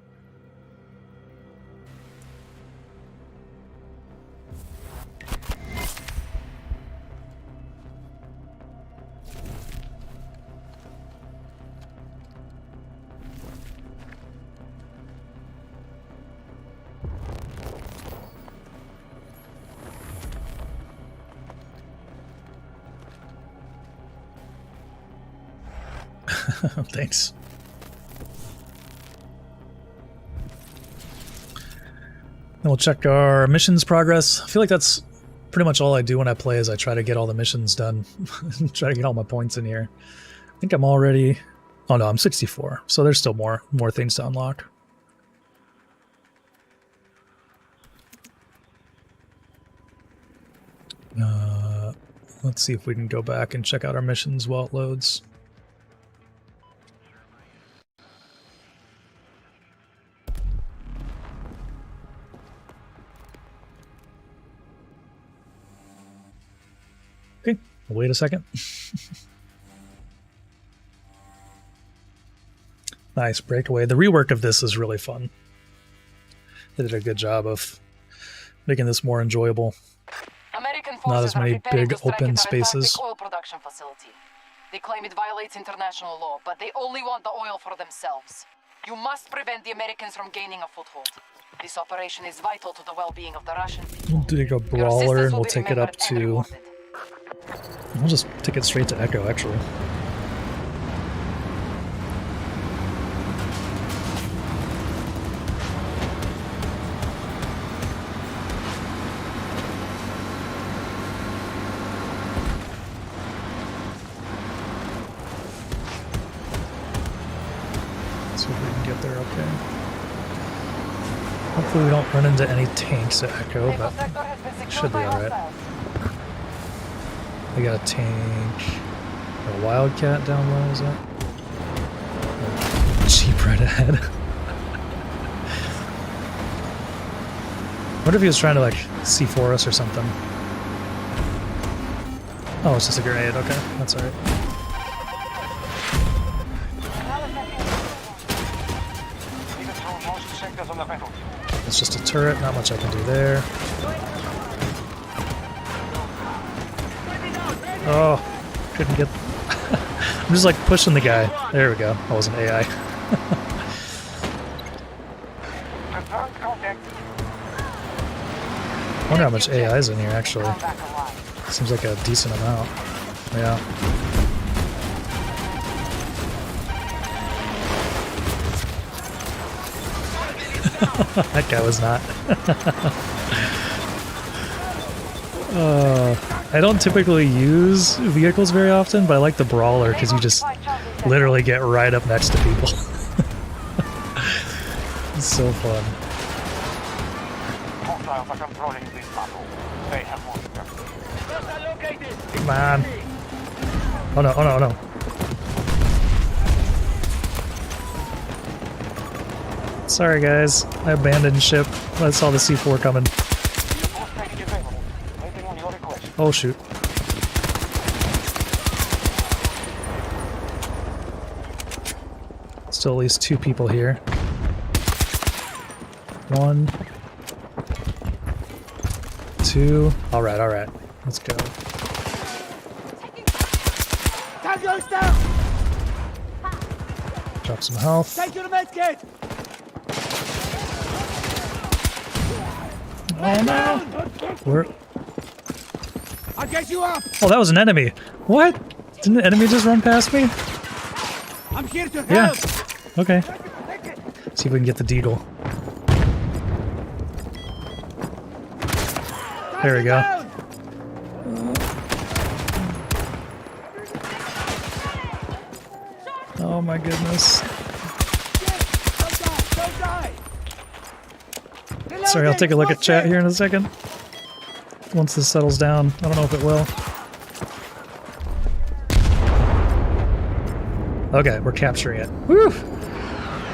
Thanks. Then we'll check our missions progress. I feel like that's pretty much all I do when I play is I try to get all the missions done. Try to get all my points in here. I think I'm already... Oh no, I'm 64. So there's still more things to unlock. Let's see if we can go back and check out our missions while it loads. Okay, wait a second. Nice breakaway. The rework of this is really fun. They did a good job of making this more enjoyable. American Not forces as many are preparing big to strike open at our spaces. Antarctic oil production facility. They claim it violates international law, but they only want the oil for themselves. You must prevent the Americans from gaining a foothold. This operation is vital to the well-being of the Russian people. We'll do a Your brawler assistance and will we'll be take it up remembered and to... rewarded. We'll just take it straight to Echo, actually. See if we can get there okay. Hopefully we don't run into any tanks at Echo, Naval but sector has been secured should be by alright. hostiles. we got a tank. A Wildcat down low, is that? Jeep right ahead. What if he was trying to like C4 us or something? Oh, it's just a grenade. Okay, that's alright. Even through most sectors on the battlefield. It's just a turret. Not much I can do there. Oh, couldn't get. I'm just like pushing the guy. There we go. That was an AI. Confirmed contact. I wonder how much AI is in here actually. Come back alive. Seems like a decent amount. Yeah. That guy was not. I don't typically use vehicles very often, but I like the brawler because you just literally get right up next to people. It's so fun. Hostiles are controlling this battle. They have monsters. Come on. Oh no, oh no, oh no. Sorry guys, I abandoned ship. I saw the C4 coming. Oh shoot. Still at least 2 people here. 1, 2. Alright, alright. Let's go. Tango's down! Drop some health. Take your med kit! Oh no! Where? I'll get you up! Oh, that was an enemy. What? Didn't the enemy just run past me? I'm here to Yeah. help! Okay. See if we can get the deagle. There we go. Down! Oh my goodness. Don't die! Sorry, I'll take a look at chat here in a second. Once this settles down. I don't know if it will. Okay, we're capturing it. Woo!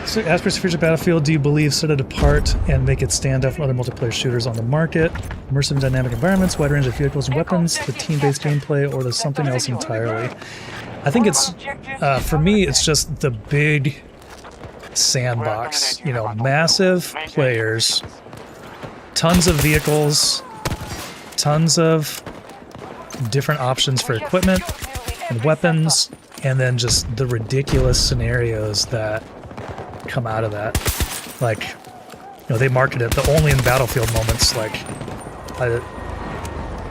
So, as per future Battlefield, do you believe set it apart and make it stand out from other multiplayer shooters on the market? Immersive and dynamic environments, wide range of vehicles and weapons, the team-based gameplay, or there's something else entirely? I think it's, for me, it's just the big sandbox. You know, massive players, tons of vehicles, tons of different options for equipment and weapons, and then just the ridiculous scenarios that come out of that. Like, you know, they market it the only in Battlefield moments, like,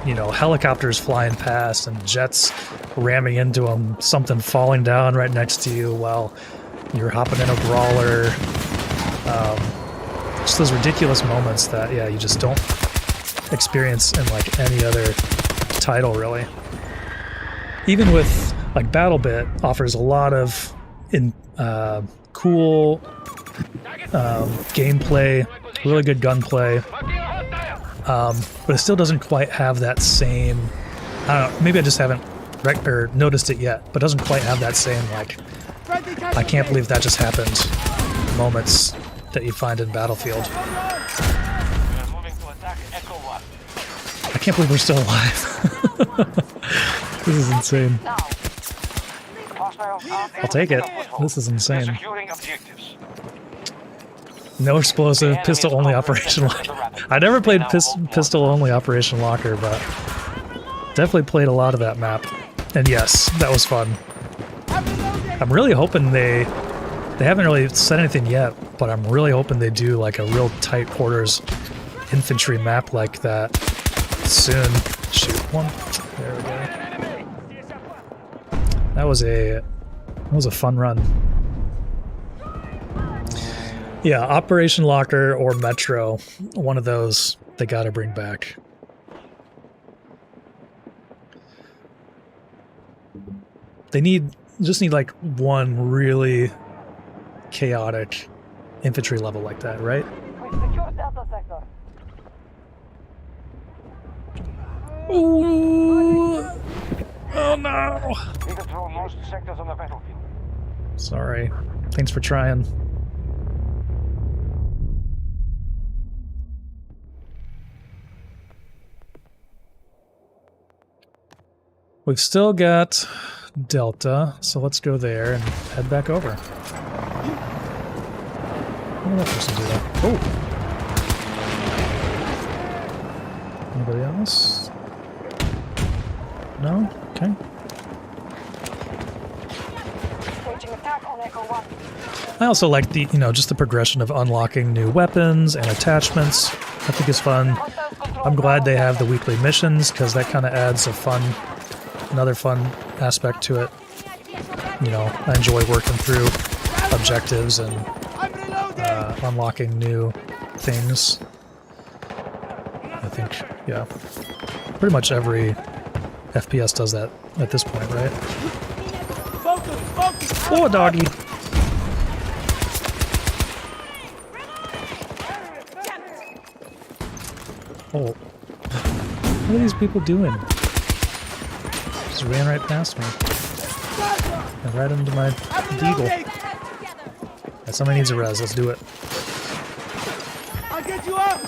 you know, helicopters flying past and jets ramming into them, something falling down right next to you while you're hopping in a brawler. Just those ridiculous moments that, yeah, you just don't experience in like any other title, really. Even with like BattleBit offers a lot of cool gameplay, really good gunplay, but it still doesn't quite have that same. I don't know. Maybe I just haven't noticed it yet, but it doesn't quite have that same like. I can't believe that just happened. Moments that you find in Battlefield. I can't believe we're still alive. This is insane. I'll take it. This is insane. No explosive, pistol-only Operation Locker. I never played pistol-only Operation Locker, but definitely played a lot of that map. And yes, that was fun. I'm really hoping they haven't really said anything yet, but I'm really hoping they do like a real tight quarters infantry map like that soon. Shoot one. There we go. That was a fun run. Yeah, Operation Locker or Metro, one of those they gotta bring back. They just need like one really chaotic infantry level like that, right? Ooh. Oh no! We control most sectors on the battlefield. Sorry. Thanks for trying. We've still got Delta, so let's go there and head back over. How did that person do that? Oh! Anybody else? No? Okay. I also like the, just the progression of unlocking new weapons and attachments. I think it's fun. I'm glad they have the weekly missions, because that kind of adds another fun aspect to it. I enjoy working through objectives and unlocking new things. I think, yeah. Pretty much every FPS does that at this point, right? Focus! Focus! Oh, doggy! Oh. What are these people doing? Just ran right past me. And right into my deagle. Yeah, somebody needs a res, let's do it. I'll get you up!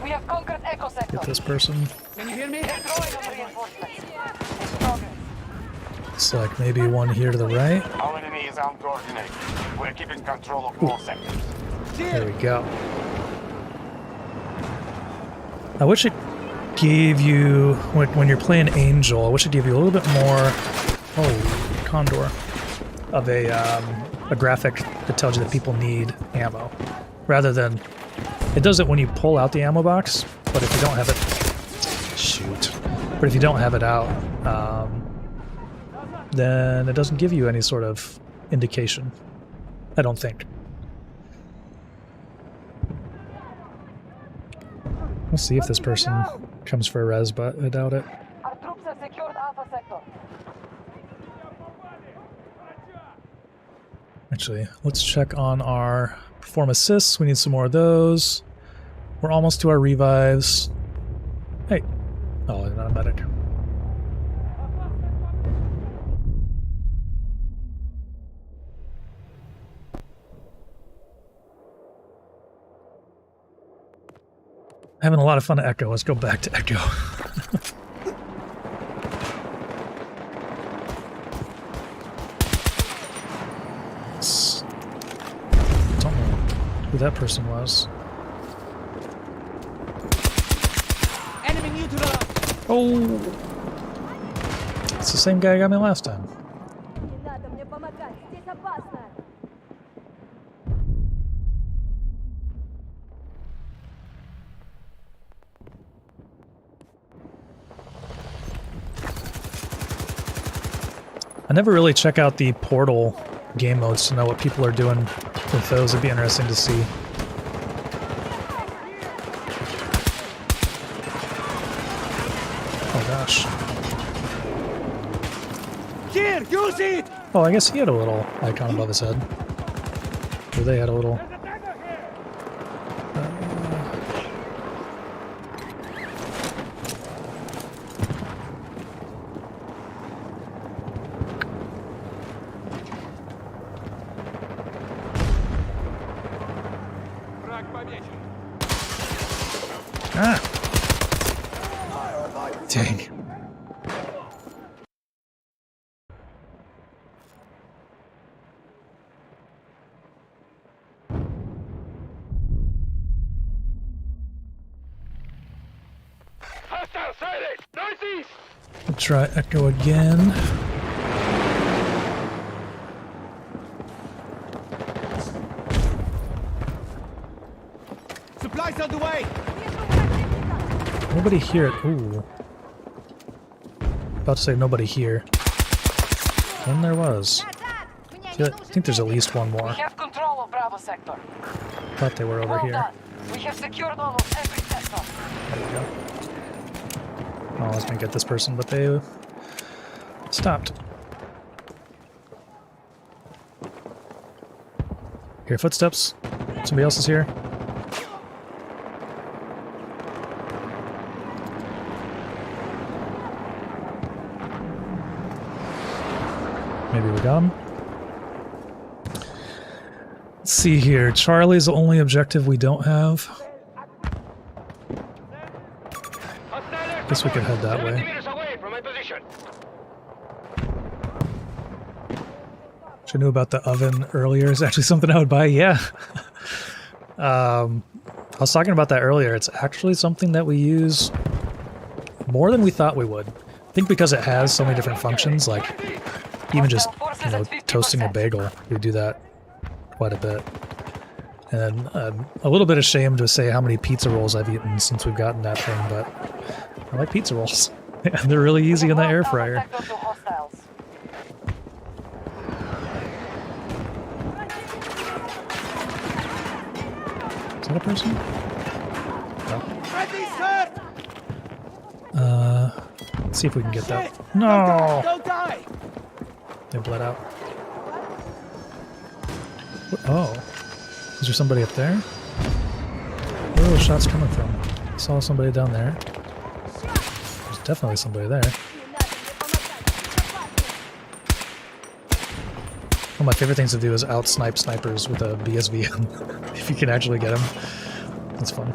We have conquered Echo Sector. Get this person. Can you hear me? They're drawing on reinforcements. It's progress. It's like maybe one here to the right. Our enemy is uncoordinated. We're keeping control of all sectors. There we go. I wish it gave you, when you're playing Angel, I wish it gave you a little bit more, oh, Condor, of a graphic that tells you that people need ammo. Rather than, it does it when you pull out the ammo box, but if you don't have it, shoot. But if you don't have it out, then it doesn't give you any sort of indication. I don't think. We'll see if this person comes for a res, but I doubt it. Our troops have secured Alpha Sector. Actually, let's check on our perform assists. We need some more of those. We're almost to our revives. Hey. Oh, not a medic. Having a lot of fun at Echo. Let's go back to Echo. Don't know who that person was. Enemy neutralized! Oh! It's the same guy who got me last time. Не надо мне помогать, здесь опасно. I never really check out the Portal game modes to know what people are doing with those. It'd be interesting to see. Oh gosh. Here, use it! Oh, I guess he had a little icon above his head. Or they had a little... Ah! Dang. Hostile sighted! Northeast! We'll try Echo again. Supplies on the way! Nobody here. Ooh. About to say nobody here. And there was. I think there's at least one more. We have control of Bravo Sector. Thought they were over Well here. done. We have secured almost every sector. There we go. Oh, I was gonna get this person, but they stopped. Hear footsteps. Somebody else is here. Maybe we got him. Let's see here. Charlie's the only objective we don't have. Guess we could head that way. Away from my position. I knew about the oven earlier. It's actually something I would buy. Yeah. I was talking about that earlier. It's actually something that we use more than we thought we would. I think because it has so many different functions, like even just, you know, toasting a bagel, we do that quite a bit. And I'm a little bit ashamed to say how many pizza rolls I've eaten since we've gotten that thing, but I like pizza rolls. And they're really easy in the air fryer. that a person? Ready, sir! Let's see if we can get that. Shit! No! Don't die! They bled out. Oh. Is there somebody up there? Where are those shots coming from? I saw somebody down there. There's definitely somebody there. One of my favorite things to do is out-snipe snipers with a BSVM. If you can actually get them. That's fun.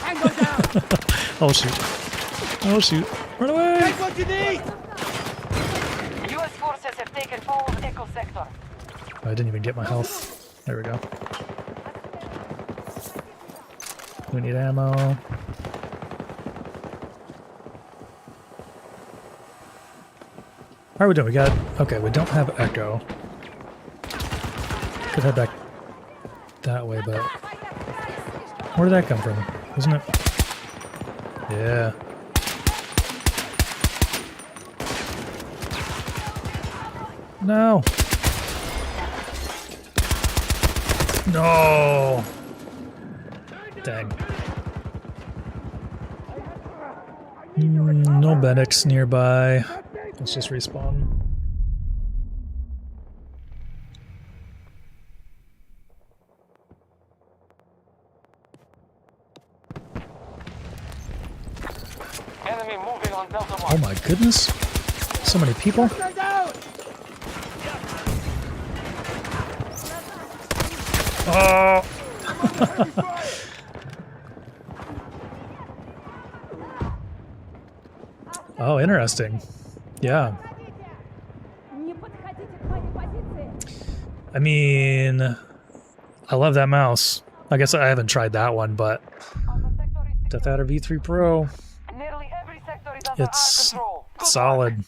Tango down! Oh shoot. Oh shoot. Run away! Take what you need! U.S. forces have taken all of Echo Sector. I didn't even get my health. There we go. We need ammo. How are we doing? We got... Okay, we don't have Echo. Could head back that way, but... Where did that come from? Isn't it? Yeah. No! No! Dang. No medics nearby. Let's just respawn. Enemy moving on Delta 1. Oh my goodness! So many people. Stand down! Oh! Oh, interesting. Yeah. Не подходите к моей позиции. I mean, I love that mouse. I guess I haven't tried that one, but Alpha Sector is Death Adder V3 Pro, nearly every sector is under it's our control. Good solid.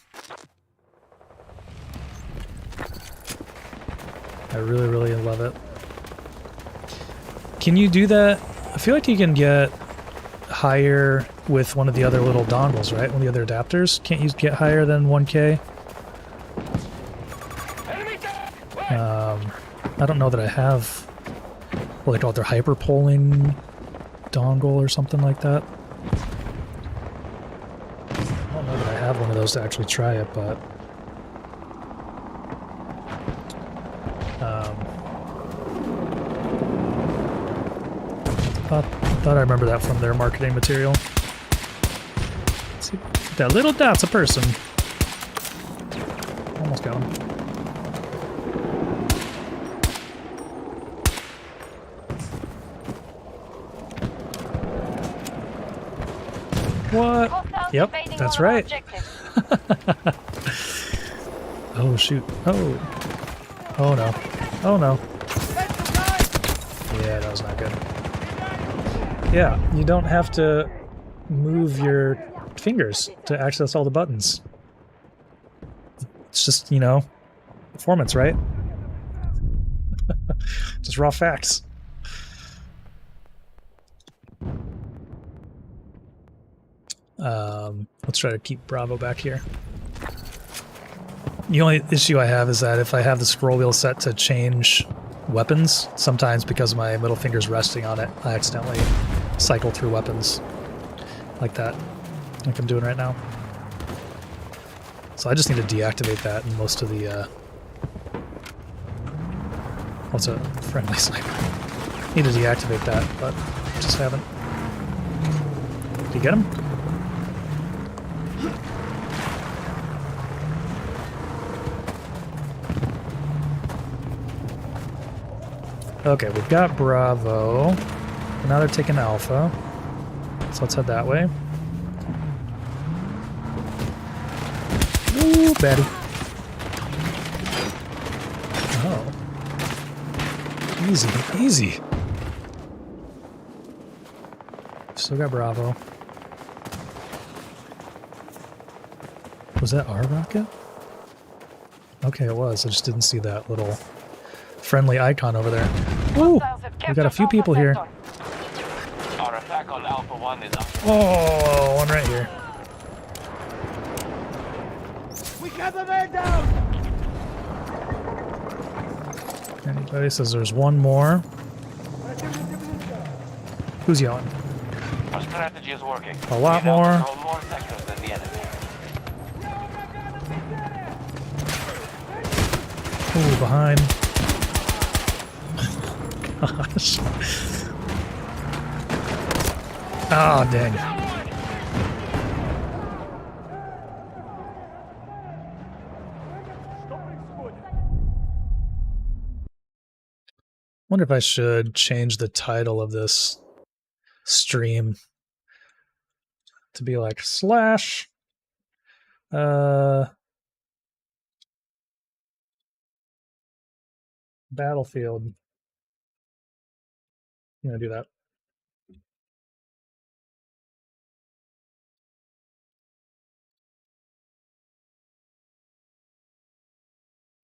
I really, really love it. Can you do that? I feel like you can get higher with one of the other little dongles, right? One of the other adapters. Can't you get higher than 1K? I don't know that I have what they call it, their hyperpolling dongle or something like that. I don't know that I have one of those to actually try it, but thought I remember that from their marketing material. Let's see, that little dot's a person. Almost got him. What? Hostiles Yep, invading that's one of our right. objectives. Oh shoot. Oh. Oh no. Oh no. Yeah, that was not good. Yeah, you don't have to move your fingers to access all the buttons. It's just, you know, performance, right? Just raw facts. Let's try to keep Bravo back here. The only issue I have is that if I have the scroll wheel set to change weapons, sometimes because my middle finger's resting on it, I accidentally cycle through weapons like that, like I'm doing right now. So I just need to deactivate that in most of the what's a friendly sniper? Need to deactivate that, but just haven't. Did you get him? Okay, we've got Bravo. Now they're taking Alpha. So let's head that way. Ooh, baddie. Oh. Easy, easy. Still got Bravo. Was that our rocket? Okay, it was. I just didn't see that little friendly icon over there. Ooh, we got a few people here. Our attack on Alpha 1 is up. Oh, one right here. We got the man down! Anybody says there's one more. Who's yelling? Our strategy is working. A lot We now more. control more sectors than the enemy. Ooh, behind. Gosh. Oh, dang. Wonder if I should change the title of this stream to be like slash battlefield. I'm gonna do that.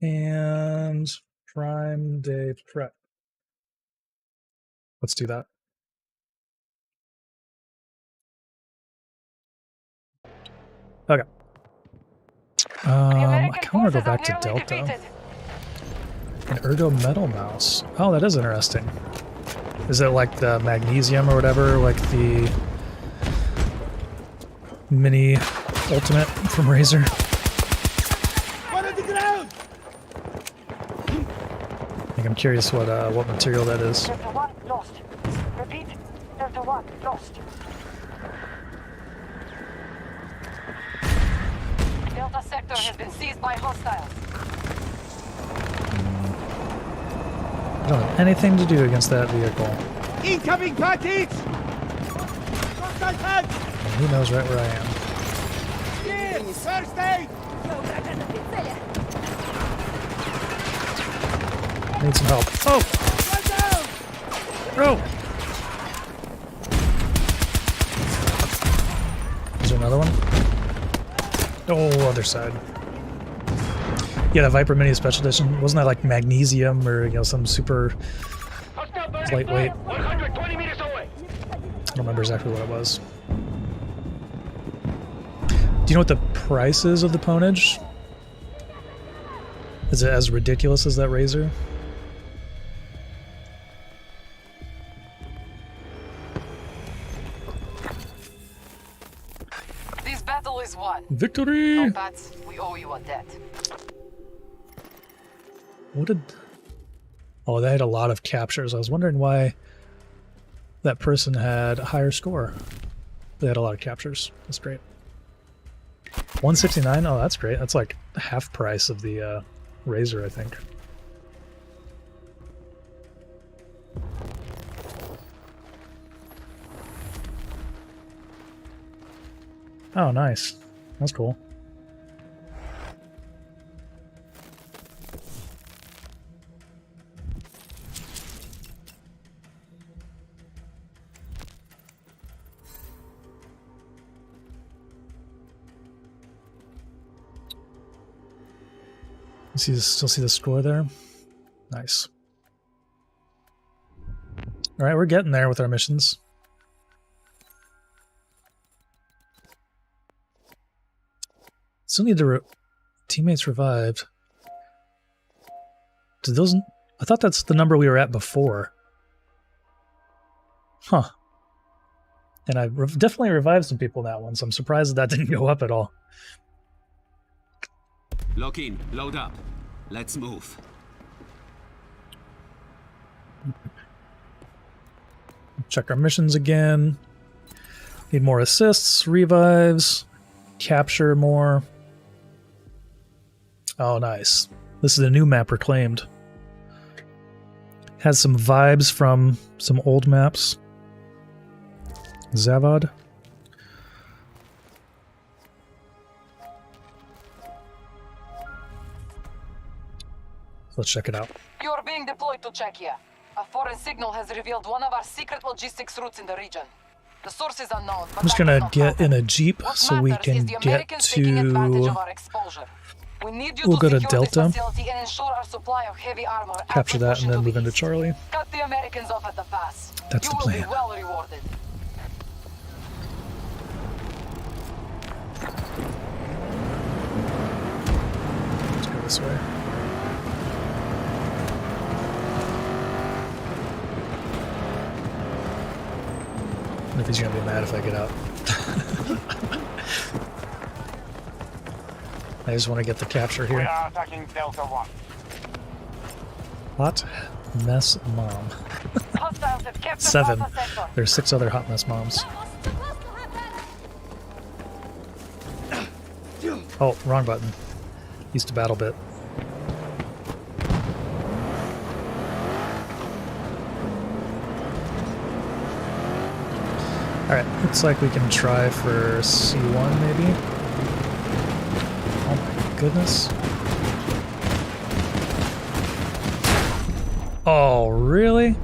And Prime Day Prep. Let's do that. Okay. I kind of want to go back to Delta. An ergo metal mouse. Oh, that is interesting. Is it like the magnesium or whatever, like the mini ultimate from Razer? One on the ground! Like, I'm curious what material that is. Delta 1 lost. Repeat, Delta 1 lost. Delta sector has been seized by hostiles. I don't have anything to do against that vehicle. Incoming package! Hostile tank! And he knows right where I am. Here! First aid! Я у врага на прицеле. Need some help. Oh! One down! Oh! Is there another one? Oh, other side. Yeah, the Viper Mini Special Edition. Wasn't that like magnesium or, you know, some super lightweight? 120 meters away. I don't remember exactly what it was. Do you know what the price is of the Ponage? Is it as ridiculous as that Razer? This battle is won. Victory! No, Pats, we owe you a debt. What did... Oh, they had a lot of captures. I was wondering why that person had a higher score. They had a lot of captures. That's great. 169? Oh, that's great. That's like half price of the Razer, I think. Oh, nice. That's cool. Still see the score there? Nice. All right, we're getting there with our missions. Still need to teammates revived. Did those? I thought that's the number we were at before. Huh. And I definitely revived some people in that one, so I'm surprised that didn't go up at all. Lock in, load up. Let's move. Check our missions again. Need more assists, revives, capture more. Oh, nice. This is a new map reclaimed. Has some vibes from some old maps. Zavad. Let's check it out. You are being deployed to Czechia. A foreign signal has revealed one of our secret logistics routes in the region. The source is unknown, but I'm just that gonna does not get in matter. a jeep What so we matters can is the get Americans taking advantage to of our exposure. We need you We'll to go to secure this Delta. facility and ensure our supply of heavy armor capture after that pushing and then to move the into east. Charlie. Cut the Americans off at the pass. That's you the will plan. be well rewarded. Let's go this way. if he's gonna be mad if I get out. I just want to get the capture We here. are attacking Delta 1. Hot mess mom. Hostiles have kept the 7. Alpha sector. There's 6 other hot mess moms. That was supposed to happen. Oh, wrong button. Used to battle bit. Alright, looks like we can try for C1 maybe. Oh my goodness. Oh, really?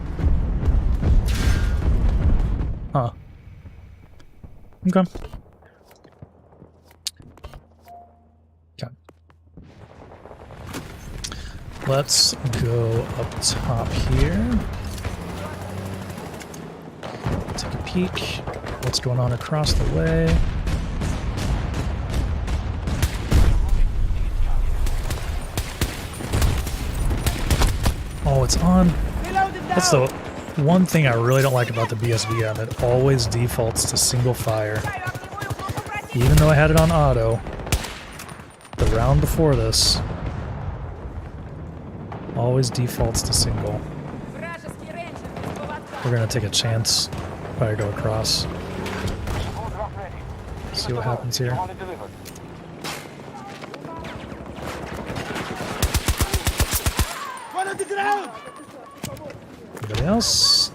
Huh. Okay. Okay. Let's go up top here. Take a peek. What's going on across the way? Oh, it's on. Reload it That's now. the one thing I really don't like about the BSVM. It always defaults to single fire. Even though I had it on auto, the round before this always defaults to single. Вражеский рейнджер без поводка. We're gonna take a chance. Probably go across. Support drop ready. See what happens here. Only delivered. One on the ground. Anybody else?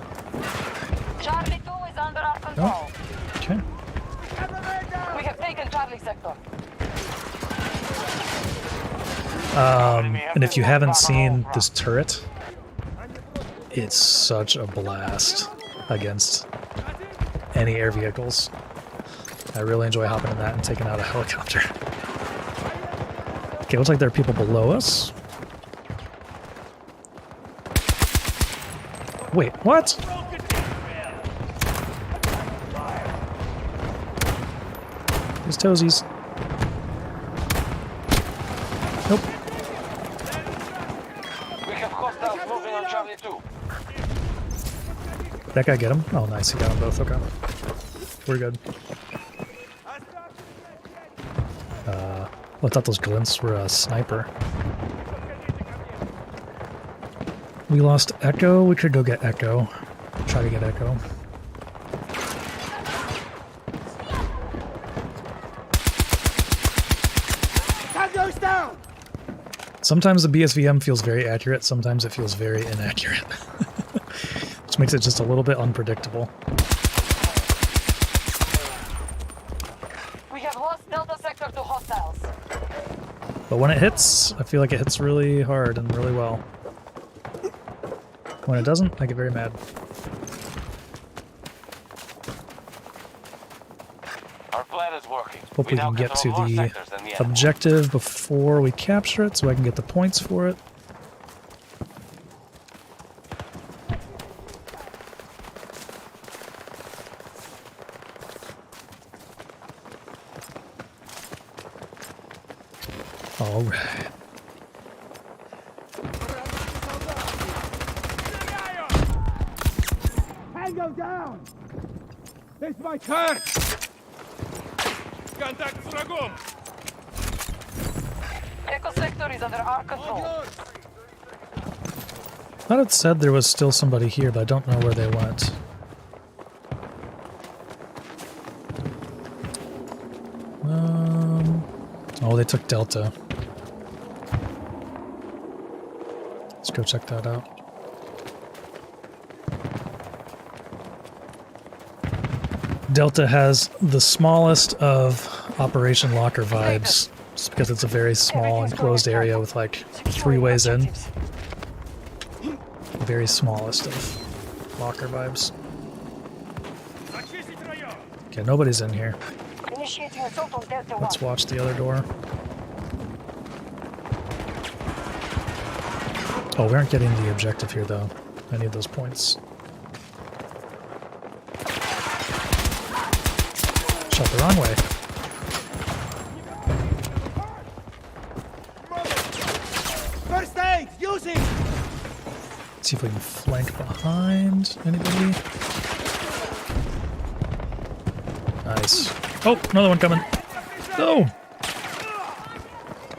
Charlie 2 is under our control. Okay. We have taken Charlie sector. And if you haven't seen this turret, it's such a blast against any air vehicles. I really enjoy hopping in that and taking out a helicopter. Okay, looks like there are people below us. Wait, what? There's toesies. Nope. We have hostiles moving on Charlie 2. That guy get him? Oh, nice. He got them both. Okay. We're good. I thought those glints were a sniper. We lost Echo. We could go get Echo. Try to get Echo. Tango's down. Sometimes the BSVM feels very accurate. Sometimes it feels very inaccurate. Which makes it just a little bit unpredictable. We have lost Delta sector to hostiles. But when it hits, I feel like it hits really hard and really well. When it doesn't, I get very mad. Our plan is working. Hope we now can get to control more the sectors than the enemy. objective before we capture it so I can get the points for it. All right. Tango down. It's my turn. Контакт с врагом! Echo sector is under our control. I thought it said there was still somebody here, but I don't know where they went. Oh, they took Delta. Let's go check that out. Delta has the smallest of Operation Locker vibes, just because it's a very small enclosed area with like 3 ways in. Very smallest of Locker vibes. Очистить район! Okay, nobody's in here. Initiating assault on Delta 1. Let's watch the other door. Oh, we aren't getting the objective here though. I need those points. Shot the wrong way. First aid. Use it. Let's see if we can flank behind anybody. Nice. Oh, another one coming. No! Did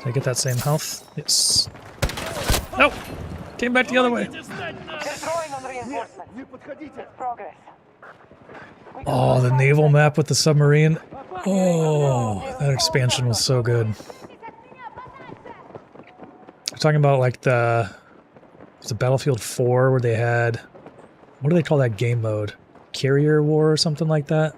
I get that same health? Yes. No! Came back the other way. They're throwing on reinforcements. It's progress. Oh, the naval map with the submarine. Oh, that expansion was so good. I'm talking about like the Battlefield 4 where they had, what do they call that game mode? Carrier War or something like that?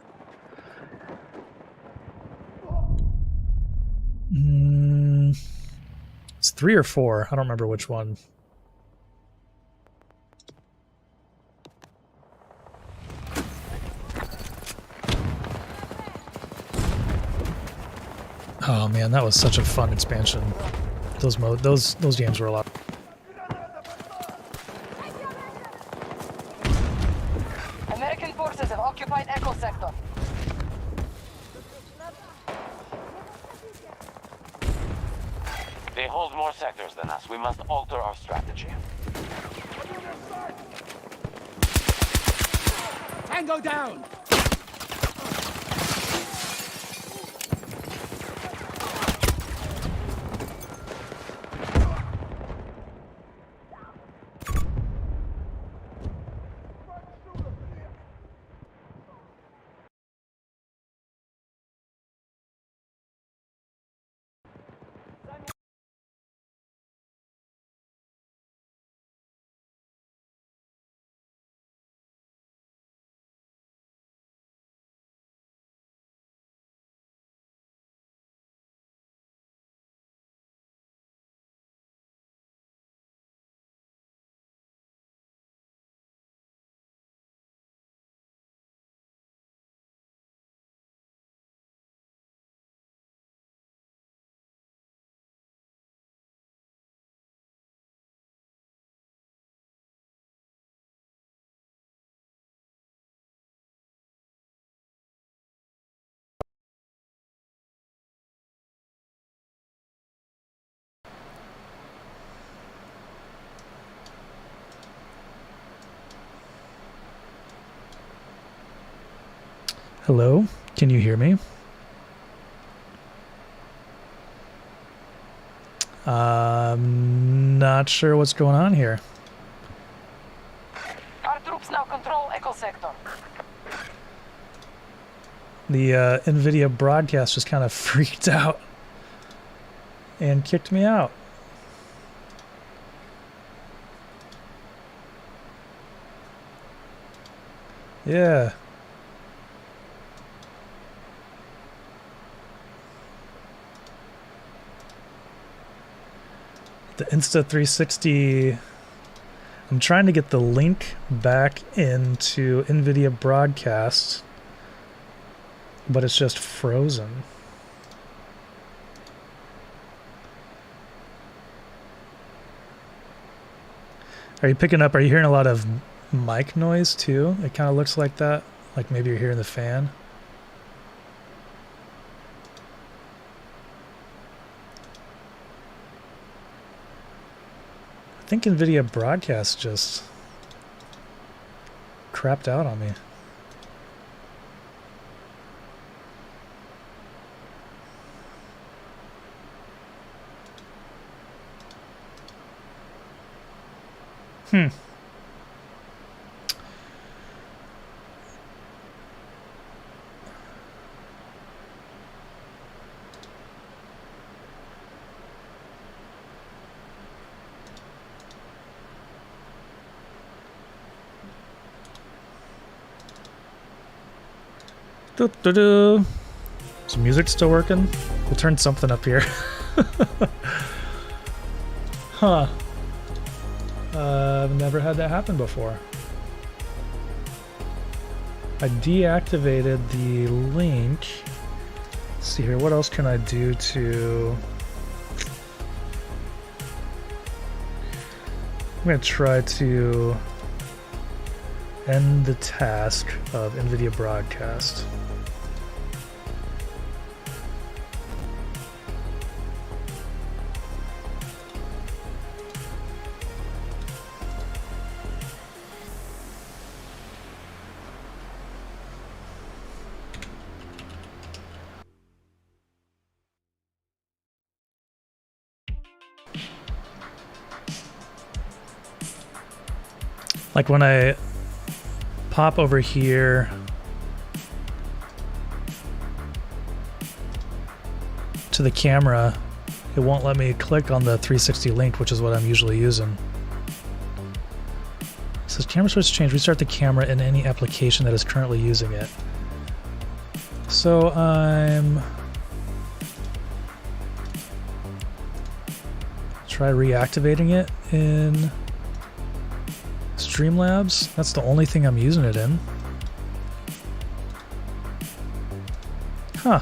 It's 3 or 4. I don't remember which one. Oh man, that was such a fun expansion. Those games were a lot. American forces have occupied Echo Sector. They hold more sectors than us. We must alter our strategy. Tango down! Hello? Can you hear me? Not sure what's going on here. Our troops now control Echo Sector. The NVIDIA broadcast just kind of freaked out and kicked me out. Yeah. The Insta360, I'm trying to get the link back into NVIDIA broadcast, but it's just frozen. Are you hearing a lot of mic noise too? It kind of looks like that, like maybe you're hearing the fan. I think NVIDIA broadcast just crapped out on me. Is the music still working? We'll turn something up here. Huh. I've never had that happen before. I deactivated the link. Let's see here, what else can I do to... I'm going to try to end the task of NVIDIA broadcast. Like when I pop over here to the camera, it won't let me click on the 360 link, which is what I'm usually using. It says camera source change. Restart the camera in any application that is currently using it. So I'm try reactivating it in Streamlabs. That's the only thing I'm using it in. Huh.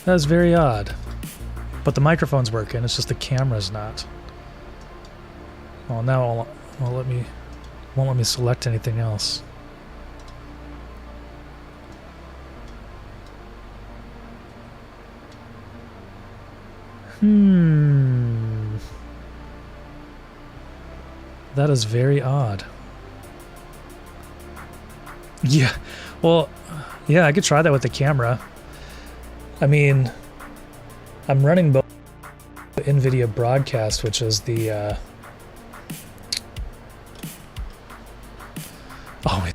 That is very odd. But the microphone's working, it's just the camera's not. Well, now won't let me select anything else. That is very odd. Yeah, well, yeah, I could try that with the camera. I mean, I'm running both NVIDIA Broadcast, which is the oh wait.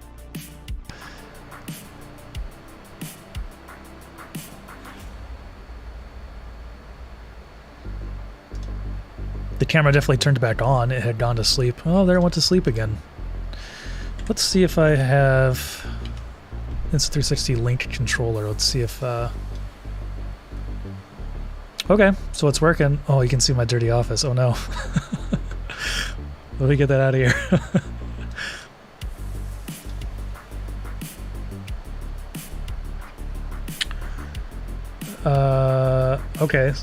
The camera definitely turned back on. It had gone to sleep. Oh, there it went to sleep again. Let's see if I have Insta360 Link controller. Let's see if okay, so it's working. Oh, you can see my dirty office. Oh no. Let me get that out of here. Okay,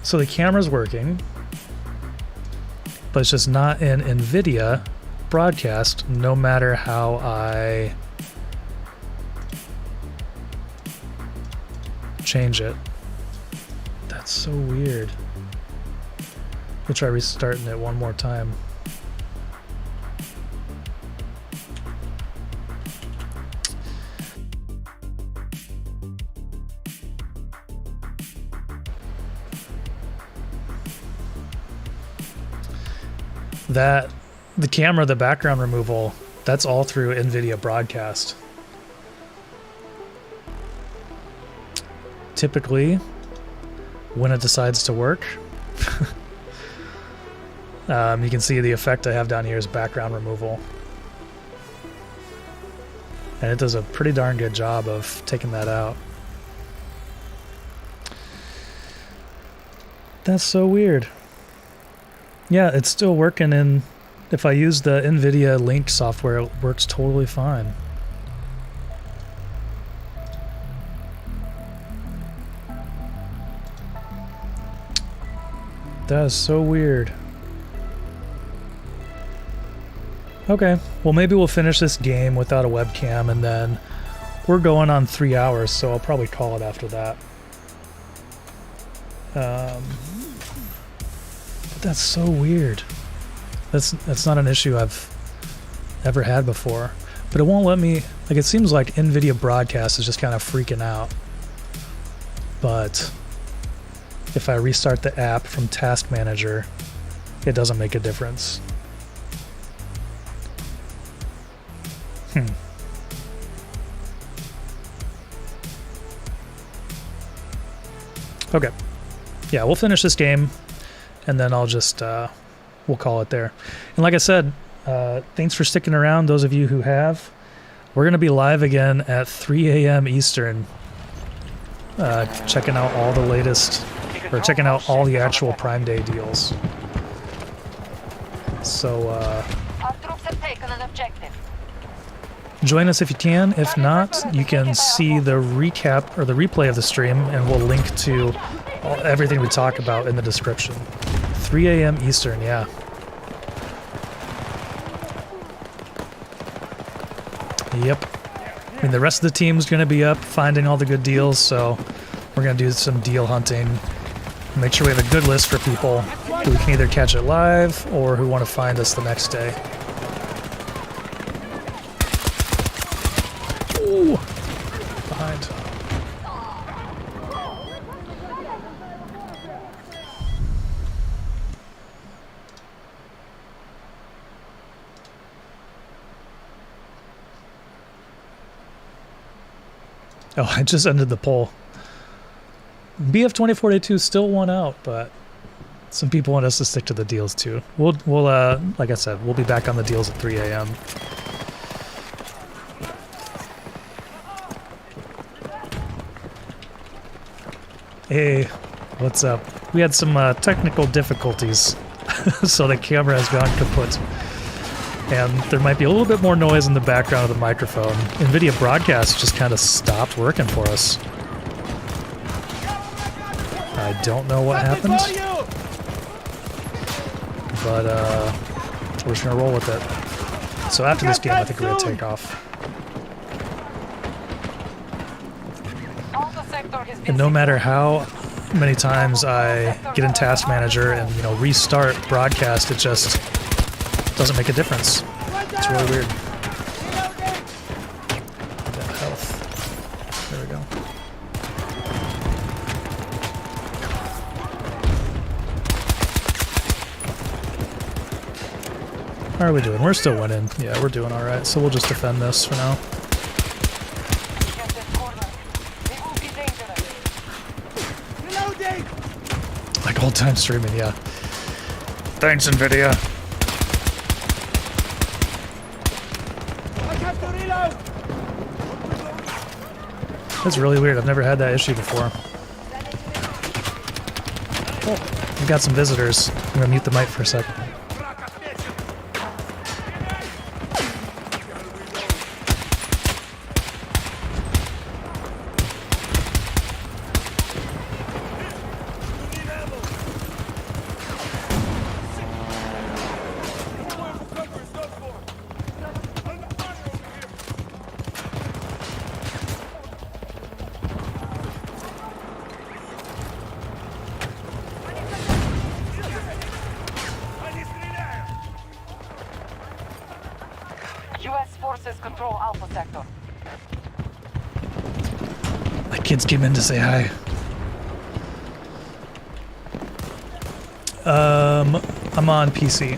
so the camera's working, but it's just not in NVIDIA Broadcast, no matter how I change it. That's so weird. We'll try restarting it one more time. The camera, the background removal, that's all through NVIDIA Broadcast. Typically, when it decides to work, you can see the effect I have down here is background removal. And it does a pretty darn good job of taking that out. That's so weird. Yeah, it's still working, and if I use the NVIDIA Link software, it works totally fine. That is so weird. Okay, well maybe we'll finish this game without a webcam, and then we're going on 3 hours, so I'll probably call it after that. But that's so weird. That's not an issue I've ever had before. But it won't let me, like, it seems like NVIDIA Broadcast is just kind of freaking out. But if I restart the app from Task Manager, it doesn't make a difference. Okay. Yeah, we'll finish this game, and then I'll just, we'll call it there. And like I said, thanks for sticking around, those of you who have. We're going to be live again at 3 a.m. Eastern, checking out all the latest, or checking out all the actual Prime Day deals. So, Our troops have taken an objective. join us if you can. If not, you can see the recap or the replay of the stream, and we'll link to everything we talk about in the description. 3 a.m. Eastern, yeah. Yep. I mean, the rest of the team's going to be up finding all the good deals, so we're going to do some deal hunting. Make sure we have a good list for people who can either catch it live or who want to find us the next day. Ooh. Behind. Oh, I just ended the poll. BF 2042 still won out, but some people want us to stick to the deals too. We'll like I said, we'll be back on the deals at 3 a.m. Hey, what's up? We had some technical difficulties, so the camera has gone kaput. And there might be a little bit more noise in the background of the microphone. NVIDIA Broadcast just kind of stopped working for us. I don't know what happened, but we're just gonna roll with it. So after this game, I think we're gonna take off. And no matter how many times I get in Task Manager and, you know, restart Broadcast, it just doesn't make a difference. It's really weird. That health. There we go. How are we doing? We're still winning. Yeah, we're doing alright. So we'll just defend this for now. Like old time streaming, yeah. Thanks, NVIDIA. That's really weird. I've never had that issue before. Oh, we've got some visitors. I'm gonna mute the mic for a second. U.S. forces control Alpha Sector. My kids came in to say hi. I'm on PC.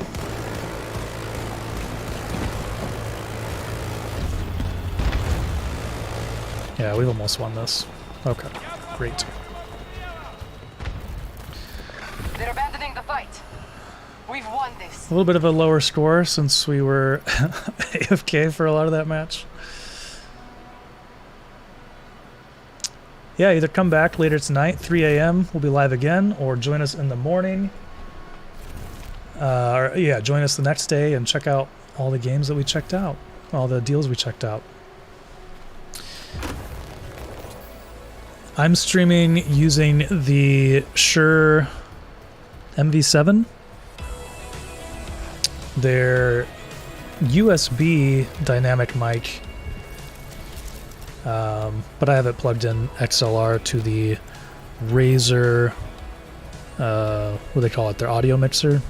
Yeah, we've almost won this. Okay, great. They're abandoning the fight. We've won this. A little bit of a lower score since we were AFK for a lot of that match. Yeah, either come back later tonight, 3 a.m. We'll be live again, or join us in the morning. Or, yeah, join us the next day and check out all the games that we checked out, all the deals we checked out. I'm streaming using the Shure MV7. Their USB dynamic mic, but I have it plugged in XLR to the Razer, what do they call it, their audio mixer.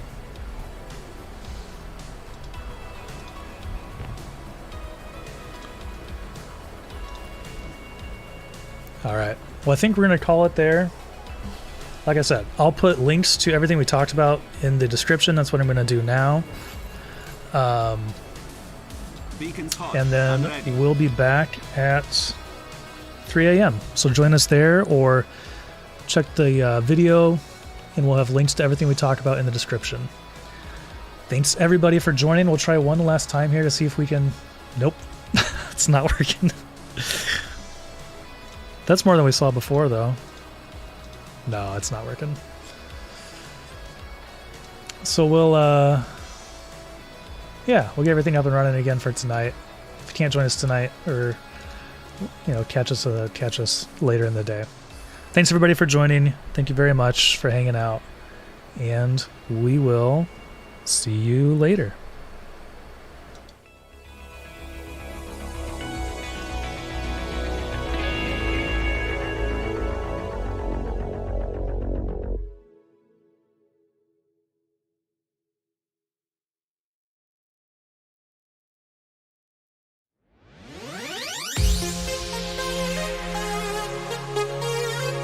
Alright, well I think we're going to call it there. Like I said, I'll put links to everything we talked about in the description. That's what I'm going to do now. And then we'll be back at 3 a.m. So join us there or check the video and we'll have links to everything we talk about in the description. Thanks everybody for joining. We'll try one last time here to see if we can... Nope, it's not working. That's more than we saw before though. No, it's not working. So we'll yeah, we'll get everything up and running again for tonight. If you can't join us tonight, or you know, catch us later in the day. Thanks everybody for joining. Thank you very much for hanging out, and we will see you later.